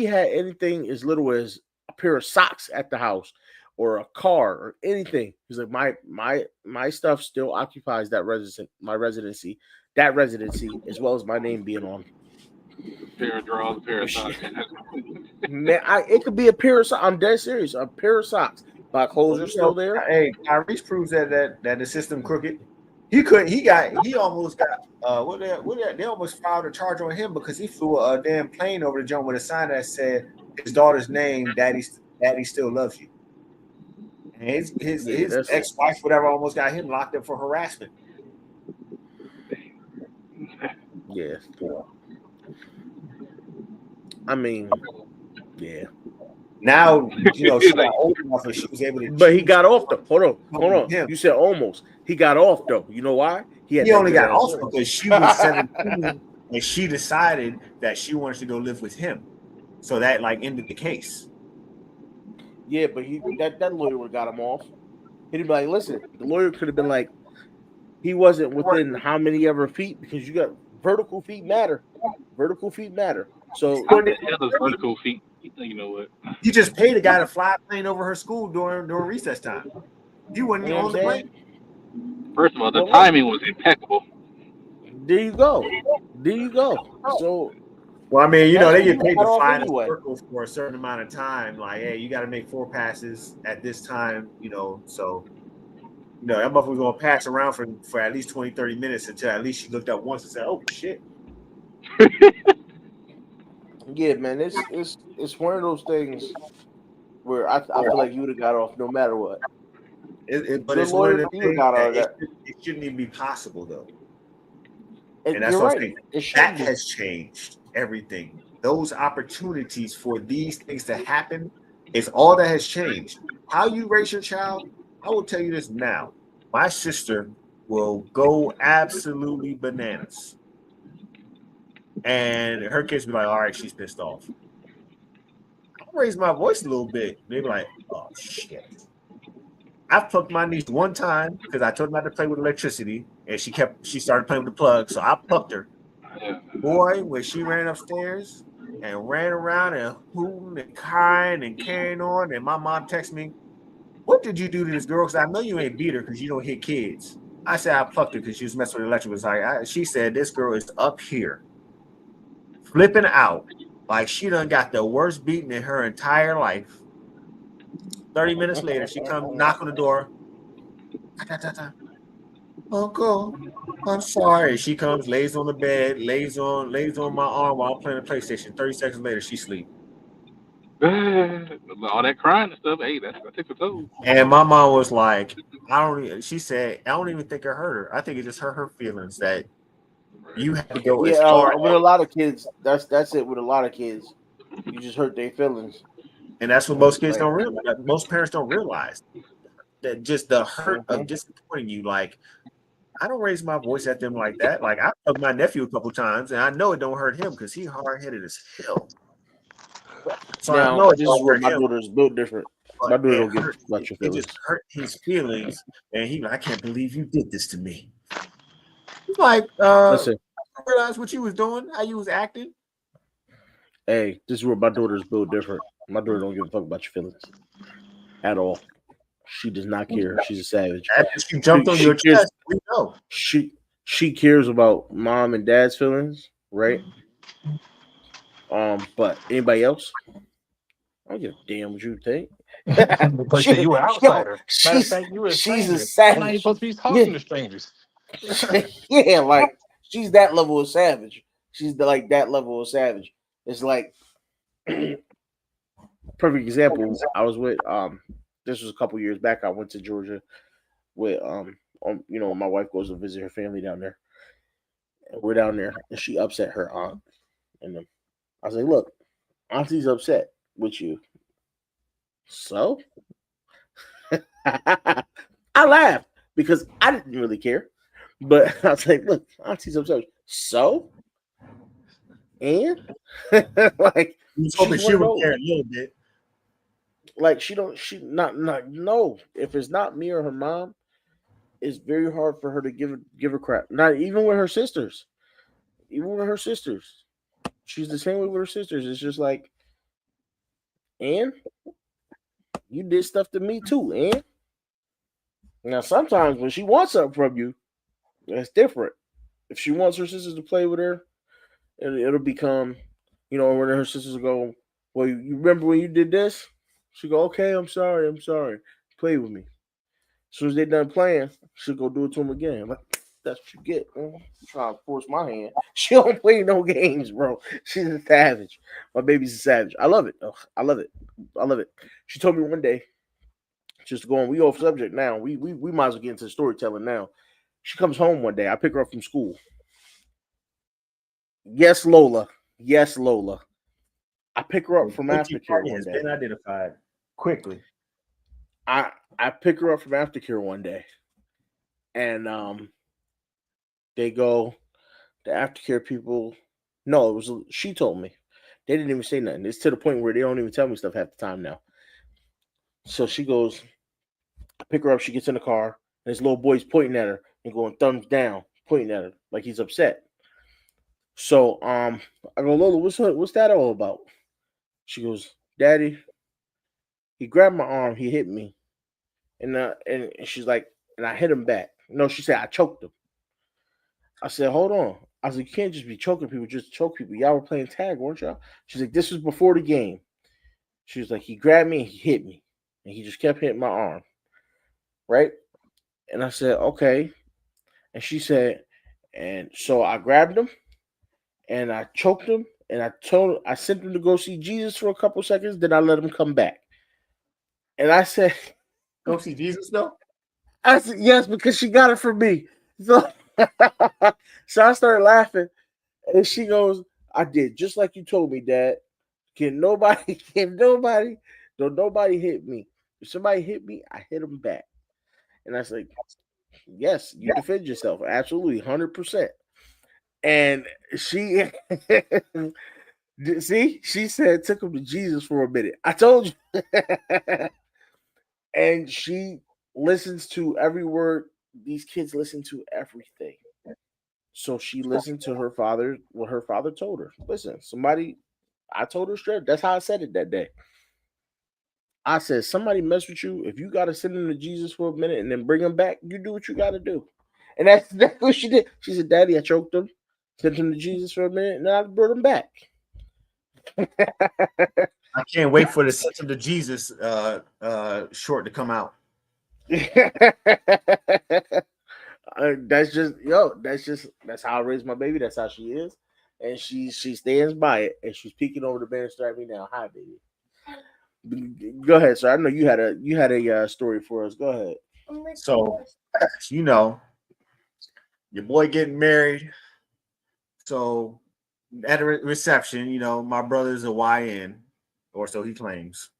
[SPEAKER 1] had anything as little as a pair of socks at the house or a car or anything, he's like, my stuff still occupies that residency, as well as my name being on.
[SPEAKER 4] Pair of drawers, a pair of socks.
[SPEAKER 1] Man, it could be a pair of socks. I'm dead serious. A pair of socks. My clothes are still there.
[SPEAKER 2] Hey, Tyrese proves that the system crooked. He almost got they almost filed a charge on him because he flew a damn plane over the joint with a sign that said his daughter's name, Daddy still loves you. And his ex-wife, whatever, almost got him locked up for harassment.
[SPEAKER 1] Yeah. I mean, yeah.
[SPEAKER 2] Now, she got old enough and she was able to.
[SPEAKER 1] But he got off, though. Hold on. You said almost. He got off, though. You know why?
[SPEAKER 2] He only got off because she was 17 and she decided that she wanted to go live with him. So that ended the case.
[SPEAKER 1] Yeah, but that lawyer would have got him off. He'd be like, listen, the lawyer could have been like, he wasn't within how many ever feet, because you got vertical feet matter. So
[SPEAKER 4] vertical feet. You know what?
[SPEAKER 2] You just paid a guy to fly a plane over her school during recess time. You wouldn't on the plane.
[SPEAKER 4] First of all, the timing was impeccable.
[SPEAKER 1] There you go. So,
[SPEAKER 2] well, I mean, they get paid to fly in a circle for a certain amount of time. Like, hey, you got to make 4 passes at this time. So that motherfucker's gonna pass around for at least 20, 30 minutes until at least she looked up once and said, "Oh shit."
[SPEAKER 1] Yeah, man, it's one of those things where I feel like you would have got off no matter what.
[SPEAKER 2] But it's one of the things that it shouldn't even be possible, though. And that's what I'm saying. That has changed everything. Those opportunities for these things to happen is all that has changed. How you raise your child, I will tell you this now. My sister will go absolutely bananas. And her kids be like, all right, she's pissed off. I'll raise my voice a little bit. They be like, oh, shit. I plucked my niece one time because I told her not to play with electricity, and she started playing with the plug, so I plucked her. Boy, when she ran upstairs and ran around and hooting and crying and carrying on, and my mom texted me, what did you do to this girl? Because I know you ain't beat her because you don't hit kids. I said, I plucked her because she was messing with the electrical. She said, this girl is up here flipping out like she done got the worst beating in her entire life. 30 minutes later, she come knock on the door. Uncle, I'm sorry. She comes, lays on the bed, lays on my arm while I'm playing the PlayStation. 30 seconds later, she sleep.
[SPEAKER 4] All that crying and stuff, hey, that takes a toll.
[SPEAKER 2] And my mom was like, she said, I don't even think it hurt her. I think it just hurt her feelings that you had to go as far.
[SPEAKER 1] With a lot of kids, that's it. With a lot of kids, you just hurt their feelings,
[SPEAKER 2] and that's what most kids don't realize. Most parents don't realize that just the hurt of disappointing you. Like, I don't raise my voice at them like that. Like, I hugged my nephew a couple times, and I know it don't hurt him because he hard-headed as hell. So
[SPEAKER 1] now,
[SPEAKER 2] I know
[SPEAKER 1] this is where my daughter's built different. My daughter don't give about your feelings.
[SPEAKER 2] It just hurt his feelings, and he like, I can't believe you did this to me. He's like,
[SPEAKER 1] listen,
[SPEAKER 2] I realized what you was doing, how you was acting.
[SPEAKER 1] Hey, this is where my daughter's built different. My daughter don't give a fuck about your feelings at all. She does not care. She's a savage.
[SPEAKER 2] After she jumped on your chest, we know.
[SPEAKER 1] She cares about mom and dad's feelings, right? But anybody else? I don't give a damn what you think.
[SPEAKER 3] But you were an outsider. Matter of fact, you were a
[SPEAKER 1] she's
[SPEAKER 3] stranger.
[SPEAKER 1] a savage.
[SPEAKER 3] You're not even supposed to be talking to strangers.
[SPEAKER 1] Yeah, like she's that level of savage. She's like that level of savage. It's like perfect example. I was with this was a couple years back. I went to Georgia with my wife goes to visit her family down there. And we're down there and she upset her aunt. And I was like, look, auntie's upset with you. So I laughed because I didn't really care. But I was like, look, auntie's upset. So and like
[SPEAKER 2] you hoping she would care a little bit.
[SPEAKER 1] Like she not no. If it's not me or her mom, it's very hard for her to give a crap. Not even with her sisters. Even with her sisters. She's the same way with her sisters. It's just like, and you did stuff to me too, and now sometimes when she wants something from you, that's different. If she wants her sisters to play with her, it'll become, when her sisters go, well, you remember when you did this? She go, okay, I'm sorry. Play with me. As soon as they done playing, she'll go do it to him again. Like, that's what you get. Man. Trying to force my hand. She don't play no games, bro. She's a savage. My baby's a savage. I love it. Oh, I love it. She told me one day, just going, we off subject now. We might as well get into storytelling now. She comes home one day. I pick her up from school. Yes, Lola. I pick her up from aftercare one day.
[SPEAKER 2] Been identified quickly.
[SPEAKER 1] I pick her up from aftercare one day, and they go, the aftercare people. No, it was she told me. They didn't even say nothing. It's to the point where they don't even tell me stuff half the time now. So she goes, I pick her up. She gets in the car, and this little boy's pointing at her and going thumbs down, pointing at her like he's upset. So I go, Lola, what's that all about? She goes, Daddy, he grabbed my arm, he hit me. And she's like, and I hit him back. No, she said, I choked him. I said, hold on. I was like, you can't just be choking people, just choke people. Y'all were playing tag, weren't y'all? She's like, this was before the game. She was like, he grabbed me and he hit me. And he just kept hitting my arm. Right? And I said, okay. And she said, and so I grabbed him and I choked him and I sent him to go see Jesus for a couple seconds. Then I let him come back. And I said,
[SPEAKER 2] go see Jesus though?
[SPEAKER 1] I said, yes, because she got it from me. So, so I started laughing. And she goes, I did just like you told me, Dad. Don't nobody hit me. If somebody hit me, I hit them back. And I was like, yes, you defend yourself. Absolutely, 100%. And she see, she said took him to Jesus for a minute. I told you. And she listens to every word. These kids listen to everything. So she listened to her father, what her father told her. Listen, I told her straight. That's how I said it that day. I said, somebody mess with you. If you gotta send them to Jesus for a minute and then bring them back, you do what you gotta do. And that's what she did. She said, Daddy, I choked him, sent him to Jesus for a minute, and I brought him back.
[SPEAKER 2] I can't wait for the Sent Him to Jesus short to come out.
[SPEAKER 1] That's how I raised my baby. That's how she is. And she stands by it, and she's peeking over the banister at me now. Hi, baby. Go ahead, sir. I know you had a story for us. Go ahead.
[SPEAKER 2] So, you know, your boy getting married. So at a reception, you know, my brother's a YN, or so he claims.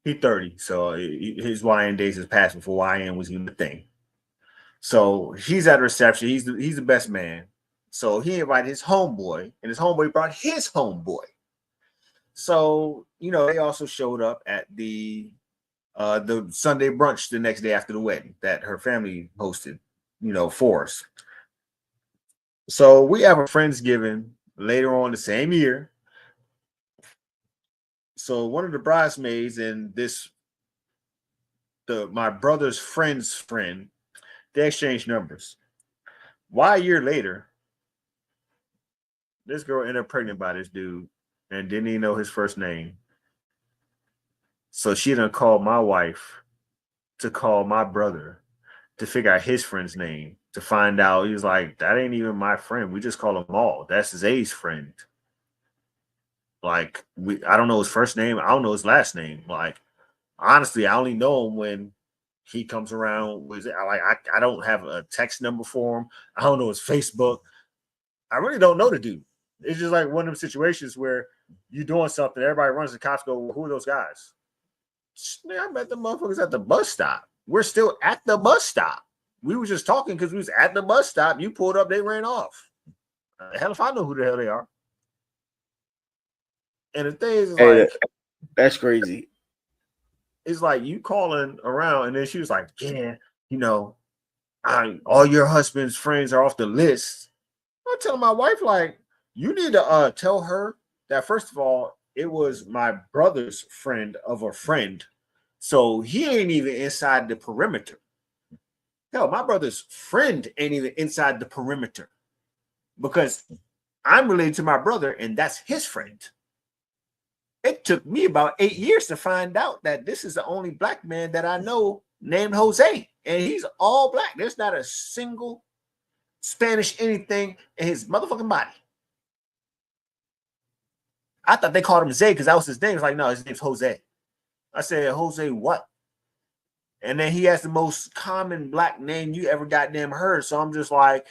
[SPEAKER 2] He's 30, so his YN days is past before YN was even a thing. So he's at a reception. He's the best man. So he invited his homeboy, and his homeboy brought his homeboy. So, you know, they also showed up at the Sunday brunch the next day after the wedding that her family hosted, you know, for us. So we have a Friendsgiving later on the same year. So one of the bridesmaids and my brother's friend's friend, they exchanged numbers. Why a year later, this girl ended up pregnant by this dude and didn't even know his first name. So she done called my wife to call my brother to figure out his friend's name, to find out. He was like, that ain't even my friend. We just call him Maul. That's Zay's friend. Like, I don't know his first name. I don't know his last name. Like, honestly, I only know him when he comes around. I don't have a text number for him. I don't know his Facebook. I really don't know the dude. It's just like one of them situations where you're doing something, everybody runs, the cops go, well, who are those guys? Man, I met the motherfuckers at the bus stop. We're still at the bus stop. We were just talking because we was at the bus stop. You pulled up, they ran off. Hell if I know who the hell they are. And the thing is, like,
[SPEAKER 1] that's crazy.
[SPEAKER 2] It's like you calling around, and then she was like, yeah, you know, all your husband's friends are off the list. I'm telling my wife, like, you need to tell her that, first of all, it was my brother's friend of a friend. So he ain't even inside the perimeter. Hell, my brother's friend ain't even inside the perimeter because I'm related to my brother, and that's his friend. It took me about 8 years to find out that this is the only black man that I know named Jose, and he's all black. There's not a single Spanish anything in his motherfucking body. I thought they called him Zay because that was his name. It's like, no, his name's Jose. I said, Jose what? And then he has the most common black name you ever goddamn heard. So I'm just like,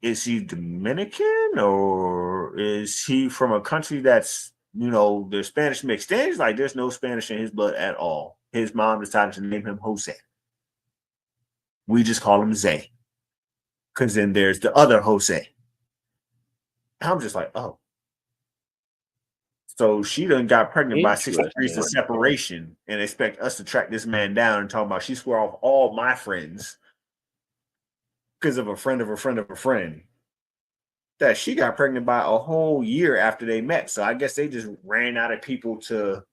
[SPEAKER 2] is he Dominican or is he from a country that's, you know, there's Spanish mixed in? He's like, there's no Spanish in his blood at all. His mom decided to name him Jose. We just call him Zay. Because then there's the other Jose. I'm just like, oh. So she done got pregnant by 6 degrees of separation and expect us to track this man down and talk about she swore off all my friends because of a friend of a friend of a friend. That she got pregnant by a whole year after they met. So I guess they just ran out of people to,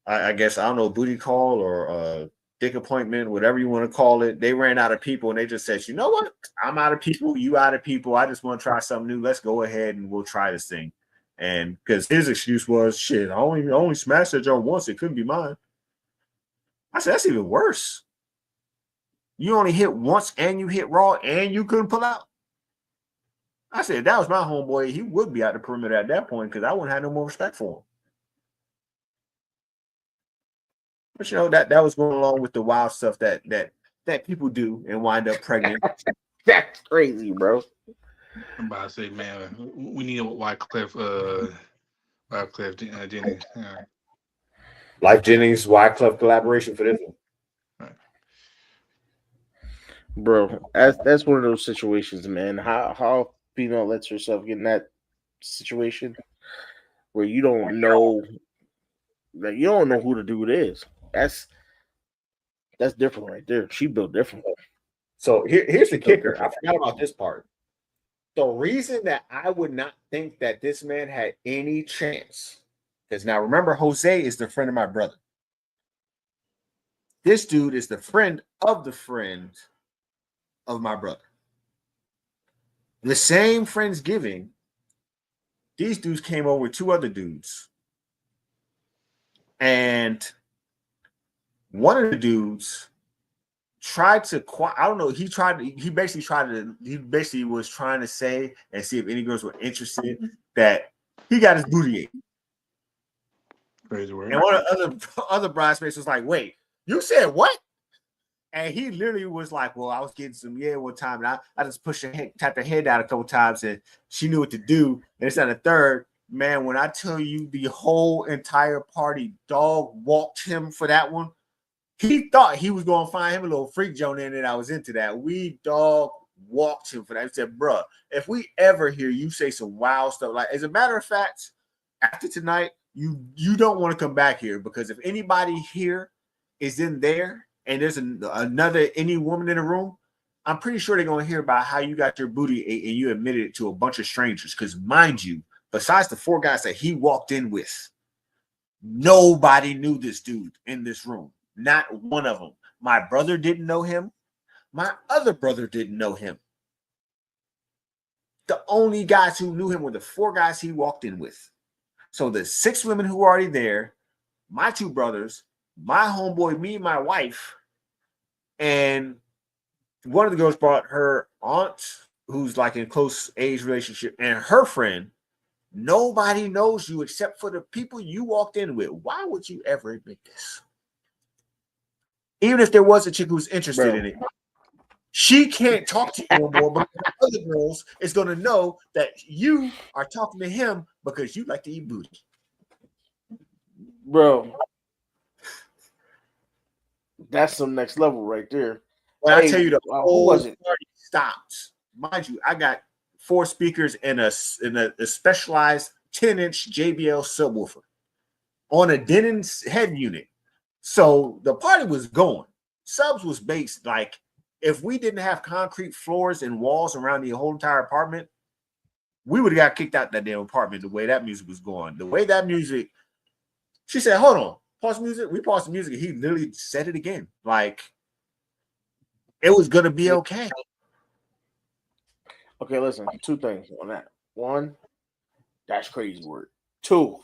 [SPEAKER 2] I guess, I don't know, booty call or dick appointment, whatever you want to call it. They ran out of people and they just said, you know what? I'm out of people. You out of people. I just want to try something new. Let's go ahead and we'll try this thing. And because his excuse was, shit, I only smashed that joint once. It couldn't be mine. I said, that's even worse. You only hit once and you hit raw and you couldn't pull out. I said, if that was my homeboy, he would be out the perimeter at that point because I wouldn't have no more respect for him. But you know, that was going along with the wild stuff that people do and wind up pregnant.
[SPEAKER 1] That's crazy, bro.
[SPEAKER 3] I'm about to say, man, we need a Wycliffe Jennings.
[SPEAKER 2] Life Jennings, Wycliffe collaboration for this one.
[SPEAKER 1] Bro, that's one of those situations, man. How female lets herself get in that situation where you don't know who the dude is. That's different right there. She built different.
[SPEAKER 2] So here's the kicker. I forgot about this part. The reason that I would not think that this man had any chance Because now remember, Jose is the friend of my brother. This dude is the friend of my brother. The same Friendsgiving, these dudes came over with 2 other dudes. And one of the dudes tried to, I don't know, he basically was trying to say and see if any girls were interested that he got his booty ate.
[SPEAKER 3] Crazy word.
[SPEAKER 2] And one of the other bridesmaids was like, wait, you said what? And he literally was like, well, I was getting some one time, and I just tapped her head down a couple times, and she knew what to do. And it's at the third. Man, when I tell you the whole entire party dog walked him for that one, he thought he was going to find him a little freak Joan in, and I was into that. We dog walked him for that. He said, bruh, if we ever hear you say some wild stuff, like, as a matter of fact, after tonight, you don't want to come back here, because if anybody here is in there and there's any woman in the room, I'm pretty sure they're going to hear about how you got your booty ate and you admitted it to a bunch of strangers. Because mind you, besides the 4 guys that he walked in with, nobody knew this dude in this room. Not one of them. My brother didn't know him. My other brother didn't know him. The only guys who knew him were the 4 guys he walked in with. So the 6 women who were already there, my 2 brothers, my homeboy, me, and my wife, and one of the girls brought her aunt, who's like in close age relationship, and her friend. Nobody knows you except for the people you walked in with. Why would you ever admit this? Even if there was a chick who's interested in it, she can't talk to you no more, because the other girls is going to know that you are talking to him because you like to eat booty.
[SPEAKER 1] Bro, that's some next level right there.
[SPEAKER 2] When I tell you the whole
[SPEAKER 1] was it?
[SPEAKER 2] party stopped. Mind you, I got 4 speakers and a specialized 10-inch JBL subwoofer on a Denon head unit. So the party was going. Subs was based like, if we didn't have concrete floors and walls around the whole entire apartment, we would have got kicked out that damn apartment the way that music was going. The way that music, she said, hold on, pause music. We paused the music. And he literally said it again. Like, it was going to be okay.
[SPEAKER 1] Okay, listen, 2 things on that. 1, that's crazy word. 2,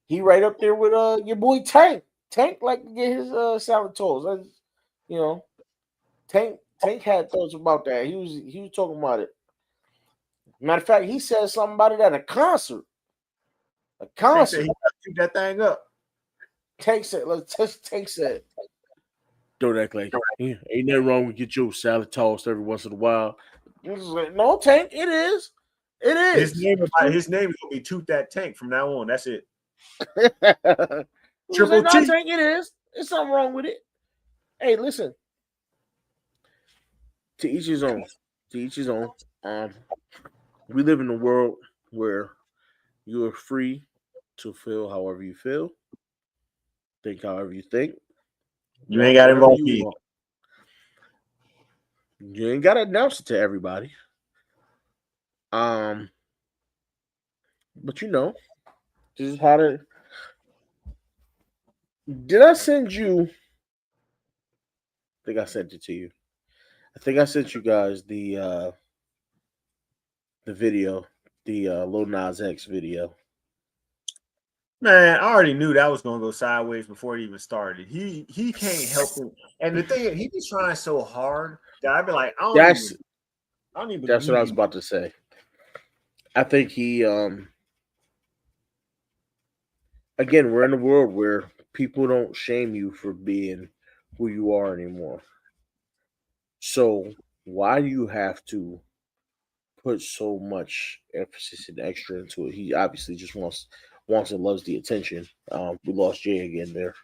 [SPEAKER 1] he right up there with your boy Tank. Tank like to get his salad toast. You know, Tank had thoughts about that. He was talking about it. Matter of fact, he said something about it at a concert. A concert.
[SPEAKER 2] He got to shoot that thing up.
[SPEAKER 1] Tank said, Tank said, don't act like ain't nothing wrong with get your salad tossed every once in a while. Like, no, Tank, it is. It is.
[SPEAKER 2] His name is gonna be Toot That Tank from now on. That's it.
[SPEAKER 1] Triple T. Tank, it is. There's something wrong with it. Hey, listen. To each his own. To each his own. We live in a world where you are free to feel however you feel, think however you think.
[SPEAKER 2] You ain't got to involve me.
[SPEAKER 1] You ain't got to announce it to everybody. But you know, this is how to. Did I send you? I think I sent it to you. I think I sent you guys the video, the Lil Nas X video.
[SPEAKER 2] Man, I already knew that was gonna go sideways before it even started. He can't help it. And the thing is, he be trying so hard that I'd be like, I don't even.
[SPEAKER 1] That's what I was about to say. I think he again, we're in a world where people don't shame you for being who you are anymore. So why do you have to put so much emphasis and extra into it? He obviously just wants and loves the attention. We lost Jay again there.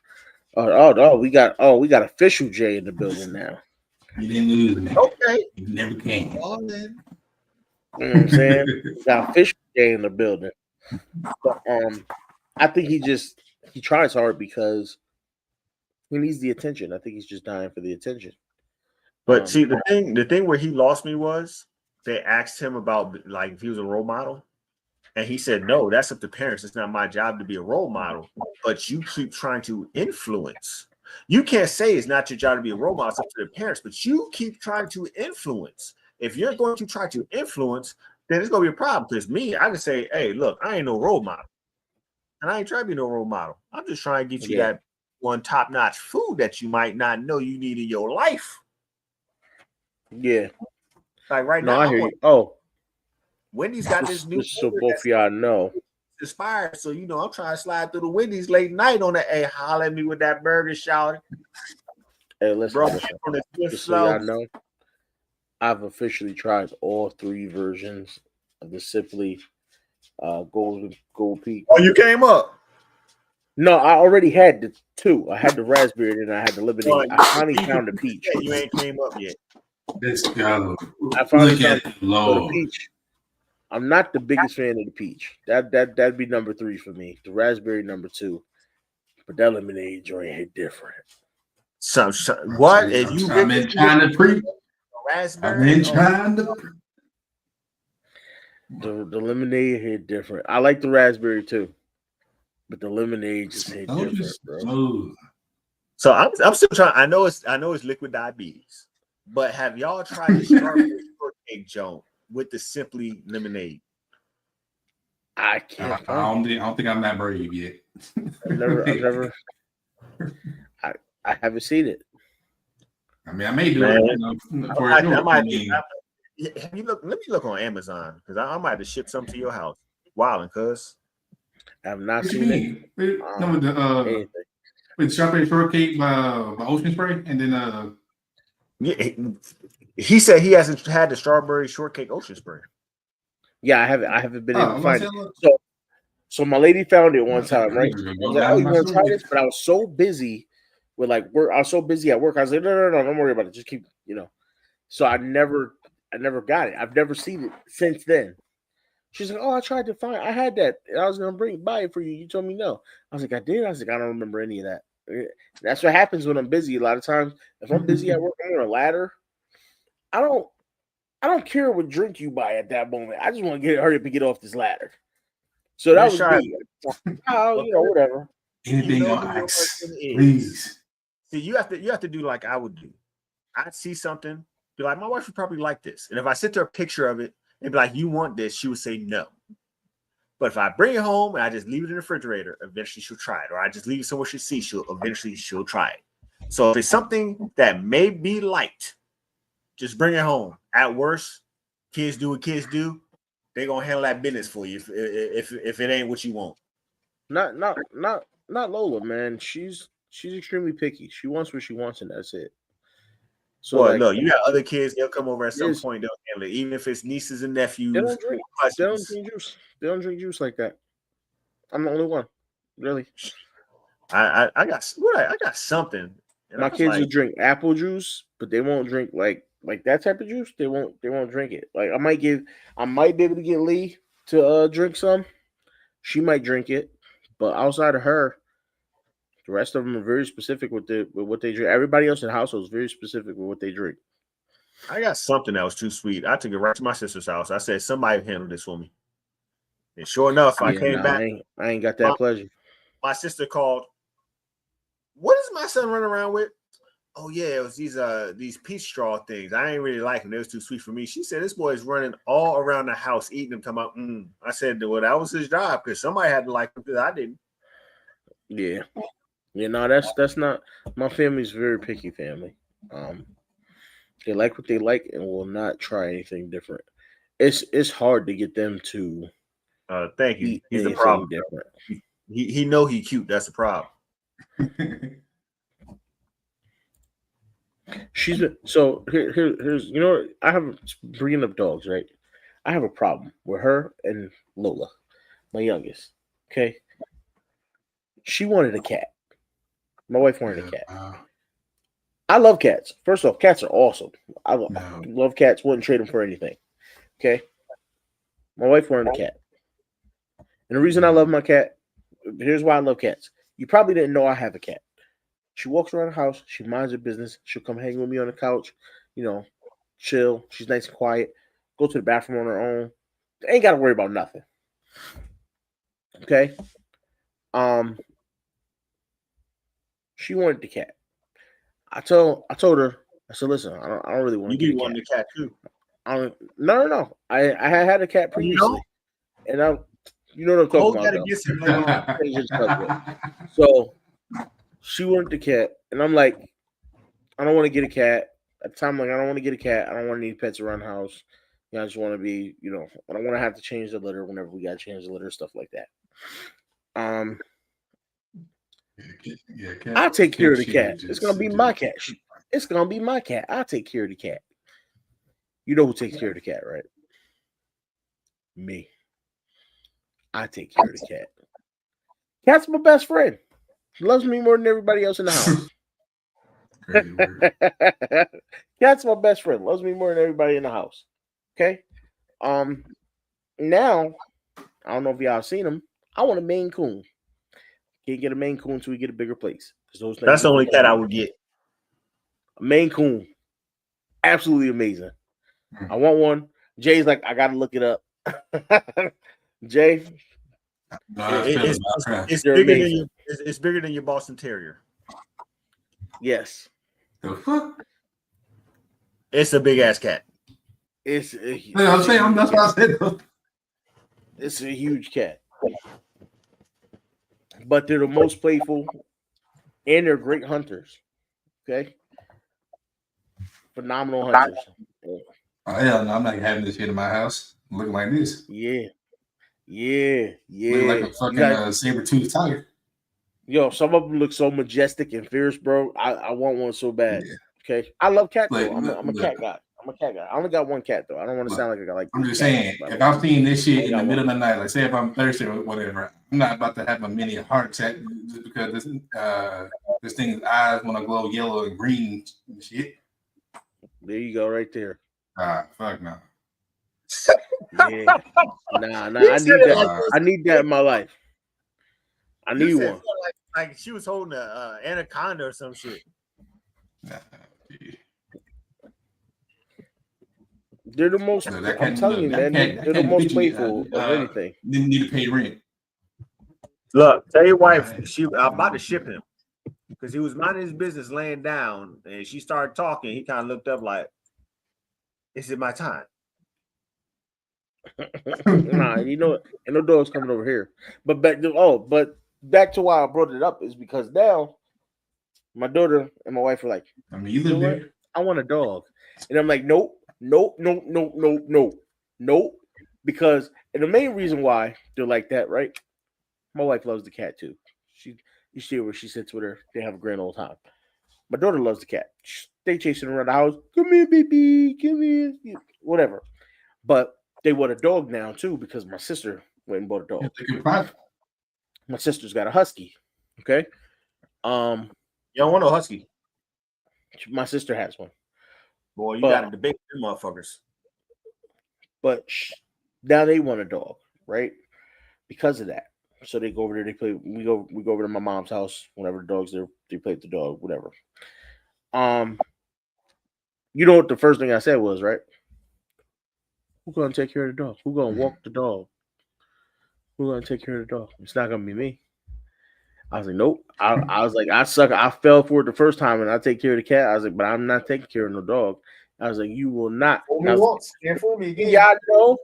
[SPEAKER 1] We got official Jay in the building now.
[SPEAKER 5] You didn't lose me.
[SPEAKER 2] Okay.
[SPEAKER 5] You never came.
[SPEAKER 1] You know what I'm saying? We got official Jay in the building. But I think he tries hard because he needs the attention. I think he's just dying for the attention.
[SPEAKER 2] But see, the thing where he lost me was they asked him about like if he was a role model, And he said, no, that's up to parents. It's not my job to be a role model, but you keep trying to influence. You can't say it's not your job to be a role model, it's up to the parents, but you keep trying to influence. If you're going to try to influence, then it's going to be a problem. Because me, I can say, hey, look, I ain't no role model. And I ain't trying to be no role model. I'm just trying to get you that one top-notch food that you might not know you need in your life.
[SPEAKER 1] Yeah.
[SPEAKER 2] Like right
[SPEAKER 1] No,
[SPEAKER 2] now,
[SPEAKER 1] I hear you. Oh,
[SPEAKER 2] Wendy's got this new
[SPEAKER 1] just so both of y'all know.
[SPEAKER 2] Inspired. So, I'm trying to slide through the Wendy's late night on that. Hey, holler at me with that burger, shout.
[SPEAKER 1] Hey, listen,
[SPEAKER 2] Bro,
[SPEAKER 1] listen.
[SPEAKER 2] from the
[SPEAKER 1] Just so y'all know, I've officially tried all 3 versions of the Simply Gold Peak.
[SPEAKER 2] Oh, you came up?
[SPEAKER 1] No, I already had the 2. I had the raspberry and I had the lemonade. I finally found the peach.
[SPEAKER 2] You ain't came up yet.
[SPEAKER 5] Let's go.
[SPEAKER 1] I finally found
[SPEAKER 5] it,
[SPEAKER 1] the peach. I'm not the biggest fan of the peach. That'd be number 3 for me. The raspberry number 2, but that lemonade joint hit different.
[SPEAKER 2] So what? If you
[SPEAKER 5] I'm in China pre.
[SPEAKER 2] Raspberry.
[SPEAKER 5] I'm in China.
[SPEAKER 1] The lemonade hit different. I like the raspberry too, but the lemonade just hit different, bro.
[SPEAKER 5] Smooth.
[SPEAKER 2] So I'm still trying. I know it's liquid diabetes, but have y'all tried the strawberry shortcake joint with the Simply lemonade?
[SPEAKER 1] I can't.
[SPEAKER 5] I don't think I'm that brave yet.
[SPEAKER 1] I haven't seen it.
[SPEAKER 5] I mean, I may do it.
[SPEAKER 2] Let me look on Amazon because I might have to ship something to your house. Wildin', cuz.
[SPEAKER 1] I have not seen it.
[SPEAKER 5] With strawberry shortcake by Ocean Spray, and then
[SPEAKER 2] he said he hasn't had the strawberry shortcake Ocean Spray.
[SPEAKER 1] Yeah, I haven't been able to find it. So my lady found it one time, right? I was like, "Oh, you want to try this?" But I was so busy with work. I was so busy at work. I was like, "No, don't worry about it. Just keep, So I never got it. I've never seen it since then. She's like, "Oh, I tried to find. I had that. I was gonna buy it for you. You told me no." I was like, "I did." I was like, "I don't remember any of that." That's what happens when I'm busy. A lot of times, if I'm busy at work, I'm on a ladder. I don't care what drink you buy at that moment. I just want to hurry up and get off this ladder. So that was me. Whatever.
[SPEAKER 5] Anything on ice, please.
[SPEAKER 2] See, you have to do like I would do. I'd see something, be like, my wife would probably like this. And if I sent her a picture of it and be like, you want this, she would say no. But if I bring it home and I just leave it in the refrigerator, eventually she'll try it. Or I just leave it somewhere she sees, she'll try it. So if it's something that may be liked, just bring it home. At worst, kids do what kids do. They're gonna handle that business for you if it ain't what you want.
[SPEAKER 1] Not Lola, man. She's extremely picky. She wants what she wants, and that's it.
[SPEAKER 2] So no, you got other kids. They'll come over at some point. They'll handle it, even if it's nieces and nephews.
[SPEAKER 1] They don't drink. They don't drink juice. They don't drink juice like that. I'm the only one, really.
[SPEAKER 2] I got something.
[SPEAKER 1] My kids will drink apple juice, but they won't drink like that type of juice. They won't drink it. Like I might be able to get Lee to drink some. She might drink it, but outside of her, the rest of them are very specific with what they drink. Everybody else in the household is very specific with what they drink.
[SPEAKER 2] I got something that was too sweet. I took it right to my sister's house. I said, somebody handle this for me. And sure enough, I came back.
[SPEAKER 1] I ain't got that pleasure.
[SPEAKER 2] My sister called. What is my son running around with? Oh yeah, it was these peach straw things. I ain't really like them. They was too sweet for me. She said this boy's running all around the house eating them. Come out. I said, well, that was his job because somebody had to like them because I didn't.
[SPEAKER 1] Yeah. No, that's not. My family's a very picky family. They like what they like and will not try anything different. It's hard to get them to.
[SPEAKER 2] Thank you. He's the problem. Different. He know he cute. That's the problem.
[SPEAKER 1] Here's I have bringing up dogs, right? I have a problem with her and Lola, my youngest. Okay, she wanted a cat. My wife wanted a cat. I love cats. First off, cats are awesome. I love cats. Wouldn't trade them for anything. Okay, my wife wanted a cat, and the reason I love my cat. Here's why I love cats. You probably didn't know I have a cat. She walks around the house. She minds her business. She'll come hang with me on the couch, chill. She's nice and quiet. Go to the bathroom on her own. Ain't got to worry about nothing. Okay. She wanted the cat. I told her, I said, listen, I don't really want to
[SPEAKER 2] You
[SPEAKER 1] get
[SPEAKER 2] be
[SPEAKER 1] a
[SPEAKER 2] wanting
[SPEAKER 1] cat.
[SPEAKER 2] the cat too.
[SPEAKER 1] No. I had a cat previously, and you know what I'm talking
[SPEAKER 2] Hold
[SPEAKER 1] about.
[SPEAKER 2] that against him later on.
[SPEAKER 1] Changing subject. So she wanted the cat, and I'm like, I don't want to get a cat. At the time, like, I don't want to get a cat. I don't want any pets around the house. I just want to be, I don't want to have to change the litter whenever we got to change the litter, stuff like that. I'll take care of the cat. It's gonna be my cat. It's gonna be my cat. I'll take care of the cat. You know who takes care of the cat, right? Me. I take care of the cat. Cat's my best friend. He loves me more than everybody else in the house. Cat's my best friend. Loves me more than everybody in the house. Okay. Now, I don't know if y'all seen him. I want a Maine Coon. Can't get a Maine Coon until we get a bigger place.
[SPEAKER 2] That's the only cat I would get.
[SPEAKER 1] A Maine Coon. Absolutely amazing. I want one. Jay's like, I gotta look it up. Jay,
[SPEAKER 2] it's bigger than your Boston Terrier.
[SPEAKER 1] Yes.
[SPEAKER 5] The fuck?
[SPEAKER 2] It's a big ass cat.
[SPEAKER 1] That's
[SPEAKER 5] what I said.
[SPEAKER 1] It's a huge cat. But they're the most playful and they're great hunters. Okay. Phenomenal hunters.
[SPEAKER 5] Oh, hell no, I'm not having this shit in my house. Looking like this.
[SPEAKER 1] Yeah.
[SPEAKER 5] Looking like a fucking saber-toothed tiger.
[SPEAKER 1] Yo, some of them look so majestic and fierce, bro. I want one so bad. Yeah. Okay. I love cats, though. I'm a cat guy. I only got one cat, though. I don't want to sound like I got like.
[SPEAKER 5] I'm just saying, if I'm seeing this shit in the middle of the night, like say if I'm thirsty or whatever, I'm not about to have a mini heart attack just because this thing's eyes want to glow yellow and green and shit.
[SPEAKER 1] There you go, right there.
[SPEAKER 5] Fuck no.
[SPEAKER 1] Yeah. Nah. I need that. I need that in my life. I need one.
[SPEAKER 2] Like she was holding a anaconda or some shit.
[SPEAKER 1] They're the most. I'm telling you, man. They're the most playful of anything.
[SPEAKER 5] Didn't need to pay rent.
[SPEAKER 2] Look, tell your wife I'm about to ship him because he was minding his business, laying down, and she started talking. He kind of looked up like, "Is it my time?"
[SPEAKER 1] Nah, and no dogs coming over here. But back to why I brought it up is because now my daughter and my wife are like,
[SPEAKER 5] I mean, you live there.
[SPEAKER 1] I want a dog, and I'm like, nope. Because and the main reason why they're like that, right? My wife loves the cat too. You see where she sits with her. They have a grand old time. My daughter loves the cat. They chasing around the house. Come here, baby. Come here. Whatever. But they want a dog now too because my sister went and bought a dog. My sister's got a husky. Okay.
[SPEAKER 2] You don't want no husky.
[SPEAKER 1] My sister has one.
[SPEAKER 2] Boy, you got to debate them motherfuckers.
[SPEAKER 1] But now they want a dog, right? Because of that. So they go over there. They play. We go over to my mom's house whenever the dog's there. They play with the dog, whatever. You know what the first thing I said was, right? Who's gonna take care of the dog? Who's gonna walk the dog? Who's gonna take care of the dog? It's not gonna be me. I was like, nope. I was like, I suck. I fell for it the first time, and I take care of the cat. I was like, but I'm not taking care of no dog. I was like, you will not.
[SPEAKER 2] Can't fool me again.
[SPEAKER 1] Y'all know,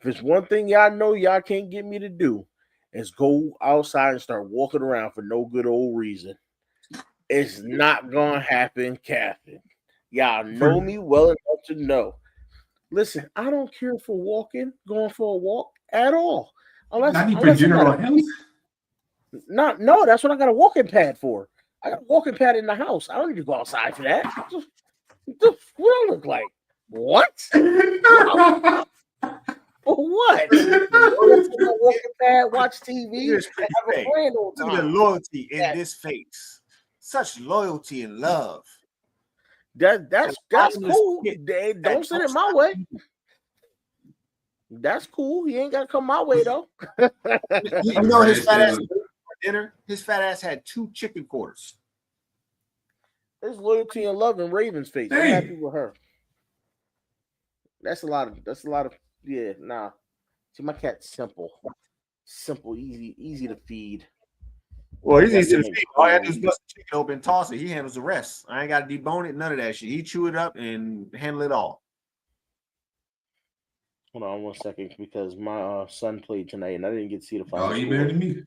[SPEAKER 1] if it's one thing y'all know, y'all can't get me to do, is go outside and start walking around for no good old reason. It's not gonna happen, Catherine. Y'all know me well enough to know. Listen, I don't care for going for a walk at all.
[SPEAKER 5] Not even for general health.
[SPEAKER 1] No, that's what I got a walking pad for. I got a walking pad in the house. I don't need to go outside for that. What do I look like? What? For what? Walking pad, watch TV, have a grand old time.
[SPEAKER 2] Look at the loyalty in this face. Such loyalty and love.
[SPEAKER 1] That's cool. Don't send it my way. That's cool. He ain't got to come my way though.
[SPEAKER 2] You know his fat ass for dinner. His fat ass had 2 chicken quarters.
[SPEAKER 1] There's loyalty and love in Raven's face. I'm happy with her. That's a lot of yeah. Nah, See, my cat's simple, easy to feed.
[SPEAKER 2] Well, he's easy to feed. All I had to do is bust the chicken open, toss it. He handles the rest. I ain't got to debone it, none of that shit. He chew it up and handle it all.
[SPEAKER 1] Hold on 1 second, because my son played tonight and I didn't get to see the final.
[SPEAKER 5] Oh, he better than me.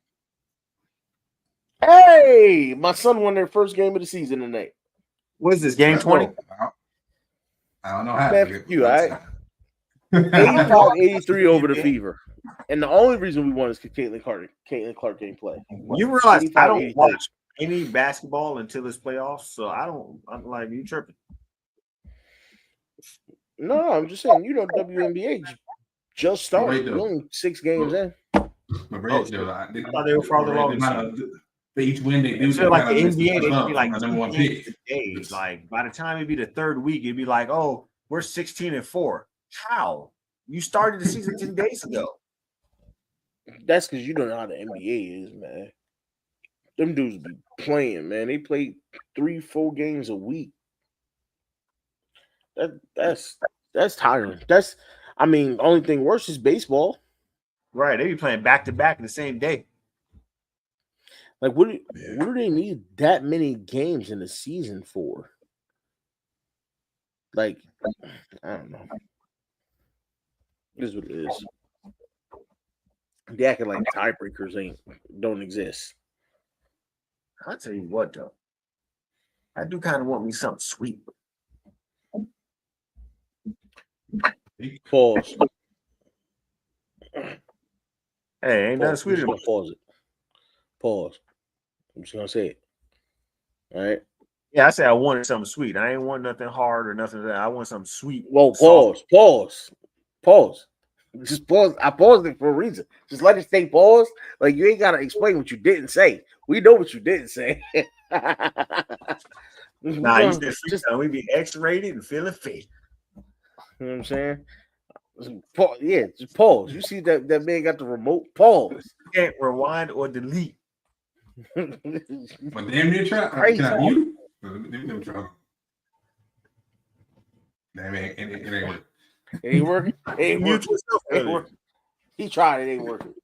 [SPEAKER 1] Hey, my son won their first game of the season tonight.
[SPEAKER 2] What is this, game 20?
[SPEAKER 5] I don't know how.
[SPEAKER 1] Man, you all right? 85-83 over the Fever. And the only reason we won is because Caitlin Clark didn't play.
[SPEAKER 2] You realize I don't watch any basketball until this playoffs, so I'm like, you tripping.
[SPEAKER 1] No, I'm just saying, WNBA just started. We're only 6 games in.
[SPEAKER 2] I thought they were farther along.
[SPEAKER 5] They each win, they do.
[SPEAKER 2] I feel like the NBA, they be like number 1 pick. Days. Like by the time it'd be the third week, it'd be like, oh, we're 16-4. How? You started the season 10 days ago.
[SPEAKER 1] That's because you don't know how the NBA is, man. Them dudes be playing, man. They play 3-4 games a week. That's tiring. Only thing worse is baseball.
[SPEAKER 2] Right, they be playing back to back in the same day.
[SPEAKER 1] Like, what do they need that many games in the season for? Like, I don't know. It is what it is. They acting like tiebreakers don't exist.
[SPEAKER 2] I'll tell you what, though. I do kind of want me something sweet.
[SPEAKER 1] Pause.
[SPEAKER 2] Hey, ain't nothing sweeter than
[SPEAKER 1] pause it. Pause. I'm just gonna say it. All right.
[SPEAKER 2] Yeah, I said I wanted something sweet. I ain't want nothing hard or nothing like that. I want something sweet.
[SPEAKER 1] Well, pause. Just pause. I paused it for a reason. Just let it stay paused. Like, you ain't gotta explain what you didn't say. We know what you didn't say.
[SPEAKER 2] Nah, you said we be X-rated and feeling fit.
[SPEAKER 1] You know what I'm saying? Just pause. You see that man got the remote? Pause.
[SPEAKER 2] You can't rewind or delete.
[SPEAKER 5] But damn near try. Can I mute? Let me try. Damn, it ain't working.
[SPEAKER 1] It ain't working. It ain't working. He tried. It ain't working.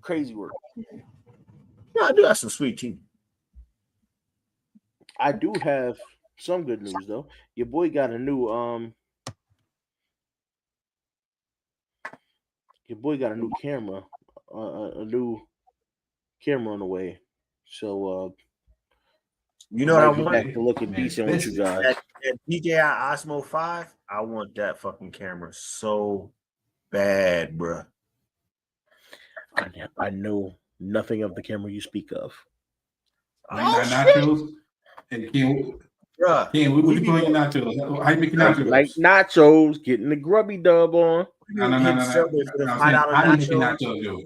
[SPEAKER 1] Crazy work.
[SPEAKER 2] Yeah, I do have some sweet tea.
[SPEAKER 1] I do have some good news though. Your boy got a new camera, a new camera on the way. So
[SPEAKER 2] you know what I want?
[SPEAKER 1] Back to looking decent with you guys.
[SPEAKER 2] That DJI Osmo 5. I want that fucking camera so bad, bro.
[SPEAKER 1] I know nothing of the camera you speak of.
[SPEAKER 5] Nachos. Hey, Ken, what you putting your nachos? How you make your nachos?
[SPEAKER 1] Like nachos, getting the grubby dub on.
[SPEAKER 5] No. How you make your nachos, Joe?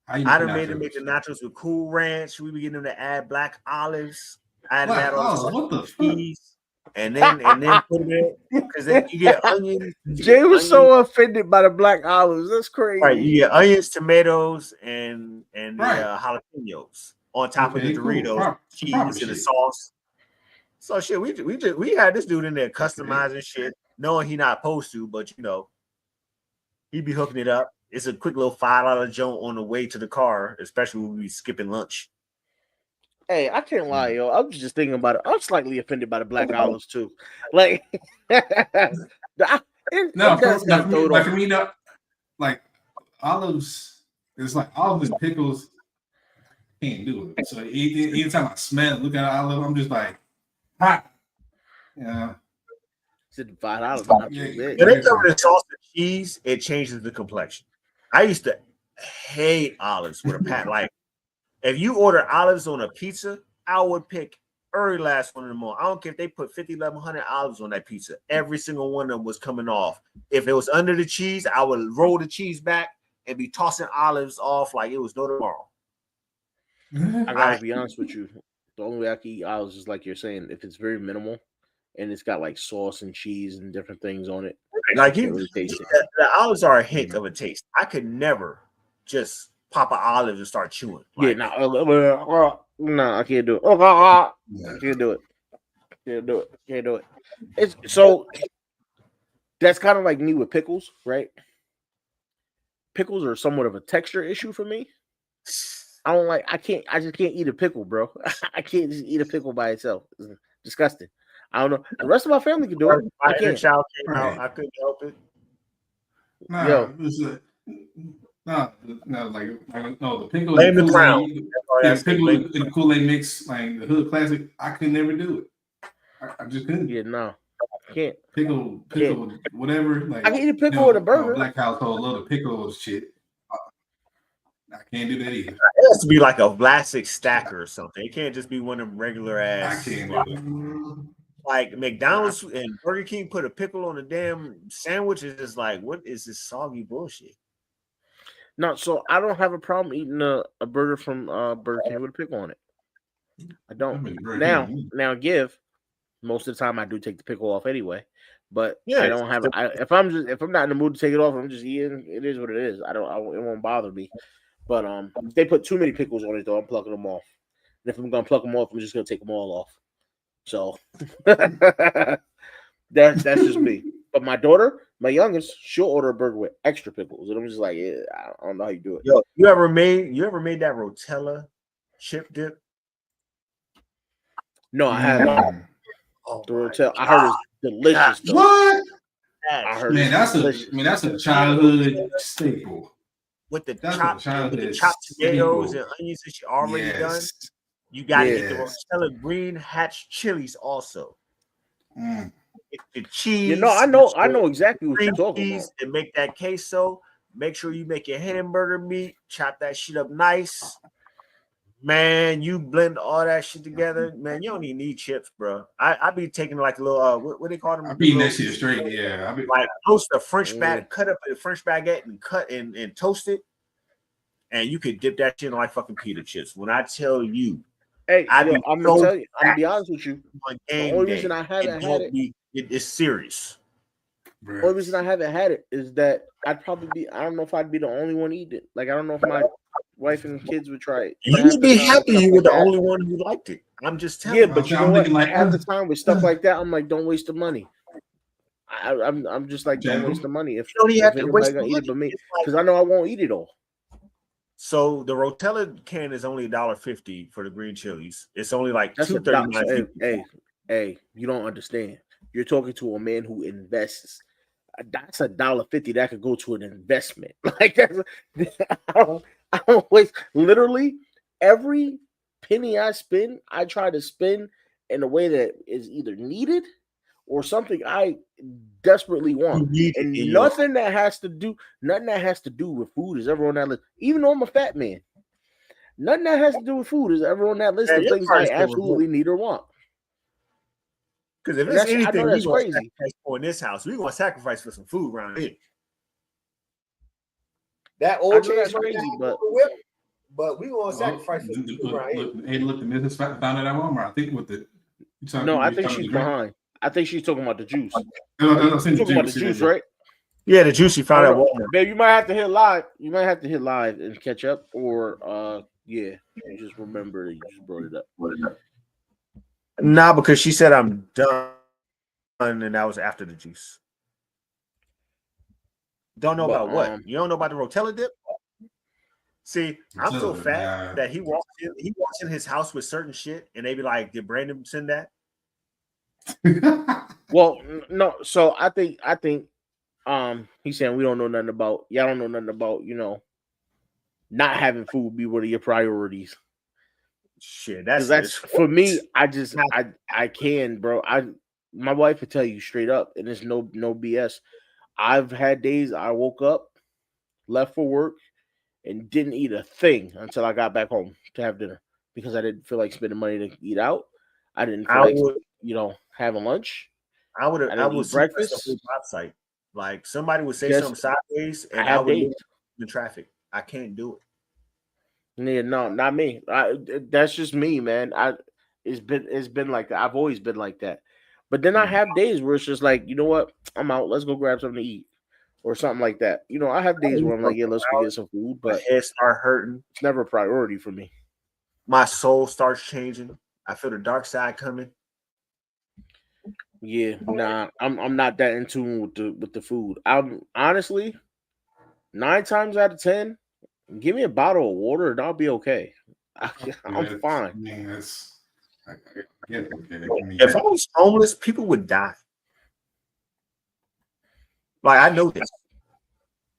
[SPEAKER 2] I done made them make the nachos with Cool Ranch. We be getting them to add black olives. Add that on cheese, and then put it in, because then you get onions.
[SPEAKER 1] Jay was so offended by the black olives. That's crazy.
[SPEAKER 2] Right, you get onions, tomatoes, and jalapenos on top of the Doritos, cheese, and the sauce. So shit, we had this dude in there customizing shit, knowing he not supposed to, but he be hooking it up. It's a quick little $5 joint on the way to the car, especially when we be skipping lunch.
[SPEAKER 1] Hey, I can't lie, yo. I was just thinking about it. I'm slightly offended by the black olives too. Like,
[SPEAKER 5] for me, like olives, it's like olives and pickles. Can't do it. So anytime I smell, look at an olive, I'm just like, hot. Yeah.
[SPEAKER 1] $5. Not
[SPEAKER 2] when they come with the sauce and cheese, it changes the complexion. I used to hate olives with a pat. Like, if you order olives on a pizza, I would pick every last one of them on. I don't care if they put 1,100 olives on that pizza. Every single one of them was coming off. If it was under the cheese, I would roll the cheese back and be tossing olives off like it was no tomorrow.
[SPEAKER 1] I gotta be honest with you. The only way I can eat olives is like you're saying, if it's very minimal and it's got like sauce and cheese and different things on it.
[SPEAKER 2] Like the olives are a hint of a taste. I could never just pop an olive and start chewing. Like,
[SPEAKER 1] no, I can't do it. I can't do it. Can't do it. It's so that's kind of like me with pickles, right? pickles are somewhat of a texture issue for me. I just can't eat a pickle, bro. I can't just eat a pickle by itself. It's disgusting. I don't know. The rest of my family can do it. I can't.
[SPEAKER 2] Child came out. I couldn't help it.
[SPEAKER 5] No, the pickle,
[SPEAKER 2] Blame the crown.
[SPEAKER 5] the pickle in the Kool-Aid mix, like the hood classic. I could never do it. I just couldn't.
[SPEAKER 1] Yeah, no, I can't.
[SPEAKER 5] Pickle, whatever. Like
[SPEAKER 1] I can eat a pickle with a burger.
[SPEAKER 5] Black household love the pickle shit. I can't do that either.
[SPEAKER 2] It has to be like a plastic stacker or something. It can't just be one of them regular ass.
[SPEAKER 5] I can't do it.
[SPEAKER 2] Like McDonald's and Burger King put a pickle on a damn sandwich. It's just like, what is this soggy bullshit?
[SPEAKER 1] No, so I don't have a problem eating a burger from Burger King with a pickle on it. I don't. Now give. Most of the time I do take the pickle off anyway. But yeah, I don't have if I'm not in the mood to take it off, I'm just eating. It is what it is. It won't bother me. But if they put too many pickles on it though, I'm plucking them off. And if I'm gonna pluck them off, I'm just gonna take them all off. So that's just me. But my daughter, my youngest, she'll order a burger with extra pickles, and I'm just like, yeah, I don't know how you do it.
[SPEAKER 2] Yo, you ever made that Rotella chip dip?
[SPEAKER 1] No, I haven't. The Rotella, I heard it's delicious. Though.
[SPEAKER 5] What?
[SPEAKER 1] I heard
[SPEAKER 5] that's a childhood staple.
[SPEAKER 2] With the chopped tomatoes and onions that you already done. You got to get the Rotella green hatch chilies also. The cheese.
[SPEAKER 1] I know exactly what you're talking about.
[SPEAKER 2] And make that queso. Make sure you make your hamburger meat. Chop that shit up nice. Man, you blend all that shit together. Man, you don't even need chips, bro. I be taking like a little what they call them?
[SPEAKER 5] I be eating that shit straight. Yeah, I be
[SPEAKER 2] like toast a French baguette, cut up a French baguette and cut and toast it. And you could dip that shit in like fucking pita chips. When I tell you,
[SPEAKER 1] hey, I'm gonna be honest with you. The only reason I haven't had
[SPEAKER 2] it's serious.
[SPEAKER 1] The only reason I haven't had it is that I don't know if I'd be the only one eating it. Like I don't know if my wife and kids would try it.
[SPEAKER 2] You'd be happy you were the only one who liked it. I'm just telling you.
[SPEAKER 1] Yeah, but you know what? Like half the time with stuff like that, I'm like, don't waste the money. I'm just like, don't waste the money. If
[SPEAKER 2] you don't have to waste the money,
[SPEAKER 1] but me, because I know I won't eat it all.
[SPEAKER 2] So the Rotella can is only $1.50 for the green chilies. It's only like $2.39.
[SPEAKER 1] Hey, you don't understand. You're talking to a man who invests. That's $1.50 that could go to an investment. Like I don't waste. Literally every penny I spend, I try to spend in a way that is either needed or something I desperately want. And nothing that has to do with food is ever on that list. Even though I'm a fat man, nothing that has to do with food is ever on that list of things I absolutely need or want.
[SPEAKER 2] Because if it's anything we want to sacrifice for in this house, we're going to sacrifice for some food around here. That old change
[SPEAKER 1] crazy, but
[SPEAKER 2] we going to sacrifice for some food around here.
[SPEAKER 5] Hey, look, the missus found it at Walmart. I think with the.
[SPEAKER 1] I think she's behind. I think she's talking about the juice.
[SPEAKER 5] Talking
[SPEAKER 1] about the juice, right?
[SPEAKER 2] Yeah, the juice you found at Walmart.
[SPEAKER 1] Babe, you might have to hit live. You might have to hit live and catch up, or you just remember that you just brought it up.
[SPEAKER 2] Nah, because she said I'm done, and that was after the juice. Don't know about what? You don't know about the Rotella dip? See, I'm so fat that he walks in his house with certain shit, and they be like, "Did Brandon send that?"
[SPEAKER 1] Well, no. So I think he's saying we don't know nothing about. Y'all don't know nothing about not having food be one of your priorities.
[SPEAKER 2] Shit,
[SPEAKER 1] that's for me. I can, bro. My wife would tell you straight up, and it's no BS. I've had days I woke up, left for work, and didn't eat a thing until I got back home to have dinner because I didn't feel like spending money to eat out. I didn't feel like having lunch.
[SPEAKER 2] I would eat breakfast outside. Like somebody would say something sideways, and I would look in traffic. I can't do it.
[SPEAKER 1] Yeah, no, not me. That's just me, man. It's been like that. I've always been like that. But then I have days where it's just like, you know what? I'm out. Let's go grab something to eat or something like that. I have days where I'm like, yeah, let's go get some food. But
[SPEAKER 2] my head start hurting.
[SPEAKER 1] It's never a priority for me.
[SPEAKER 2] My soul starts changing. I feel the dark side coming.
[SPEAKER 1] Yeah, nah, I'm not that in tune with the food. I'm honestly, 9 times out of 10, give me a bottle of water and I'll be okay. I'm fine.
[SPEAKER 2] If I was homeless, people would die. Like, I know this.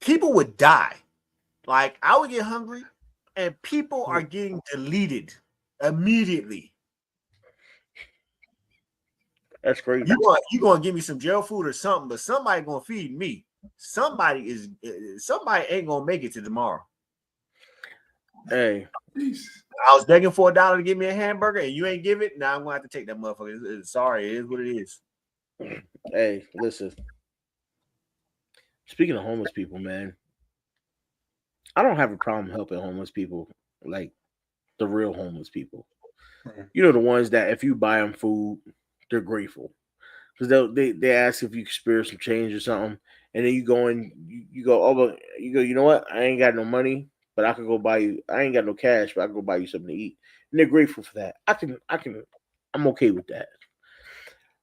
[SPEAKER 2] People would die. Like, I would get hungry, and people are getting deleted immediately.
[SPEAKER 1] That's crazy.
[SPEAKER 2] You gonna give me some jail food or something, but somebody gonna feed me. Somebody ain't gonna make it to tomorrow.
[SPEAKER 1] Hey,
[SPEAKER 2] I was begging for $1 to give me a hamburger, and you ain't give it. Now I'm gonna have to take that motherfucker. Sorry, it is what it is.
[SPEAKER 1] Hey, listen. Speaking of homeless people, man, I don't have a problem helping homeless people, like the real homeless people. You know, the ones that if you buy them food, they're grateful because they ask if you can spare some change or something, and then you go and you go, you know what? I ain't got no money, but I could go buy you. I ain't got no cash, but I can go buy you something to eat, and they're grateful for that. I'm okay with that.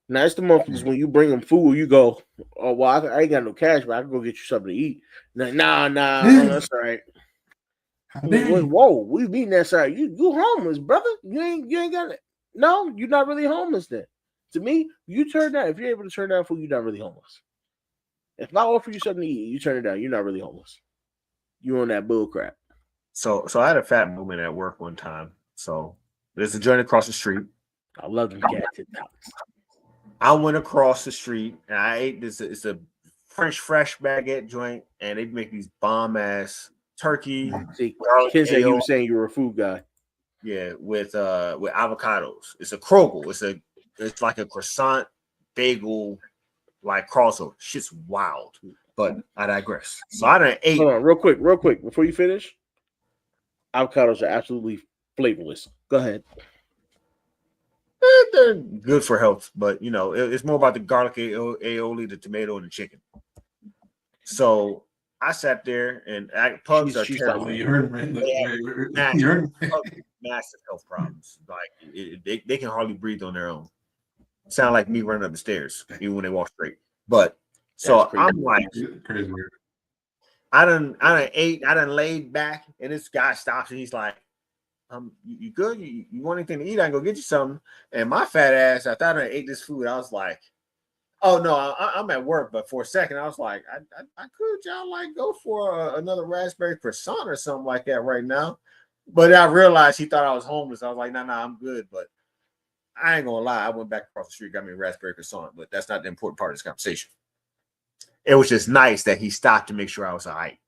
[SPEAKER 1] Now it's the motherfuckers when you bring them food, you go, oh well, I ain't got no cash, but I can go get you something to eat. Nah, that's all right. Whoa, we beating that side. You homeless, brother. You ain't got it. No, you're not really homeless then. To me, you turn down. If you're able to turn down food, you're not really homeless. If I offer you something to eat, you turn it down. You're not really homeless. You on that bull crap.
[SPEAKER 2] So I had a fat moment at work one time. So there's a joint across the street.
[SPEAKER 1] I love them cat TikToks.
[SPEAKER 2] I went across the street and I ate this. It's a French fresh baguette joint, and they make these bomb ass turkey.
[SPEAKER 1] See, Ken said you were saying you were a food guy.
[SPEAKER 2] Yeah, with avocados. It's a krogel. It's like a croissant bagel like crossover. Shit's wild. But I digress. So I done ate.
[SPEAKER 1] Hold on, real quick, before you finish. Avocados are absolutely flavorless. Go ahead.
[SPEAKER 2] They're good for health, but you know, it's more about the garlic aioli, the tomato, and the chicken. So I sat there, and pugs are terrible.
[SPEAKER 5] You heard
[SPEAKER 2] massive health problems. Like they can hardly breathe on their own. Sound like me running up the stairs, even when they walk straight. But so I'm like, crazy. I done ate, I done laid back, and this guy stops and he's like, you good? You want anything to eat? I can go get you something. And my fat ass, I thought I ate this food. I was like, oh no, I'm at work. But for a second, I was like, I could y'all like go for another raspberry croissant or something like that right now. But I realized he thought I was homeless. I was like, no, I'm good. But I ain't gonna lie, I went back across the street, got me a raspberry croissant. But that's not the important part of this conversation. It was just nice that he stopped to make sure I was all right.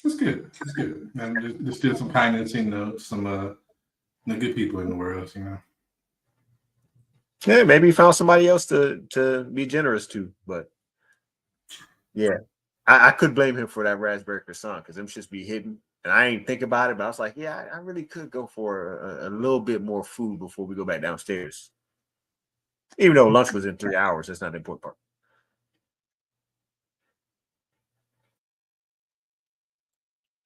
[SPEAKER 5] It's good. It's good. And there's still some kindness, some the good people in the world,
[SPEAKER 2] Yeah, maybe he found somebody else to be generous to. But yeah, I could blame him for that raspberry croissant because them shits be hidden. And I ain't think about it, but I was like, yeah, I really could go for a little bit more food before we go back downstairs. Even though lunch was in 3 hours, that's not the important part.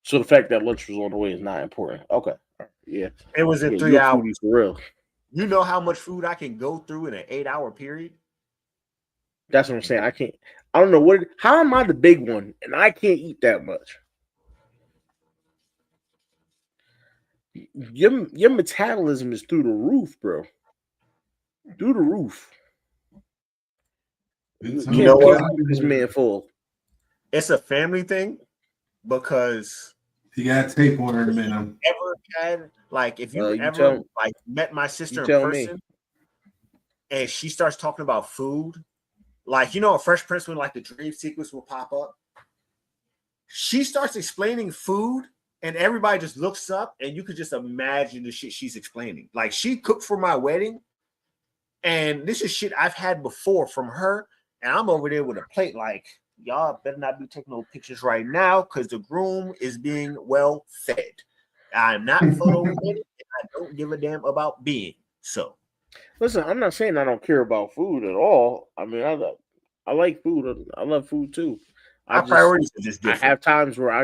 [SPEAKER 1] So the fact that lunch was on the way is not important. Okay. Yeah.
[SPEAKER 2] It was in 3 hours.
[SPEAKER 1] For real.
[SPEAKER 2] You know how much food I can go through in an 8-hour period?
[SPEAKER 1] That's what I'm saying. I don't know how am I the big one and I can't eat that much? Your metabolism is through the roof, bro. Through the roof.
[SPEAKER 2] You know what?
[SPEAKER 1] This man full.
[SPEAKER 2] It's a family thing because
[SPEAKER 5] you gotta take one in a minute.
[SPEAKER 2] Ever had if you ever met my sister in person and she starts talking about food, a Fresh Prince when the dream sequence will pop up. She starts explaining food and everybody just looks up and you could just imagine the shit she's explaining. Like she cooked for my wedding and this is shit I've had before from her and I'm over there with a plate y'all better not be taking no pictures right now because the groom is being well fed. I'm not photo-ready and I don't give a damn about being so.
[SPEAKER 1] Listen, I'm not saying I don't care about food at all. I mean, I like food. I love food too.
[SPEAKER 2] Our priorities are just different.
[SPEAKER 1] I have times where I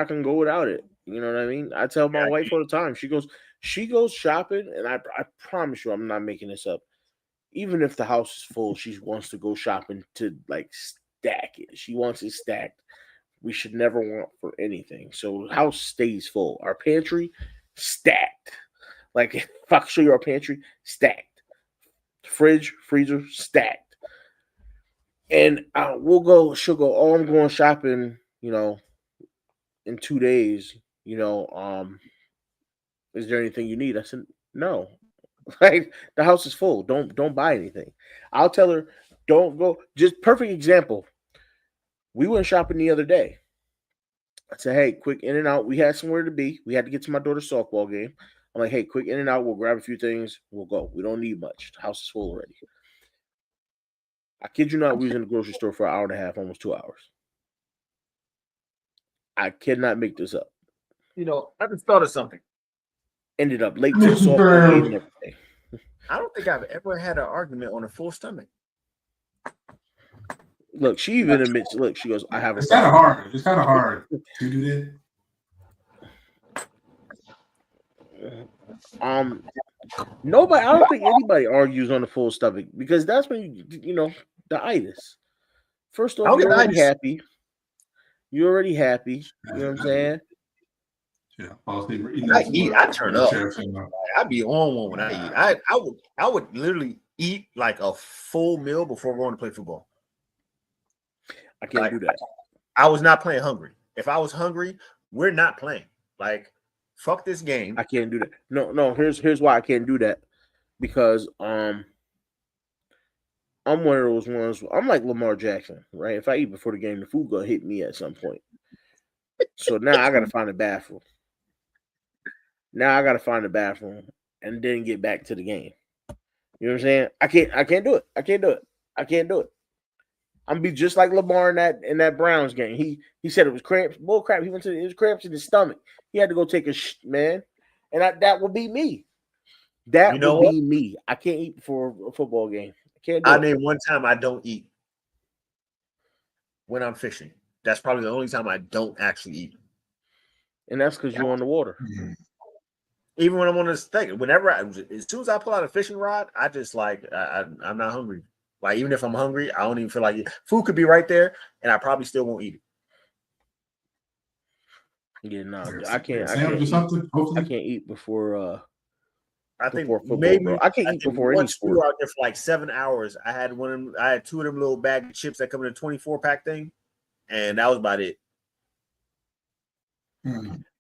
[SPEAKER 1] can go without it. You know what I mean? I tell my wife all the time. She goes shopping, and I promise you, I'm not making this up. Even if the house is full, she wants to go shopping to stack it. She wants it stacked. We should never want for anything. So the house stays full. Our pantry stacked. Like if I can show you our pantry stacked, fridge, freezer stacked, and we'll go. She'll go. Oh, I'm going shopping. In 2 days. Is there anything you need? I said no. Like the house is full. Don't buy anything. I'll tell her don't go. Just perfect example. We went shopping the other day. I said, hey, quick in and out. We had somewhere to be. We had to get to my daughter's softball game. I'm like, hey, quick in and out. We'll grab a few things. We'll go. We don't need much. The house is full already. I kid you not, we was in the grocery store for an hour and a half, almost 2 hours. I cannot make this up.
[SPEAKER 2] I just thought of something.
[SPEAKER 1] Ended up late to the softball game and everything.
[SPEAKER 2] I don't think I've ever had an argument on a full stomach.
[SPEAKER 1] Look, she even admits, look, she goes, I have a
[SPEAKER 5] It's kind of hard. It's kind of hard to do
[SPEAKER 1] that. Nobody, I don't think anybody argues on the full stomach because that's when the itis. First off, you're already happy. You're already happy. You know what I'm saying?
[SPEAKER 5] Yeah.
[SPEAKER 2] I turn up. I be on one when I eat. I would literally eat like a full meal before going to play football.
[SPEAKER 1] I can't do that.
[SPEAKER 2] I was not playing hungry. If I was hungry, we're not playing. Like, fuck this game.
[SPEAKER 1] I can't do that. No. Here's why I can't do that. Because I'm one of those ones. I'm like Lamar Jackson, right? If I eat before the game, the food gonna hit me at some point. So now I gotta find a bathroom. And then get back to the game. You know what I'm saying? I can't do it. I'm be just like Lamar in that Browns game. He said it was cramps. Bull crap. He went to his cramps in his stomach. He had to go take a man, and that would be me. That would be me. I can't eat before a football game. I can't.
[SPEAKER 2] I named one time I don't eat when I'm fishing. That's probably the only time I don't actually eat.
[SPEAKER 1] And that's because you're on the water.
[SPEAKER 2] Even when I'm on this thing, as soon as I pull out a fishing rod, I just I'm not hungry. Like, even if I'm hungry, I don't even feel like it. Food could be right there, and I probably still won't eat it.
[SPEAKER 1] Yeah, no, I can't. I can't eat before.
[SPEAKER 2] I think
[SPEAKER 1] football,
[SPEAKER 2] maybe
[SPEAKER 1] bro. I can't eat before any sport.
[SPEAKER 2] We were out there for like 7 hours. I had two of them little bag of chips that come in a 24-pack thing, and that was about it.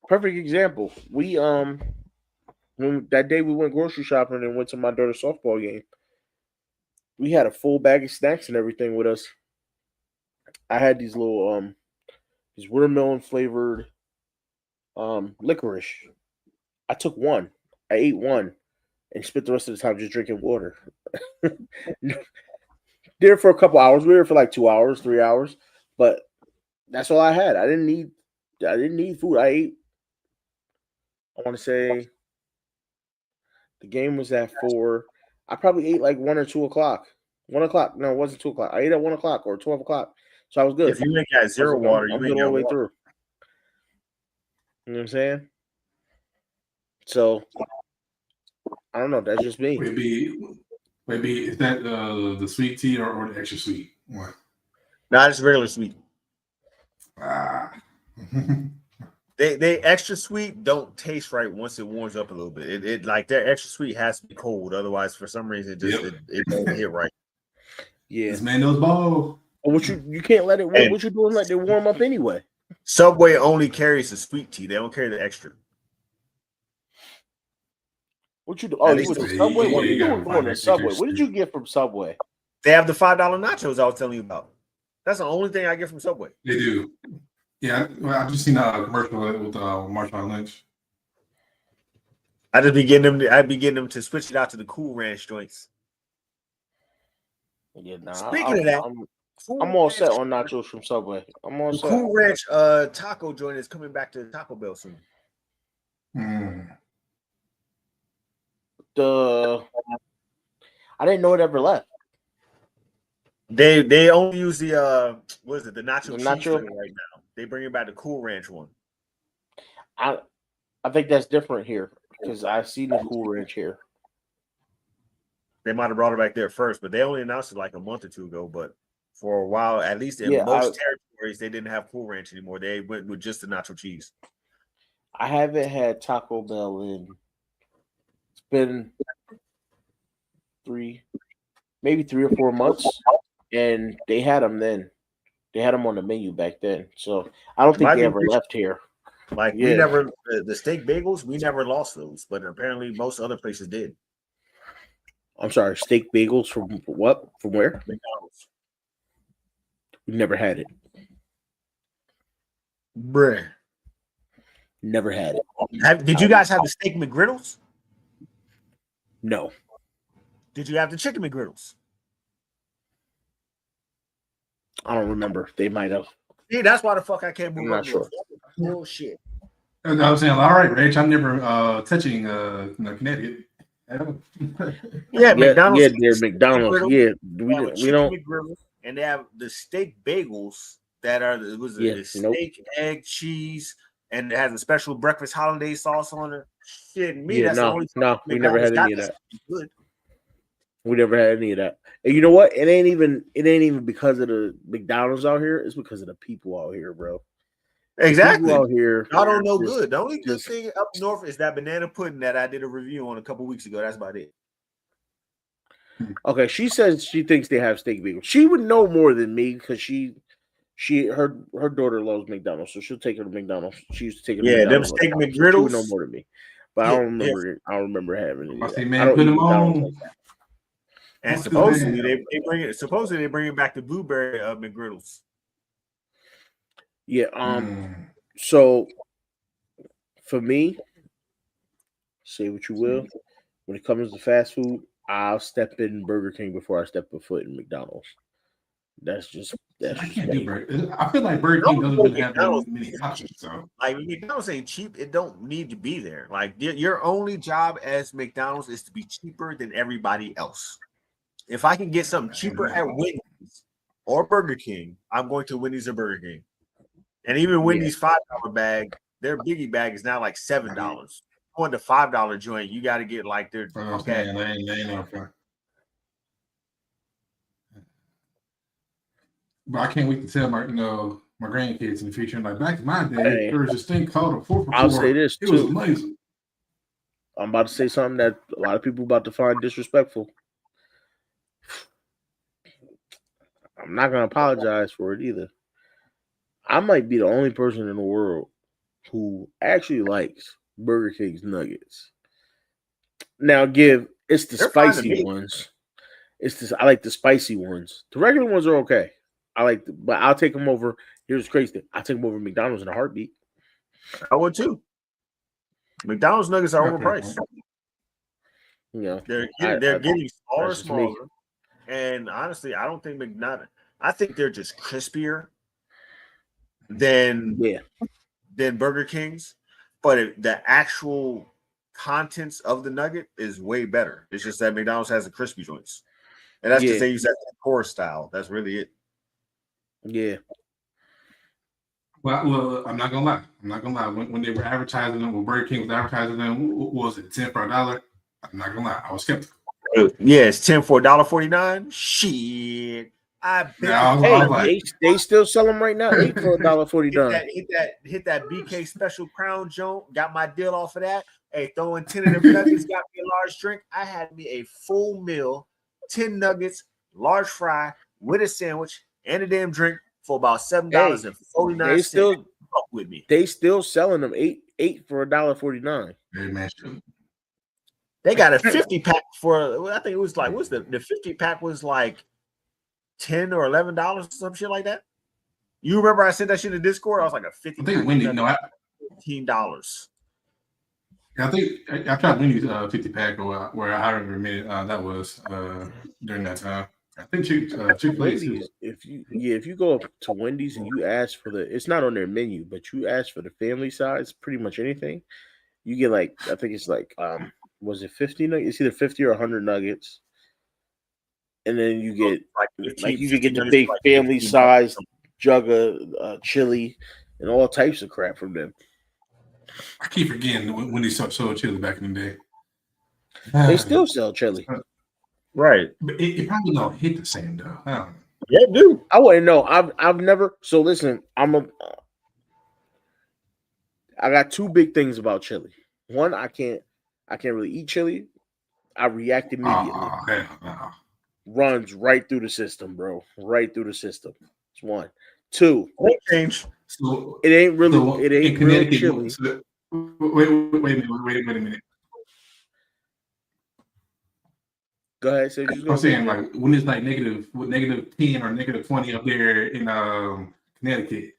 [SPEAKER 1] Perfect example. We when that day we went grocery shopping and went to my daughter's softball game. We had a full bag of snacks and everything with us. I had these little these watermelon flavored licorice. I took one. I ate one and spent the rest of the time just drinking water. There for a couple hours. We were there for like 2 hours, 3 hours, but that's all I had. I didn't need food. I ate. I want to say the game was at 4. I probably ate like 1 or 2 o'clock. 1 o'clock. No, it wasn't 2 o'clock. I ate at 1 o'clock or 12 o'clock. So I was good.
[SPEAKER 2] If you make that zero water, you ain't
[SPEAKER 1] all the way through. You know what I'm saying? So I don't know. That's just me.
[SPEAKER 5] Maybe is that the sweet tea or the extra sweet one?
[SPEAKER 2] No, it's regular sweet. They extra sweet don't taste right once it warms up a little bit. It like their extra sweet has to be cold, otherwise for some reason it don't hit right.
[SPEAKER 1] Yeah,
[SPEAKER 5] this man knows ball.
[SPEAKER 1] What you can't let it. What you doing? Let it warm up anyway.
[SPEAKER 2] Subway only carries the sweet tea. They don't carry the extra.
[SPEAKER 1] What you do? Oh, you went to Subway. What are you doing going to Subway? What did you get from Subway?
[SPEAKER 2] They have the $5 nachos I was telling you about. That's the only thing I get from Subway.
[SPEAKER 5] They do. Yeah, I've just seen a commercial with Marshawn Lynch.
[SPEAKER 2] I'd be getting them to switch it out to the Cool Ranch joints.
[SPEAKER 1] Yeah,
[SPEAKER 2] Speaking of that,
[SPEAKER 1] I'm all set on nachos from Subway. I'm all set.
[SPEAKER 2] Cool Ranch taco joint is coming back to Taco Bell soon.
[SPEAKER 1] I didn't know it ever left.
[SPEAKER 2] They only use the the nacho cheese right now. They bring back the Cool Ranch one.
[SPEAKER 1] I think that's different here because I've seen the Cool Ranch here.
[SPEAKER 2] They might have brought it back there first, but they only announced it like a month or two ago. But For a while, at least in
[SPEAKER 1] Yeah,
[SPEAKER 2] most territories, they didn't have Cool Ranch anymore. They went with just the nacho cheese.
[SPEAKER 1] I haven't had Taco Bell in. It's been maybe 3 or 4 months, and they had them then. They had them on the menu back then, so I don't think they ever left here.
[SPEAKER 2] Like we never the steak bagels, we never lost those, but apparently most other places did.
[SPEAKER 1] I'm sorry, steak bagels from what? From where?
[SPEAKER 2] McDonald's.
[SPEAKER 1] We never had it.
[SPEAKER 2] Bruh.
[SPEAKER 1] Never had it.
[SPEAKER 2] Did you guys have the steak McGriddles?
[SPEAKER 1] No.
[SPEAKER 2] Did you have the chicken McGriddles?
[SPEAKER 1] I don't remember. They might have.
[SPEAKER 2] See, that's why the fuck I can't move.
[SPEAKER 1] I'm not sure.
[SPEAKER 2] Bullshit.
[SPEAKER 5] I was saying, all right, Rach, I'm never touching Connecticut.
[SPEAKER 2] Yeah, McDonald's.
[SPEAKER 1] Yeah, they're McDonald's. Yeah, we don't.
[SPEAKER 2] McGriddles, and they have the steak bagels that are the steak, egg, cheese, and it has a special breakfast holiday sauce on it. Shit, me.
[SPEAKER 1] Yeah,
[SPEAKER 2] that's the only
[SPEAKER 1] we never had any of that.
[SPEAKER 2] Good.
[SPEAKER 1] We never had any of that. And you know what? It ain't even because of the McDonald's out here. It's because of the people out here, bro.
[SPEAKER 2] Exactly.
[SPEAKER 1] Out here,
[SPEAKER 2] I don't know good. The only good thing up north is that banana pudding that I did a review on a couple weeks ago. That's about it.
[SPEAKER 1] Okay, she says she thinks they have steak bagels. She would know more than me because her daughter loves McDonald's, so she'll take her to McDonald's. She used to take her.
[SPEAKER 2] Yeah, them steak McGriddles.
[SPEAKER 1] She would know more than me, but I don't remember. I don't remember having it.
[SPEAKER 5] I say, man, put them on.
[SPEAKER 2] Like that. And supposedly they bring it back to blueberry McGriddles.
[SPEAKER 1] Yeah. So for me, say what you will, when it comes to fast food, I'll step in Burger King before I step a foot in McDonald's. I
[SPEAKER 5] can't do Burger. I feel like Burger King doesn't really have that many options. So,
[SPEAKER 2] like, McDonald's ain't cheap. It don't need to be there. Like, your only job as McDonald's is to be cheaper than everybody else. If I can get something cheaper at Wendy's or Burger King, I'm going to Wendy's or Burger King. And even Wendy's $5 bag, their biggie bag is now like $7. Going to $5 joint, you got to get like their okay.
[SPEAKER 5] But I can't wait to tell my grandkids in the future. Like back in my day, there was this thing called a 4 for $4.
[SPEAKER 1] I'll say this
[SPEAKER 5] too. It was amazing.
[SPEAKER 1] I'm about to say something that a lot of people about to find disrespectful. I'm not gonna apologize for it either. I might be the only person in the world who actually likes Burger King's nuggets. Now, it's the spicy ones. I like the spicy ones. The regular ones are okay. But I'll take them over. Here's the crazy thing: I'll take them over McDonald's in a heartbeat.
[SPEAKER 2] I would too. McDonald's nuggets are overpriced.
[SPEAKER 1] Yeah,
[SPEAKER 2] they're getting smaller. And honestly, I don't think McDonald's. I think they're just crispier than Burger King's, but the actual contents of the nugget is way better. It's just that McDonald's has the crispy joints, and that's because they use that core style. That's really it.
[SPEAKER 1] Yeah.
[SPEAKER 5] Well, I'm not gonna lie. When they were advertising them, when Burger King was advertising them, what was it, 10 for $1? I'm not gonna lie, I was skeptical.
[SPEAKER 2] Yeah, it's 10 for $1.49. Shit, I bet.
[SPEAKER 1] They still sell them right now. 8 for $1.49.
[SPEAKER 2] Hit that BK Special Crown joint. Got my deal off of that. Hey, throwing 10 of them nuggets. Got me a large drink. I had me a full meal, 10 nuggets, large fry with a sandwich and a damn drink for about $7.49.
[SPEAKER 1] They still
[SPEAKER 2] fuck with me.
[SPEAKER 1] They still selling them 8 for $1.49.
[SPEAKER 5] Very much.
[SPEAKER 2] They got a 50 pack for, I think it was like, what's the 50 pack was like $10 or $11 or some shit like that. You remember I said that shit in Discord? I was like a 50.
[SPEAKER 5] I think Wendy's,
[SPEAKER 2] $15.
[SPEAKER 5] I think I tried Wendy's 50 pack or where I remember that was during that time. I think Chick-fil-A.
[SPEAKER 1] If you go up to Wendy's and you ask for it's not on their menu, but you ask for the family size, pretty much anything, you get like, I think it's like was it 50 nuggets? It's either 50 or 100 nuggets, and then you get you can get the big family size jug of chili and all types of crap from them.
[SPEAKER 5] I keep forgetting when they sold chili back in the day.
[SPEAKER 1] They still sell chili.
[SPEAKER 2] Right.
[SPEAKER 5] But it probably don't hit the same though.
[SPEAKER 2] Yeah, do.
[SPEAKER 1] I wouldn't know. I've never. So listen, I got two big things about chili. One, I can't really eat chili. I react immediately. Runs right through the system, bro. Right through the system. It's one. Two.
[SPEAKER 2] Change.
[SPEAKER 5] So
[SPEAKER 1] it ain't really.
[SPEAKER 5] So
[SPEAKER 1] it ain't
[SPEAKER 5] in
[SPEAKER 1] real
[SPEAKER 5] Connecticut.
[SPEAKER 1] chili.
[SPEAKER 5] Wait a minute.
[SPEAKER 1] Go ahead. So
[SPEAKER 5] I'm saying like when it's like negative 10 or negative 20 up there in Connecticut,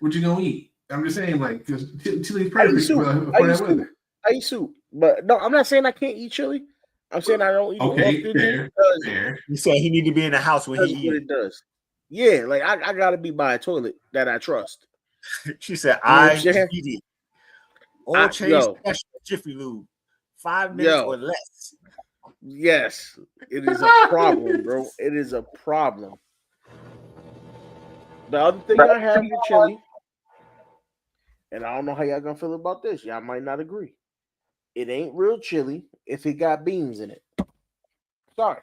[SPEAKER 5] what you gonna eat? I'm just saying like because chili's perfect for that weather.
[SPEAKER 1] I eat soup, but no, I'm not saying I can't eat chili. I'm saying I don't eat it often.
[SPEAKER 5] Fair.
[SPEAKER 2] You said he need to be in the house when he eats.
[SPEAKER 1] What it does. Yeah, like I gotta be by a toilet that I trust.
[SPEAKER 2] She said,
[SPEAKER 1] I
[SPEAKER 2] eat it. All change special Jiffy Lube. 5 minutes or less.
[SPEAKER 1] Yes, it is a problem, bro. It is a problem. The other thing I have with chili, and I don't know how y'all gonna feel about this. Y'all might not agree. It ain't real chili if it got beans in it. Sorry.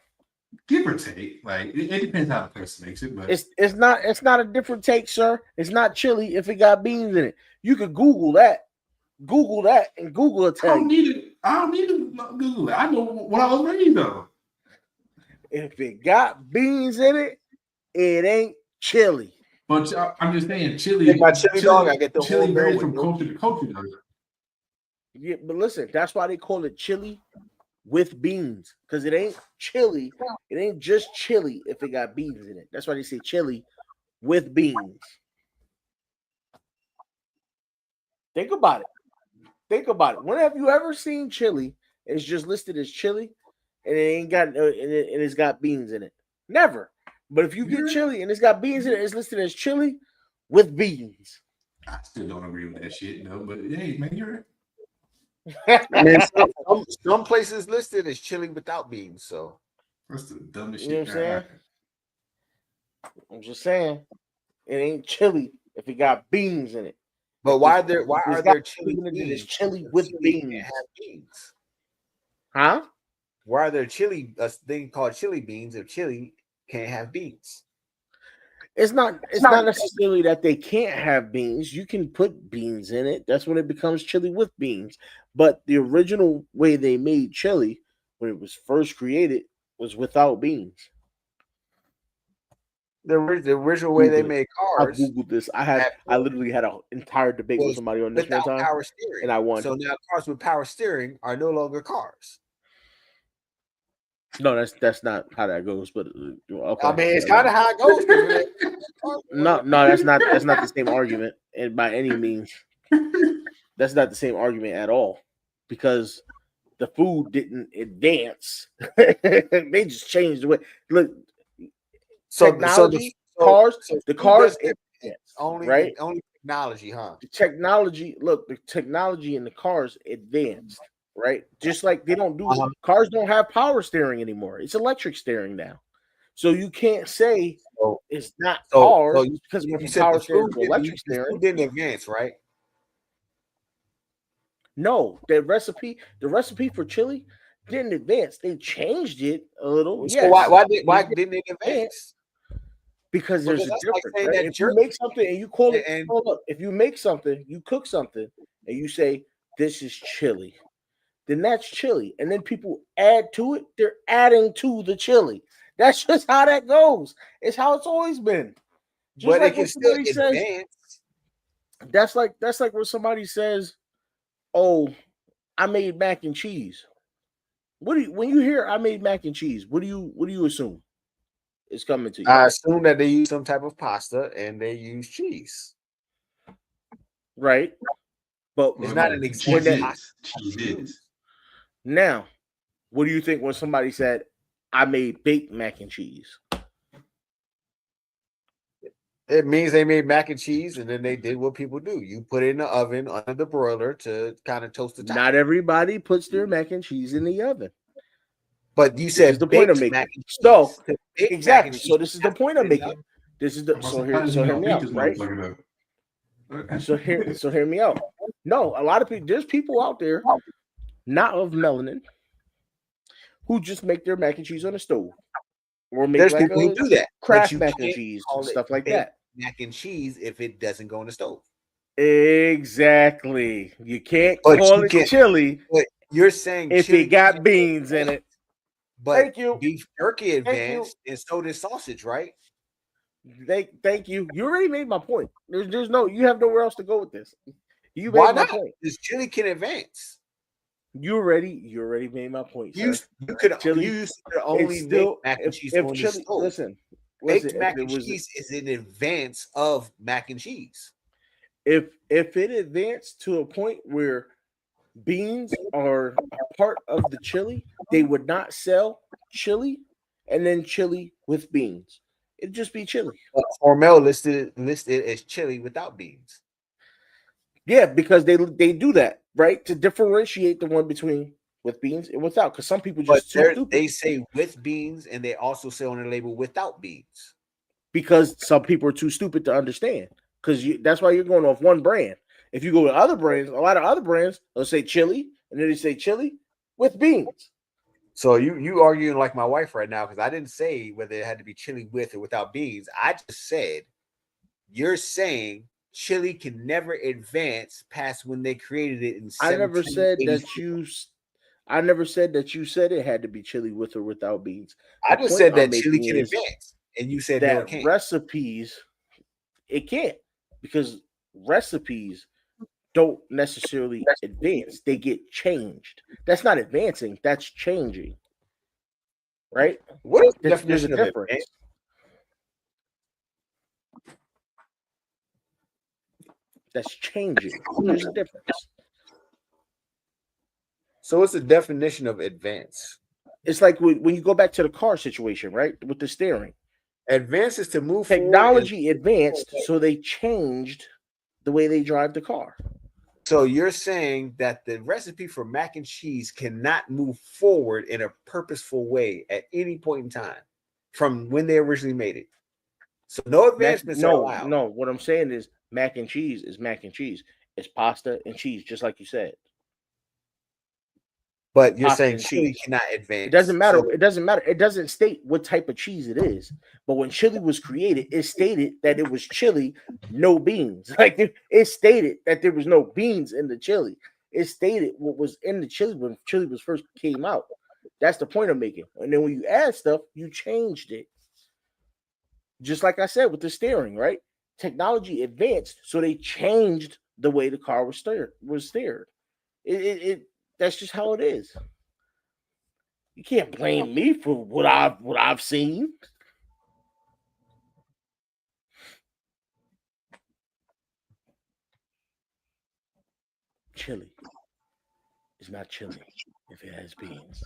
[SPEAKER 5] Give or take, like it depends how the person makes it, but
[SPEAKER 1] it's not a different take, sir. It's not chili if it got beans in it. You could Google that, and Google will tell you.
[SPEAKER 5] I don't need to Google it. I know what I was reading though.
[SPEAKER 1] If it got beans in it, it ain't chili.
[SPEAKER 5] But I'm just saying, chili.
[SPEAKER 2] My chili dog, I get the
[SPEAKER 5] chili varies from culture to culture. Though.
[SPEAKER 1] Yeah, but listen, that's why they call it chili with beans, because it ain't chili. It ain't just chili if it got beans in it. That's why they say chili with beans. Think about it. When have you ever seen chili? It's just listed as chili, and it ain't got and it's got beans in it. Never. But if you get chili and it's got beans in it, it's listed as chili with beans.
[SPEAKER 5] I still don't agree with that shit, though. But hey, man, you're right.
[SPEAKER 2] I mean, some places listed as chili without beans, so
[SPEAKER 5] that's the dumbest
[SPEAKER 1] shit. You know what I'm saying?
[SPEAKER 5] Happen.
[SPEAKER 1] I'm just saying, it ain't chili if it got beans in it.
[SPEAKER 2] But why are there chili beans?
[SPEAKER 1] It's chili with beans.
[SPEAKER 2] Have beans.
[SPEAKER 1] Huh?
[SPEAKER 2] Why are there a thing called chili beans if chili can't have beans?
[SPEAKER 1] It's not necessarily that they can't have beans. You can put beans in it. That's when it becomes chili with beans. But the original way they made chili when it was first created was without beans.
[SPEAKER 2] The original way they made cars.
[SPEAKER 1] I Googled this. I literally had an entire debate with somebody on this one time.
[SPEAKER 2] Power steering.
[SPEAKER 1] And I won.
[SPEAKER 2] So now cars with power steering are no longer cars.
[SPEAKER 1] No, that's not how that goes. But okay.
[SPEAKER 2] I mean, it's kind of how it goes.
[SPEAKER 1] No, that's not the same argument, and by any means, that's not the same argument at all, because the food didn't advance. They just changed the way. Look, technology, cars advance, right?
[SPEAKER 2] Only technology, huh?
[SPEAKER 1] The technology in the cars advanced. Right, just like they don't do cars don't have power steering anymore. It's electric steering now, so you can't say it's not cars because when power steering to electric steering
[SPEAKER 2] didn't advance, right?
[SPEAKER 1] No, the recipe for chili didn't advance. They changed it a little.
[SPEAKER 2] So why didn't it advance?
[SPEAKER 1] Because there's a difference. Right? If you make something and you call it, if you make something, you cook something, and you say this is chili, then that's chili. And then people add to it, they're adding to the chili. That's just how that goes. It's how it's always been. Just
[SPEAKER 2] but
[SPEAKER 1] like
[SPEAKER 2] it can still advance.
[SPEAKER 1] That's like when somebody says, "Oh, I made mac and cheese." When you hear I made mac and cheese, what do you assume is coming to you?
[SPEAKER 2] I assume that they use some type of pasta and they use cheese.
[SPEAKER 1] Right. But
[SPEAKER 2] it's not an exact
[SPEAKER 5] cheese.
[SPEAKER 1] Now, what do you think when somebody said, I made baked mac and cheese?
[SPEAKER 2] It means they made mac and cheese and then they did what people do. You put it in the oven under the broiler to kind of toast the top.
[SPEAKER 1] Not everybody puts their mac and cheese in the oven.
[SPEAKER 2] But you said
[SPEAKER 1] the point I'm making. So, exactly. So this is the point I'm making. So hear me out, right? So hear me out. No, a lot of people, there's people out there not of melanin who just make their mac and cheese on the stove. or make
[SPEAKER 2] There's
[SPEAKER 1] like
[SPEAKER 2] people who
[SPEAKER 1] a
[SPEAKER 2] do that.
[SPEAKER 1] Kraft
[SPEAKER 2] You
[SPEAKER 1] mac and
[SPEAKER 2] can't
[SPEAKER 1] cheese
[SPEAKER 2] call
[SPEAKER 1] and
[SPEAKER 2] it
[SPEAKER 1] stuff like
[SPEAKER 2] baked
[SPEAKER 1] that.
[SPEAKER 2] mac and cheese if it doesn't go in the stove.
[SPEAKER 1] Exactly. You can't
[SPEAKER 2] But
[SPEAKER 1] call
[SPEAKER 2] you
[SPEAKER 1] it
[SPEAKER 2] can.
[SPEAKER 1] chili
[SPEAKER 2] But you're saying
[SPEAKER 1] if
[SPEAKER 2] chili
[SPEAKER 1] it got
[SPEAKER 2] can't
[SPEAKER 1] beans in
[SPEAKER 2] advance,
[SPEAKER 1] it.
[SPEAKER 2] but
[SPEAKER 1] Thank you.
[SPEAKER 2] beef jerky
[SPEAKER 1] Thank you.
[SPEAKER 2] advanced, and so did sausage, right?
[SPEAKER 1] Thank you. You already made my point. There's no, you have nowhere else to go with this. You
[SPEAKER 2] Why
[SPEAKER 1] made my
[SPEAKER 2] not?
[SPEAKER 1] point.
[SPEAKER 2] Because chili can advance.
[SPEAKER 1] You already made my point, sir.
[SPEAKER 2] You
[SPEAKER 1] Chili,
[SPEAKER 2] used to only
[SPEAKER 1] it's
[SPEAKER 2] make
[SPEAKER 1] still
[SPEAKER 2] mac and cheese
[SPEAKER 1] if
[SPEAKER 2] on the
[SPEAKER 1] chili.
[SPEAKER 2] stove.
[SPEAKER 1] Listen,
[SPEAKER 2] Baked
[SPEAKER 1] if
[SPEAKER 2] mac
[SPEAKER 1] it
[SPEAKER 2] and
[SPEAKER 1] was
[SPEAKER 2] cheese is an advance of mac and cheese.
[SPEAKER 1] if it advanced to a point where beans are a part of the chili, they would not sell chili and then chili with beans. It'd just be chili.
[SPEAKER 2] But Hormel listed as chili without beans.
[SPEAKER 1] Yeah, because they do that, right? To differentiate the one between with beans and without. Because some people
[SPEAKER 2] But
[SPEAKER 1] just too stupid.
[SPEAKER 2] they say with beans, and they also say on the label without beans.
[SPEAKER 1] Because some people are too stupid to understand. Because that's why you're going off one brand. If you go to other brands, a lot of other brands, they'll say chili, and then they say chili with beans.
[SPEAKER 2] So you arguing like my wife right now, because I didn't say whether it had to be chili with or without beans. I just said you're saying chili can never advance past when they created it in
[SPEAKER 1] I never said
[SPEAKER 2] 1784.
[SPEAKER 1] I never said that you said it had to be chili with or without beans.
[SPEAKER 2] I
[SPEAKER 1] The
[SPEAKER 2] just
[SPEAKER 1] point
[SPEAKER 2] said
[SPEAKER 1] I'm
[SPEAKER 2] that chili
[SPEAKER 1] making
[SPEAKER 2] can
[SPEAKER 1] is
[SPEAKER 2] advance, and you said no, it
[SPEAKER 1] that
[SPEAKER 2] can't.
[SPEAKER 1] recipes, it can't, because recipes don't necessarily advance. They get changed. That's not advancing, that's changing. Right?
[SPEAKER 2] What is the
[SPEAKER 1] There's a
[SPEAKER 2] definition of
[SPEAKER 1] difference.
[SPEAKER 2] advance?
[SPEAKER 1] That's changing. There's a difference.
[SPEAKER 2] So what's the definition of advance?
[SPEAKER 1] It's like when you go back to the car situation, right? With the steering.
[SPEAKER 2] Advance is to move forward.
[SPEAKER 1] Technology advanced, so they changed the way they drive the car.
[SPEAKER 2] So you're saying that the recipe for mac and cheese cannot move forward in a purposeful way at any point in time from when they originally made it. So no advancements are allowed.
[SPEAKER 1] No. What I'm saying is mac and cheese is mac and cheese. It's pasta and cheese, just like you said.
[SPEAKER 2] But you're
[SPEAKER 1] Pasta
[SPEAKER 2] saying
[SPEAKER 1] and
[SPEAKER 2] chili
[SPEAKER 1] cheese.
[SPEAKER 2] cannot advance.
[SPEAKER 1] It doesn't matter.
[SPEAKER 2] So,
[SPEAKER 1] It doesn't matter. It doesn't state what type of cheese it is. But when chili was created, it stated that it was chili, no beans. Like it stated that there was no beans in the chili. It stated what was in the chili when chili was first came out. That's the point I'm making. And then when you add stuff, you changed it. Just like I said with the steering, right? Technology advanced, so they changed the way the car was steered. It that's just how it is. You can't blame me for what I've seen. Chili is not chili if it has beans.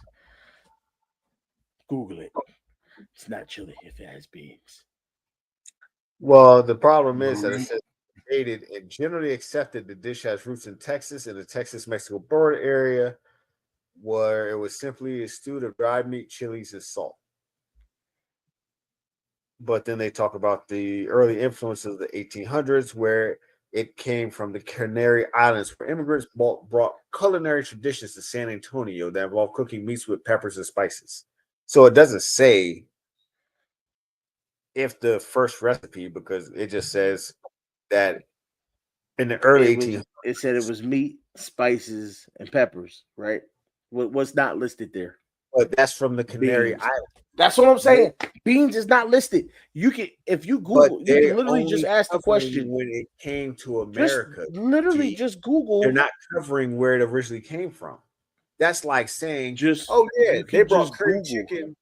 [SPEAKER 1] Google it. It's not chili if it has beans.
[SPEAKER 2] well, the problem is that it says created and generally accepted the dish has roots in Texas and the Texas-Mexico border area, where it was simply a stew of dried meat, chilies, and salt. But then they talk about the early influences of the 1800s, where it came from the Canary Islands, where immigrants brought culinary traditions to San Antonio that involved cooking meats with peppers and spices. So it doesn't say if the first recipe, because it just says that in the early 1800s.
[SPEAKER 1] It said it was meat, spices, and peppers, right? What's not listed there?
[SPEAKER 2] But that's from the Canary
[SPEAKER 1] Beans.
[SPEAKER 2] Islands.
[SPEAKER 1] That's what I'm saying. Beans is not listed. You can, if you Google, you can literally just ask the question.
[SPEAKER 2] When it came to America,
[SPEAKER 1] Just Google.
[SPEAKER 2] They're not covering where it originally came from. That's like saying,
[SPEAKER 1] just
[SPEAKER 2] oh yeah, they brought curry
[SPEAKER 1] Google.
[SPEAKER 2] chicken.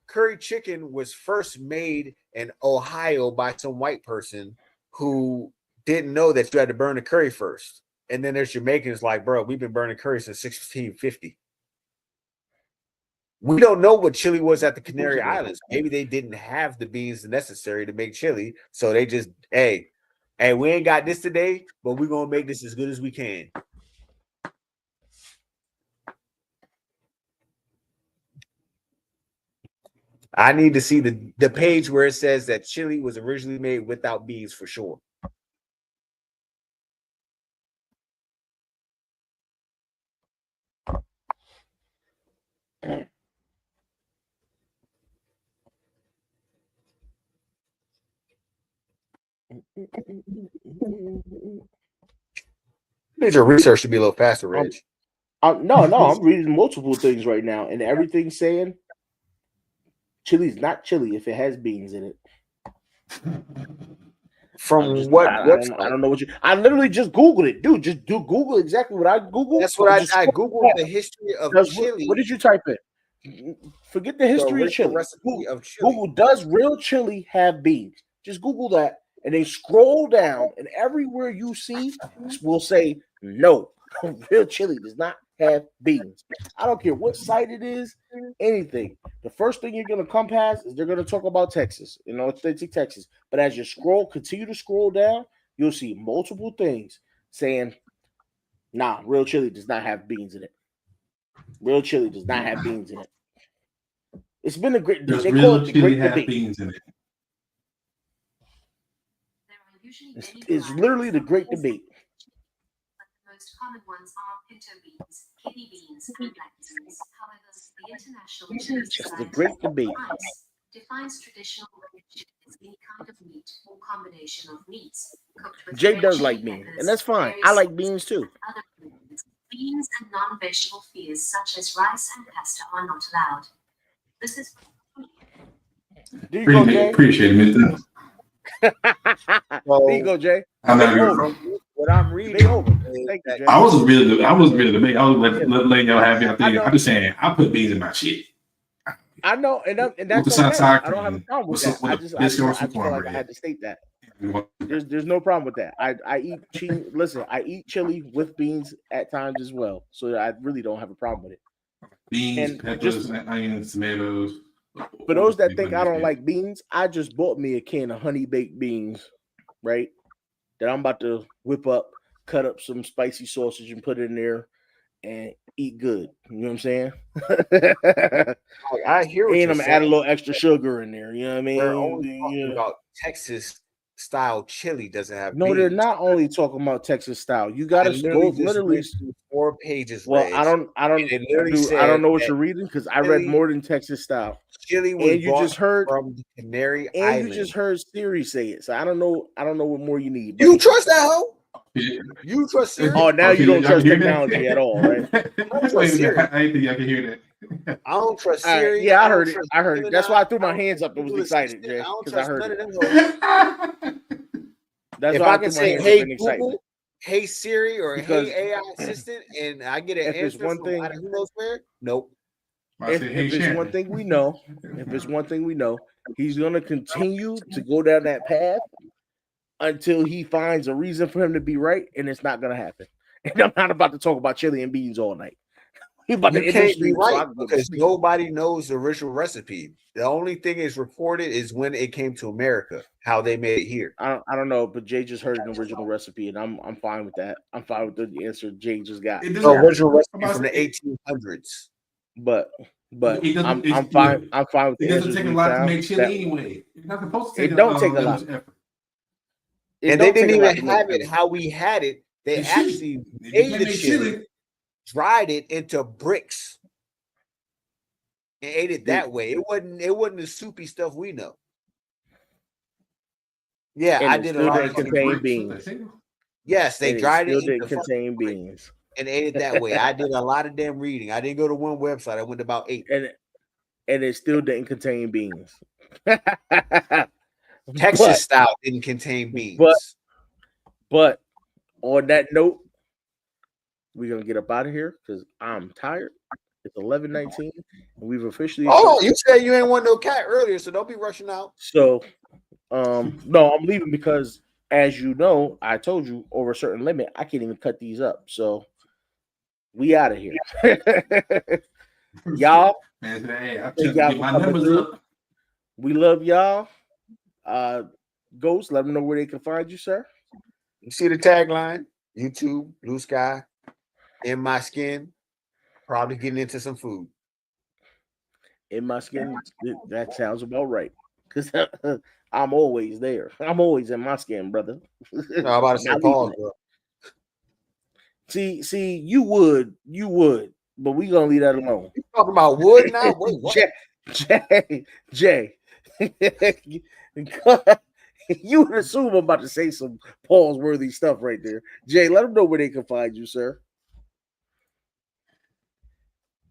[SPEAKER 2] Curry chicken was first made in Ohio by some white person who didn't know that you had to burn the curry first. And then there's Jamaicans like, bro, we've been burning curry since 1650. We don't know what chili was at the Canary Islands. Maybe they didn't have the beans necessary to make chili. So they just, hey, we ain't got this today, but we're going to make this as good as we can. I need to see the page where it says that chili was originally made without beans for sure. Need your research to be a little faster, Rich.
[SPEAKER 1] No, I'm reading multiple things right now, and everything's saying chili's not chili if it has beans in it.
[SPEAKER 2] From
[SPEAKER 1] I don't know what you. I literally just Googled it, dude. Just Google exactly what I Googled.
[SPEAKER 2] That's what I Googled the history of chili.
[SPEAKER 1] What did you type in? Forget the history of chili.
[SPEAKER 2] Recipe of chili.
[SPEAKER 1] Google, does real chili have beans? Just Google that, and then scroll down, and everywhere you see will say no. Real chili does not have beans. I don't care what site it is, anything. The first thing you're gonna come past is they're gonna talk about Texas, authentic Texas. But as you continue to scroll down, you'll see multiple things saying, "Nah, real chili does not have beans in it. Real chili does not have beans in it." It's been a great.
[SPEAKER 5] Does
[SPEAKER 1] they
[SPEAKER 5] real
[SPEAKER 1] call it the
[SPEAKER 5] chili
[SPEAKER 1] great
[SPEAKER 5] have
[SPEAKER 1] debate.
[SPEAKER 5] beans in it?
[SPEAKER 1] It's literally the great debate.
[SPEAKER 6] The most common ones are pinto beans, kidney beans, and black beans. However, the International Chili Society
[SPEAKER 1] the great debate
[SPEAKER 6] defines traditional chili as any kind of meat or combination of meats cooked with
[SPEAKER 1] Jay
[SPEAKER 6] red
[SPEAKER 1] does
[SPEAKER 6] chili
[SPEAKER 1] like beans,
[SPEAKER 6] peppers,
[SPEAKER 1] and that's fine.
[SPEAKER 6] berries,
[SPEAKER 1] I like beans too.
[SPEAKER 6] other foods. Beans and non-vegetable foods such as rice and pasta are not allowed. This is
[SPEAKER 1] There you go, Jay.
[SPEAKER 5] Appreciate it, Mr.
[SPEAKER 1] There you go, Jay.
[SPEAKER 5] I'm not
[SPEAKER 1] over. What I'm reading over. Thank you, Jay.
[SPEAKER 5] I wasn't really debating. I was letting y'all have your thing. I'm just saying, I put beans in my shit.
[SPEAKER 1] I know, and that's okay. I don't have a problem with that. I just feel like I had to state that. There's no problem with that. I eat cheese. Listen, I eat chili with beans at times as well, so I really don't have a problem with it.
[SPEAKER 5] Beans, peppers, onions, tomatoes.
[SPEAKER 1] For those that think I don't like beans, I just bought me a can of honey baked beans, right? That I'm about to whip up, cut up some spicy sausage and put it in there and eat good. You know what I'm saying?
[SPEAKER 2] I hear what
[SPEAKER 1] and
[SPEAKER 2] you're
[SPEAKER 1] I'm
[SPEAKER 2] saying.
[SPEAKER 1] add a little extra sugar in there. You know what I mean?
[SPEAKER 2] We're only talking about Texas style chili doesn't have
[SPEAKER 1] no,
[SPEAKER 2] beans.
[SPEAKER 1] they're not only talking about Texas style. You gotta go literally
[SPEAKER 2] 4 pages.
[SPEAKER 1] Well,
[SPEAKER 2] Reg,
[SPEAKER 1] I don't know what you're reading because I read more than Texas style.
[SPEAKER 2] Chili was
[SPEAKER 1] and you just heard
[SPEAKER 2] from the Canary
[SPEAKER 1] and
[SPEAKER 2] Island.
[SPEAKER 1] you just heard Siri say it. So I don't know what more you need.
[SPEAKER 2] You trust that hoe? You trust Siri?
[SPEAKER 1] Oh, now you don't trust technology at all, right?
[SPEAKER 5] I didn't think I could hear that.
[SPEAKER 2] I don't trust Siri.
[SPEAKER 1] Yeah, I heard it. I heard it. That's why I threw my hands up and was excited, Jay, because I heard it. That's
[SPEAKER 2] if
[SPEAKER 1] why
[SPEAKER 2] I can say, "Hey Google," "Hey Siri," or
[SPEAKER 1] because
[SPEAKER 2] "Hey AI assistant," and I get an answer from who knows where, nope.
[SPEAKER 1] If it's one thing we know, he's going to continue to go down that path until he finds a reason for him to be right, and it's not going to happen. And I'm not about to talk about chili and beans all night.
[SPEAKER 2] You can't be right because nobody knows the original recipe. The only thing is reported is when it came to America, how they made it here.
[SPEAKER 1] I don't know, but Jay just heard an original recipe, and I'm fine with that. I'm fine with the answer Jay just got.
[SPEAKER 2] The original recipe from the 1800s.
[SPEAKER 1] But I'm fine. I'm fine with the answer.
[SPEAKER 5] It doesn't take a lot to make chili anyway. It's not supposed to take
[SPEAKER 1] it don't take a lot.
[SPEAKER 5] Effort.
[SPEAKER 2] And they didn't even have it how we had it. They actually made the chili, dried it into bricks, and ate it that way. It wasn't the soupy stuff we know. Yeah,
[SPEAKER 1] and
[SPEAKER 2] I did a lot of
[SPEAKER 1] contain beans.
[SPEAKER 2] Yes, they dried it.
[SPEAKER 1] Didn't contain beans
[SPEAKER 2] and ate it that way. I did a lot of damn reading. I didn't go to one website. I went to about 8.
[SPEAKER 1] And it still didn't contain beans.
[SPEAKER 2] Texas style didn't contain beans.
[SPEAKER 1] But on that note, we're gonna get up out of here because I'm tired. It's 11:19, and we've officially.
[SPEAKER 2] Oh, you said you ain't want no cat earlier, so don't be rushing out.
[SPEAKER 1] So, no, I'm leaving because, as you know, I told you over a certain limit, I can't even cut these up. So, we out of here, y'all.
[SPEAKER 5] Man, hey,
[SPEAKER 1] we love y'all. Ghost, let them know where they can find you, sir.
[SPEAKER 2] You see the tagline: YouTube, Blue Sky, in my skin. Probably getting into some food.
[SPEAKER 1] In my skin, that sounds about right. Because I'm always there. I'm always in my skin, brother.
[SPEAKER 2] No, I'm about to say pause, bro.
[SPEAKER 1] See, you would, but we gonna leave that alone.
[SPEAKER 2] You talking about wood now? Wait, what?
[SPEAKER 1] Jay. You would assume I'm about to say some pause worthy stuff right there. Jay, let them know where they can find you, sir.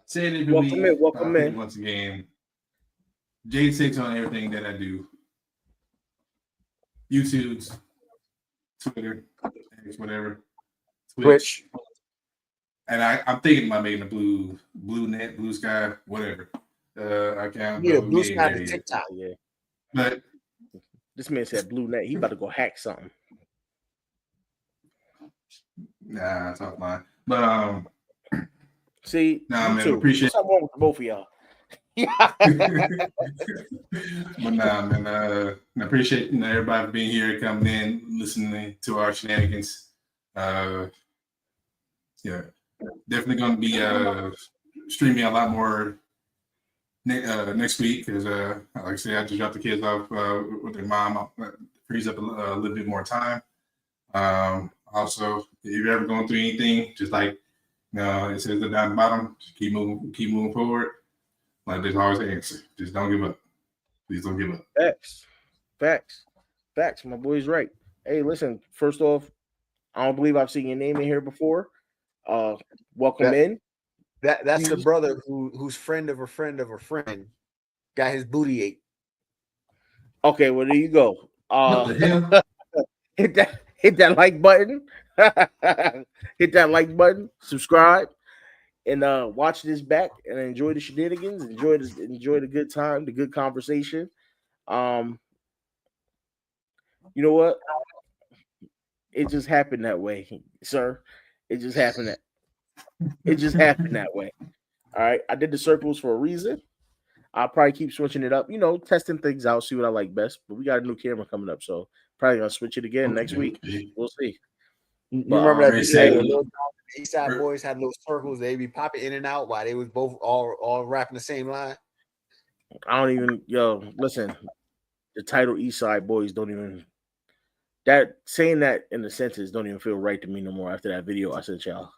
[SPEAKER 5] Say it every
[SPEAKER 1] Welcome
[SPEAKER 5] week.
[SPEAKER 1] in, welcome in.
[SPEAKER 5] Once again, J6 on everything that I do. YouTube, Twitter, whatever, Twitch. And I'm thinking about making a blue net, blue sky, whatever. I can't.
[SPEAKER 2] Yeah, blue sky to TikTok.
[SPEAKER 1] Yeah.
[SPEAKER 5] But
[SPEAKER 1] this man said blue net. He about to go hack something.
[SPEAKER 5] Nah, talk mine. But
[SPEAKER 1] see,
[SPEAKER 5] nah, man,
[SPEAKER 1] too.
[SPEAKER 5] appreciate
[SPEAKER 1] something wrong with both of y'all.
[SPEAKER 5] But nah, man, I appreciate everybody being here, coming in, listening to our shenanigans. Yeah, definitely going to be streaming a lot more next week because, like I said, I just dropped the kids off with their mom. Frees up a little bit more time. Also, if you're ever going through anything, just like it says down the bottom, just keep moving forward. Like there's always an answer. Just don't give up. Please don't give up.
[SPEAKER 1] Facts. My boy's right. Hey, listen. First off, I don't believe I've seen your name in here before. Welcome in.
[SPEAKER 2] That's the brother whose friend of a friend of a friend got his booty ate.
[SPEAKER 1] Okay, well there you go. Hit that like button. Hit that like button. Subscribe. And watch this back and enjoy the shenanigans. Enjoy the good time, the good conversation. You know what? It just happened that way, sir. It just happened that way. All right. I did the circles for a reason. I'll probably keep switching it up, testing things out, see what I like best. But we got a new camera coming up, so probably gonna switch it again next week. We'll see.
[SPEAKER 2] You remember that video? The East Side Boys had little circles. They be popping in and out while they was both all rapping the same line.
[SPEAKER 1] I don't even listen. The title East Side Boys don't even saying that in the sentence don't even feel right to me no more after that video I sent y'all.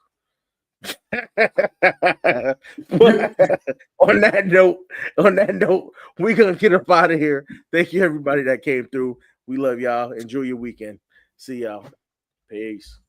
[SPEAKER 1] on that note, we're gonna get up out of here. Thank you everybody that came through. We love y'all. Enjoy your weekend. See y'all. Peace.